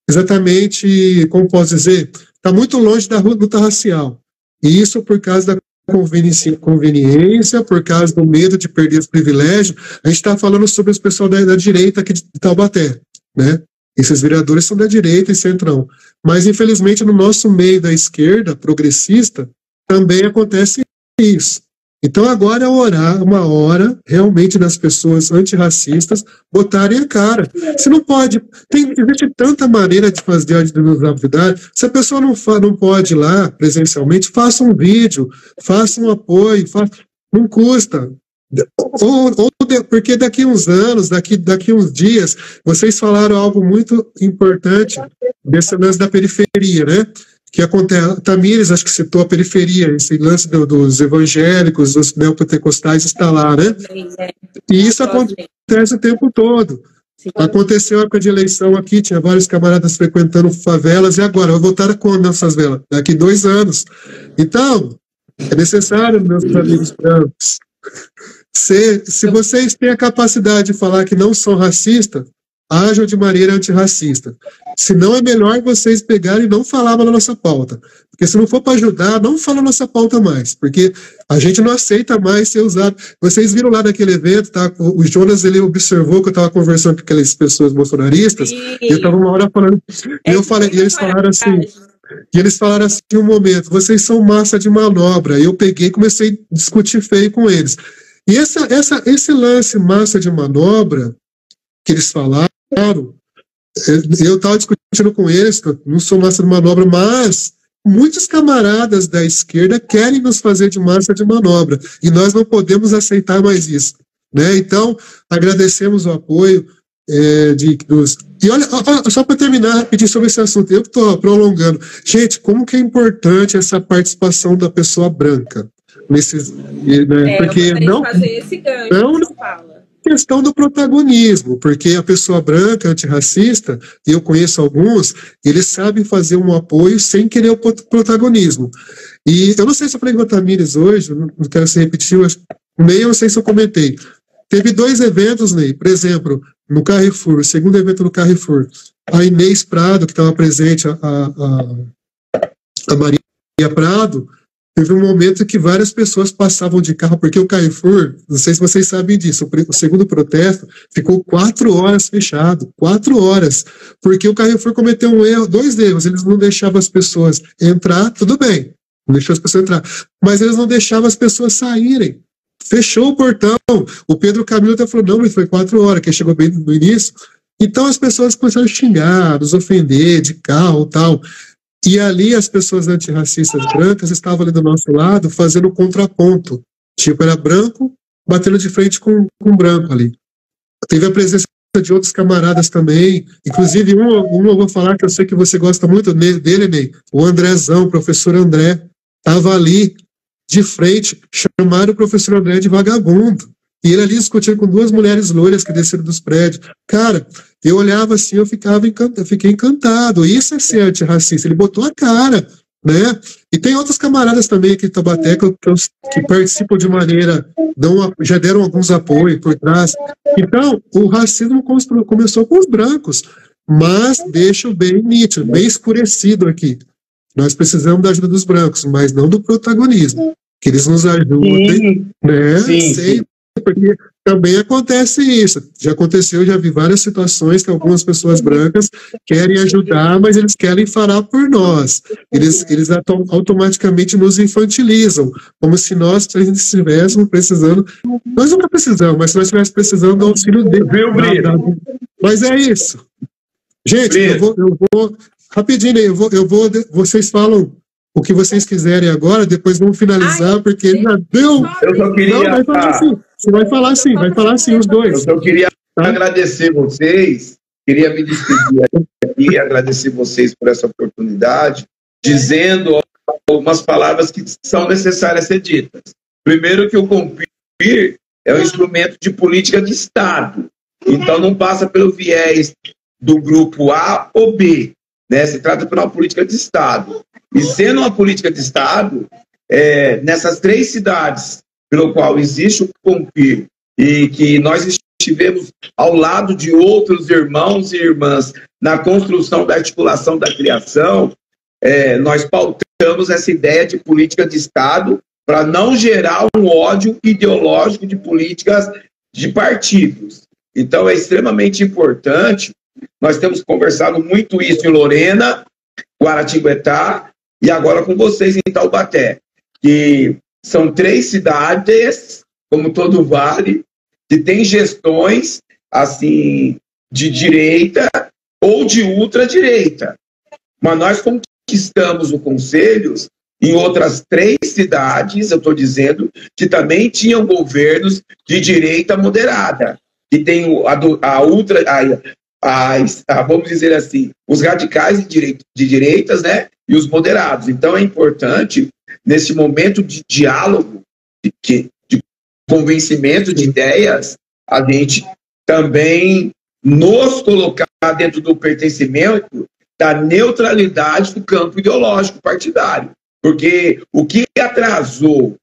exatamente, como posso dizer, está muito longe da luta racial. E isso por causa da conveniência, por causa do medo de perder os privilégios. A gente está falando sobre os pessoal da direita aqui de Taubaté, né? Esses vereadores são da direita e centrão. Mas, infelizmente, no nosso meio da esquerda progressista, também acontece isso. Então agora é uma hora realmente das pessoas antirracistas botarem a cara. Se não pode, existe tanta maneira de fazer a identidade. Se a pessoa não pode ir lá presencialmente, faça um vídeo, faça um apoio, não custa. Porque daqui uns anos, daqui uns dias, vocês falaram algo muito importante desse lance da periferia, né? Que acontece, Tamires, acho que citou a periferia, esse lance dos evangélicos, dos neopentecostais está lá, né? E isso acontece o tempo todo. Aconteceu a época de eleição aqui, tinha vários camaradas frequentando favelas, e agora? Vai voltar a quando nessas favelas? Daqui 2 anos. Então, é necessário, meus amigos brancos, se vocês têm a capacidade de falar que não são racistas, ajam de maneira antirracista. Se não, é melhor vocês pegarem e não falar na nossa pauta. Porque se não for para ajudar, não fala nossa pauta mais. Porque a gente não aceita mais ser usado. Vocês viram lá naquele evento, tá? O Jonas, ele observou que eu estava conversando com aquelas pessoas bolsonaristas, e eu estava uma hora falando, e eles falaram assim, E eles falaram assim, um momento, vocês são massa de manobra. Eu peguei e comecei a discutir feio com eles. E esse lance massa de manobra que eles falaram, eu estava discutindo com eles, que eu não sou massa de manobra, mas muitos camaradas da esquerda querem nos fazer de massa de manobra, e nós não podemos aceitar mais isso. Né? Então, agradecemos o apoio dos... E olha, só para terminar rapidinho sobre esse assunto, eu estou prolongando. Gente, como que é importante essa participação da pessoa branca? Porque não fazer esse gancho, não fala. Questão do protagonismo, porque a pessoa branca, antirracista, e eu conheço alguns, eles sabem fazer um apoio sem querer o protagonismo. E eu não sei se eu falei com a Tamires hoje, não quero ser repetitivo, nem eu não sei se eu comentei. Teve 2 eventos, Ney, por exemplo, no Carrefour, o segundo evento no Carrefour, a Inês Prado, que estava presente, a Maria Prado, teve um momento que várias pessoas passavam de carro, porque o Carrefour, não sei se vocês sabem disso, o segundo protesto ficou 4 horas fechado, 4 horas, porque o Carrefour cometeu 2 erros, eles não deixavam as pessoas entrar, tudo bem, não deixou as pessoas entrar, mas eles não deixavam as pessoas saírem. Fechou o portão. O Pedro Camilo até falou, não, mas foi 4 horas, que chegou bem no início. Então as pessoas começaram a xingar, nos ofender de carro e tal. E ali as pessoas antirracistas brancas estavam ali do nosso lado fazendo contraponto. Tipo, era branco batendo de frente com branco ali. Teve a presença de outros camaradas também. Inclusive, um eu vou falar que eu sei que você gosta muito dele, Ney. O Andrezão, o professor André, estava ali de frente, chamaram o professor André de vagabundo. E ele ali discutindo com 2 mulheres loiras que desceram dos prédios. Cara, eu olhava assim, eu fiquei encantado. Isso é ser antirracista. Ele botou a cara, né? E tem outros camaradas também aqui em Taubaté que participam de maneira, já deram alguns apoios por trás. Então, o racismo começou com os brancos, mas deixa bem nítido, bem escurecido aqui. Nós precisamos da ajuda dos brancos, mas não do protagonismo. Que eles nos ajudem, né? Sim. Porque também acontece isso. Já aconteceu, já vi várias situações que algumas pessoas brancas querem ajudar, mas eles querem falar por nós. Eles automaticamente nos infantilizam, como se nós estivéssemos precisando. Nós nunca precisamos, mas se nós estivéssemos precisando do auxílio dele. Mas é isso. Gente, eu vou rapidinho, vocês falam o que vocês quiserem agora, depois vamos finalizar, porque ele já deu. Eu só queria. Não, vai falar assim. Você vai falar assim, os dois. Eu só queria agradecer vocês, queria me despedir aqui, agradecer vocês por essa oportunidade, dizendo algumas palavras que são necessárias ser ditas. Primeiro, que o CONPIR é um instrumento de política de Estado, então não passa pelo viés do grupo A ou B, né? Se trata de uma política de Estado. E sendo uma política de Estado, nessas 3 cidades pelo qual existe o CONPIR e que nós estivemos ao lado de outros irmãos e irmãs na construção da articulação da criação, nós pautamos essa ideia de política de Estado para não gerar um ódio ideológico de políticas de partidos. Então, é extremamente importante. Nós temos conversado muito isso em Lorena, Guaratinguetá e agora com vocês em Taubaté, que são 3 cidades, como todo o Vale, que tem gestões assim de direita ou de ultradireita. Mas nós conquistamos o conselhos em outras 3 cidades, eu estou dizendo, que também tinham governos de direita moderada, que tem vamos dizer assim, os radicais de direitas, né, e os moderados. Então é importante, nesse momento de diálogo, de convencimento de ideias, a gente também nos colocar dentro do pertencimento da neutralidade do campo ideológico partidário. Porque o que atrasou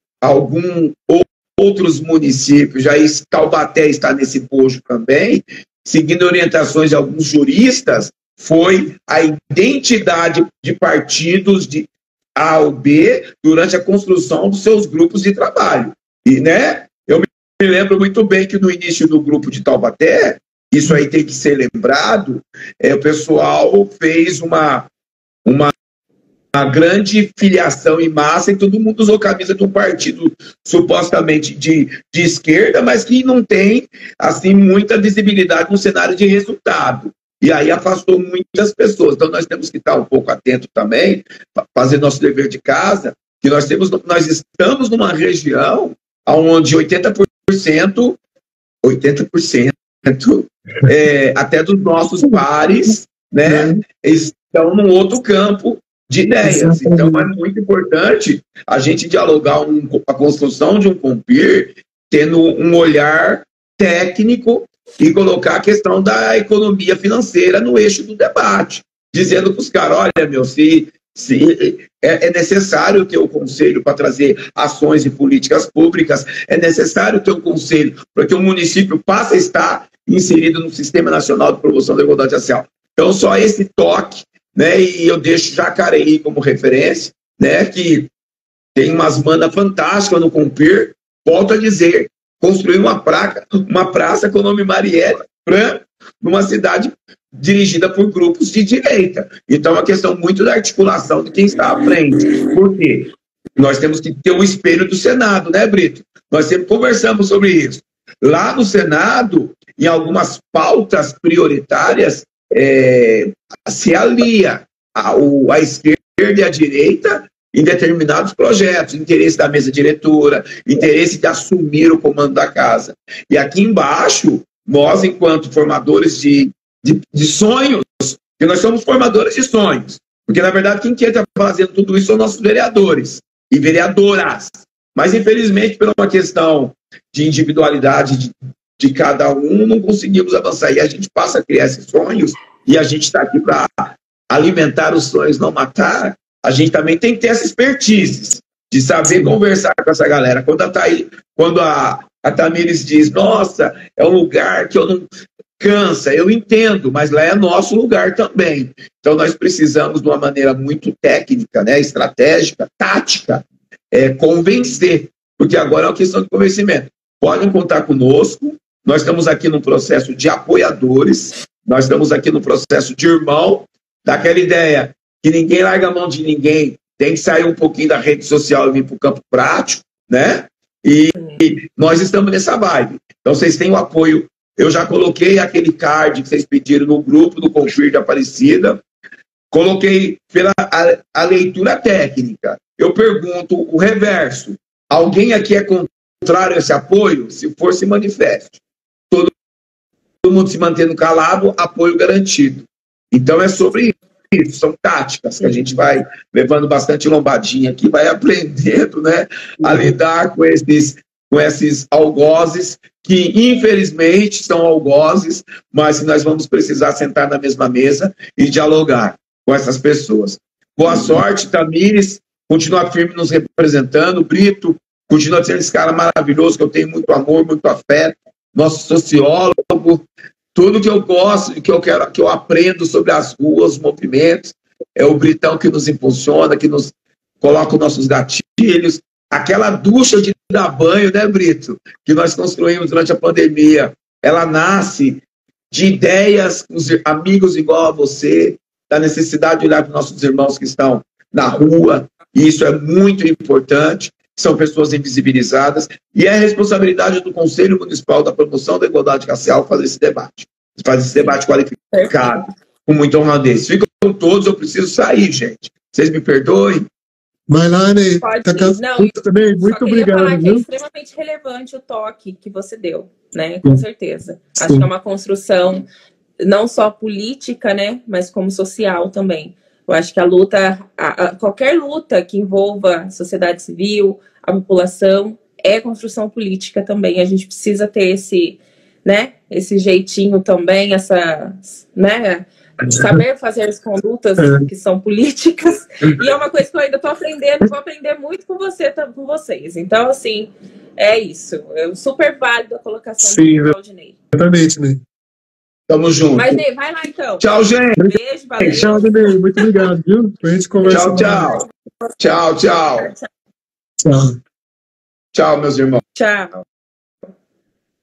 outros municípios, já Taubaté está nesse bojo também, seguindo orientações de alguns juristas, foi a identidade de partidos de A ou B durante a construção dos seus grupos de trabalho. E, né, eu me lembro muito bem que no início do grupo de Taubaté, isso aí tem que ser lembrado, o pessoal fez uma grande filiação em massa e todo mundo usou camisa de um partido supostamente de esquerda, mas que não tem assim muita visibilidade no cenário de resultado. E aí afastou muitas pessoas. Então nós temos que estar um pouco atento também, fazer nosso dever de casa, que nós estamos numa região onde 80% até dos nossos pares, né, estão num outro campo de ideias. Então é muito importante a gente dialogar a construção de um Compir tendo um olhar técnico e colocar a questão da economia financeira no eixo do debate, dizendo para os caras, olha, meu, se é necessário ter o conselho para trazer ações e políticas públicas, é necessário ter um conselho para que o município passe a estar inserido no Sistema Nacional de Promoção da Igualdade Racial. Então, só esse toque, né, e eu deixo Jacareí como referência, né, que tem umas manas fantásticas no Compir, volto a dizer, construir uma praça com o nome Marielle Franco, numa cidade dirigida por grupos de direita. Então, é uma questão muito da articulação de quem está à frente. Por quê? Nós temos que ter o espelho do Senado, né, Brito? Nós sempre conversamos sobre isso. Lá no Senado, em algumas pautas prioritárias, se alia a esquerda e a direita em determinados projetos, interesse da mesa diretora, interesse de assumir o comando da casa. E aqui embaixo, nós, enquanto formadores de sonhos, porque nós somos formadores de sonhos, porque, na verdade, quem quer estar fazendo tudo isso são nossos vereadores e vereadoras. Mas, infelizmente, por uma questão de individualidade de cada um, não conseguimos avançar. E a gente passa a criar esses sonhos, e a gente está aqui para alimentar os sonhos, não matar. A gente também tem que ter essa expertise de saber conversar com essa galera. Quando a Tamires diz, nossa, é um lugar que eu não cansa, eu entendo, mas lá é nosso lugar também. Então nós precisamos, de uma maneira muito técnica, né, estratégica, tática, convencer, porque agora é uma questão de convencimento. Podem contar conosco, nós estamos aqui no processo de apoiadores, nós estamos aqui no processo de irmão, daquela ideia que ninguém larga a mão de ninguém, tem que sair um pouquinho da rede social e vir para o campo prático, né? E nós estamos nessa vibe. Então vocês têm o apoio. Eu já coloquei aquele card que vocês pediram no grupo do Compir de Aparecida, coloquei pela a leitura técnica. Eu pergunto o reverso. Alguém aqui é contrário a esse apoio? Se for, se manifeste. Todo mundo se mantendo calado, apoio garantido. Então é sobre isso, são táticas que a gente vai levando bastante lombadinha aqui, vai aprendendo, né, a lidar com esses algozes, que infelizmente são algozes, mas que nós vamos precisar sentar na mesma mesa e dialogar com essas pessoas. Boa sorte, Tamires, continua firme nos representando, Brito, continua sendo esse cara maravilhoso, que eu tenho muito amor, muito afeto, nosso sociólogo, tudo que eu gosto, que eu quero, que eu aprendo sobre as ruas, os movimentos, é o Britão que nos impulsiona, que nos coloca os nossos gatilhos, aquela ducha de dar banho, né, Brito, que nós construímos durante a pandemia, ela nasce de ideias com os amigos igual a você, da necessidade de olhar para os nossos irmãos que estão na rua, e isso é muito importante, são pessoas invisibilizadas, e é responsabilidade do Conselho Municipal da Promoção da Igualdade Racial fazer esse debate qualificado, com muita honradez. Ficam todos, eu preciso sair, gente. Vocês me perdoem? Vai lá, Ney. Não, também, muito obrigado. Viu? É extremamente relevante o toque que você deu, né? Com certeza. Sim. Acho que é uma construção não só política, né? Mas como social também. Eu acho que a luta, qualquer luta que envolva a sociedade civil, a população, é construção política também. A gente precisa ter esse jeitinho também, né? Saber fazer as condutas que são políticas. E é uma coisa que eu ainda estou aprendendo, vou aprender muito com vocês. Então, assim, é isso. É super válido a colocação do Claudinei. Exatamente, Ney. Tamo junto. Mas, Ney, vai lá então. Tchau, gente. Beijo, valeu. Tchau, Ney. Muito obrigado, viu? A gente conversa. Tchau. Tchau, meus irmãos. Tchau.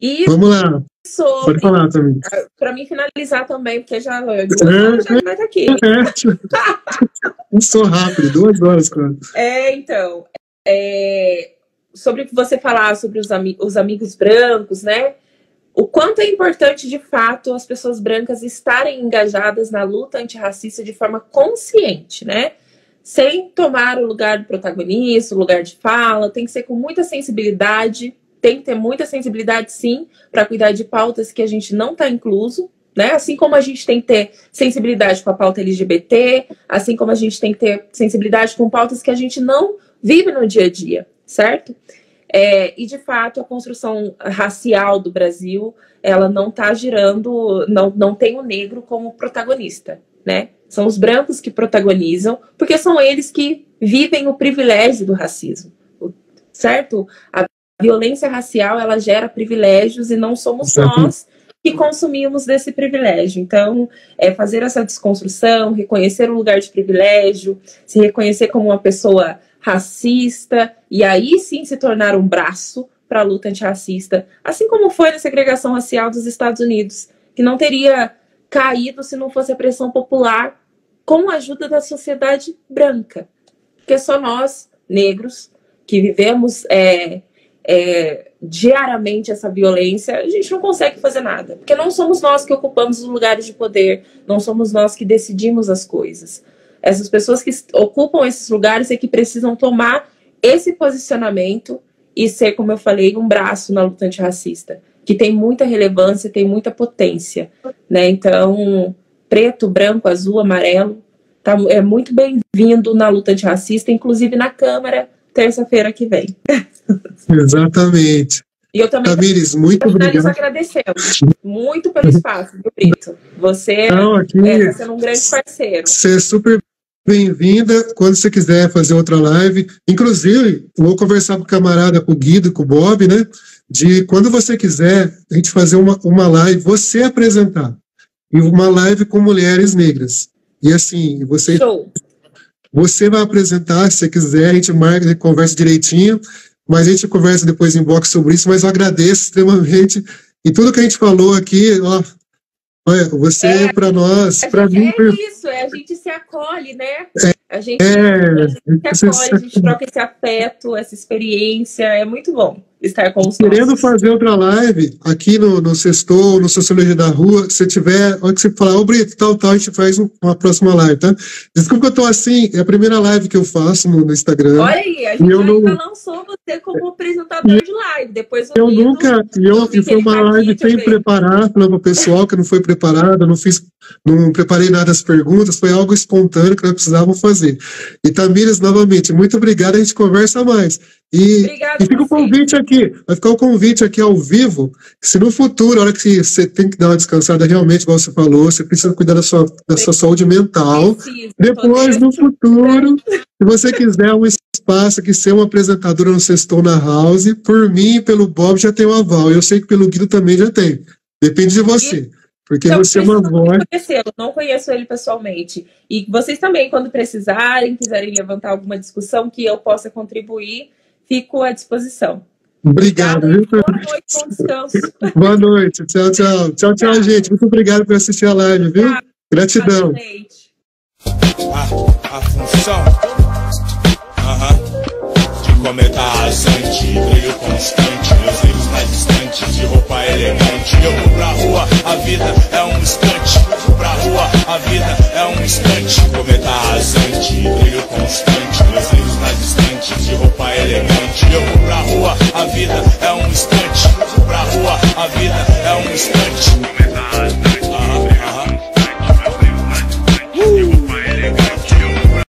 E Vamos lá. sobre, Pode falar também. para mim finalizar também, porque já 2 horas já vai estar aqui. Eu sou rápido, 2 horas, cara. Então, sobre o que você falar sobre os amigos brancos, né? O quanto é importante, de fato, as pessoas brancas estarem engajadas na luta antirracista de forma consciente, né? Sem tomar o lugar do protagonista, o lugar de fala, tem que ser com muita sensibilidade, tem que ter muita sensibilidade, sim, para cuidar de pautas que a gente não está incluso, né? Assim como a gente tem que ter sensibilidade com a pauta LGBT, assim como a gente tem que ter sensibilidade com pautas que a gente não vive no dia a dia, certo? E, de fato, a construção racial do Brasil, ela não está girando, não tem o negro como protagonista, né? São os brancos que protagonizam, porque são eles que vivem o privilégio do racismo, certo? A violência racial, ela gera privilégios e não somos nós que consumimos desse privilégio. Então, fazer essa desconstrução, reconhecer o lugar de privilégio, se reconhecer como uma pessoa racista, e aí sim se tornar um braço para a luta antirracista, assim como foi na segregação racial dos Estados Unidos, que não teria caído se não fosse a pressão popular com a ajuda da sociedade branca. Porque só nós, negros, que vivemos diariamente essa violência, a gente não consegue fazer nada. Porque não somos nós que ocupamos os lugares de poder, não somos nós que decidimos as coisas. Essas pessoas que ocupam esses lugares é que precisam tomar esse posicionamento e ser, como eu falei, um braço na luta antirracista, que tem muita relevância, tem muita potência, né? Então, preto, branco, azul, amarelo, é muito bem-vindo na luta antirracista, inclusive na Câmara, terça-feira que vem. Exatamente. E eu também, Tamires, muito obrigado. Agradecemos muito pelo espaço, viu, Brito? Você está sendo um grande parceiro. Você é super bem-vinda. Quando você quiser fazer outra live, inclusive, vou conversar com o camarada, com o Guido, com o Bob, né? De quando você quiser, a gente fazer uma live, você apresentar. E uma live com mulheres negras. E assim, você vai apresentar, se você quiser, a gente marca, a gente conversa direitinho, mas a gente conversa depois em box sobre isso, mas eu agradeço extremamente. E tudo que a gente falou aqui, ó, olha, você para nós, para mim... isso, a gente se acolhe, né? A gente se acolhe, a gente troca esse afeto, essa experiência, é muito bom estar com os Querendo fazer outra live aqui no Sextou, no Sociologia da Rua, se tiver, olha que você falar, ô Brito, tal, a gente faz uma próxima live, tá? Desculpa que eu tô assim, é a primeira live que eu faço no Instagram. Olha aí, a gente ainda lançou você como apresentador de live, depois eu nunca, e foi uma live sem preparar, para o pessoal que não foi preparada, não preparei nada das perguntas, foi algo espontâneo que nós precisávamos fazer. E Tamires, novamente, muito obrigado, a gente conversa mais. E fica o convite aqui, vai ficar o convite aqui ao vivo, se no futuro, a hora que você tem que dar uma descansada, realmente, igual você falou, você precisa cuidar da sua saúde mental. Depois, no futuro, se você quiser um espaço que ser uma apresentadora no Sextou na House, por mim e pelo Bob já tem um aval, eu sei que pelo Guido também já tem, depende de você. Porque então, você é uma voz. Não conheço ele pessoalmente. E vocês também, quando precisarem, quiserem levantar alguma discussão que eu possa contribuir, fico à disposição. Obrigado. Boa noite, bom descanso. Boa noite. Tchau, tchau. Tchau, tchau, gente. Muito obrigado por assistir a live, viu? Gratidão. A função de comentar rasante, brilho constante, meus livros mais distantes, de roupa elegante. Eu vou pra rua, a vida é um instante. Pra rua, a vida é um instante.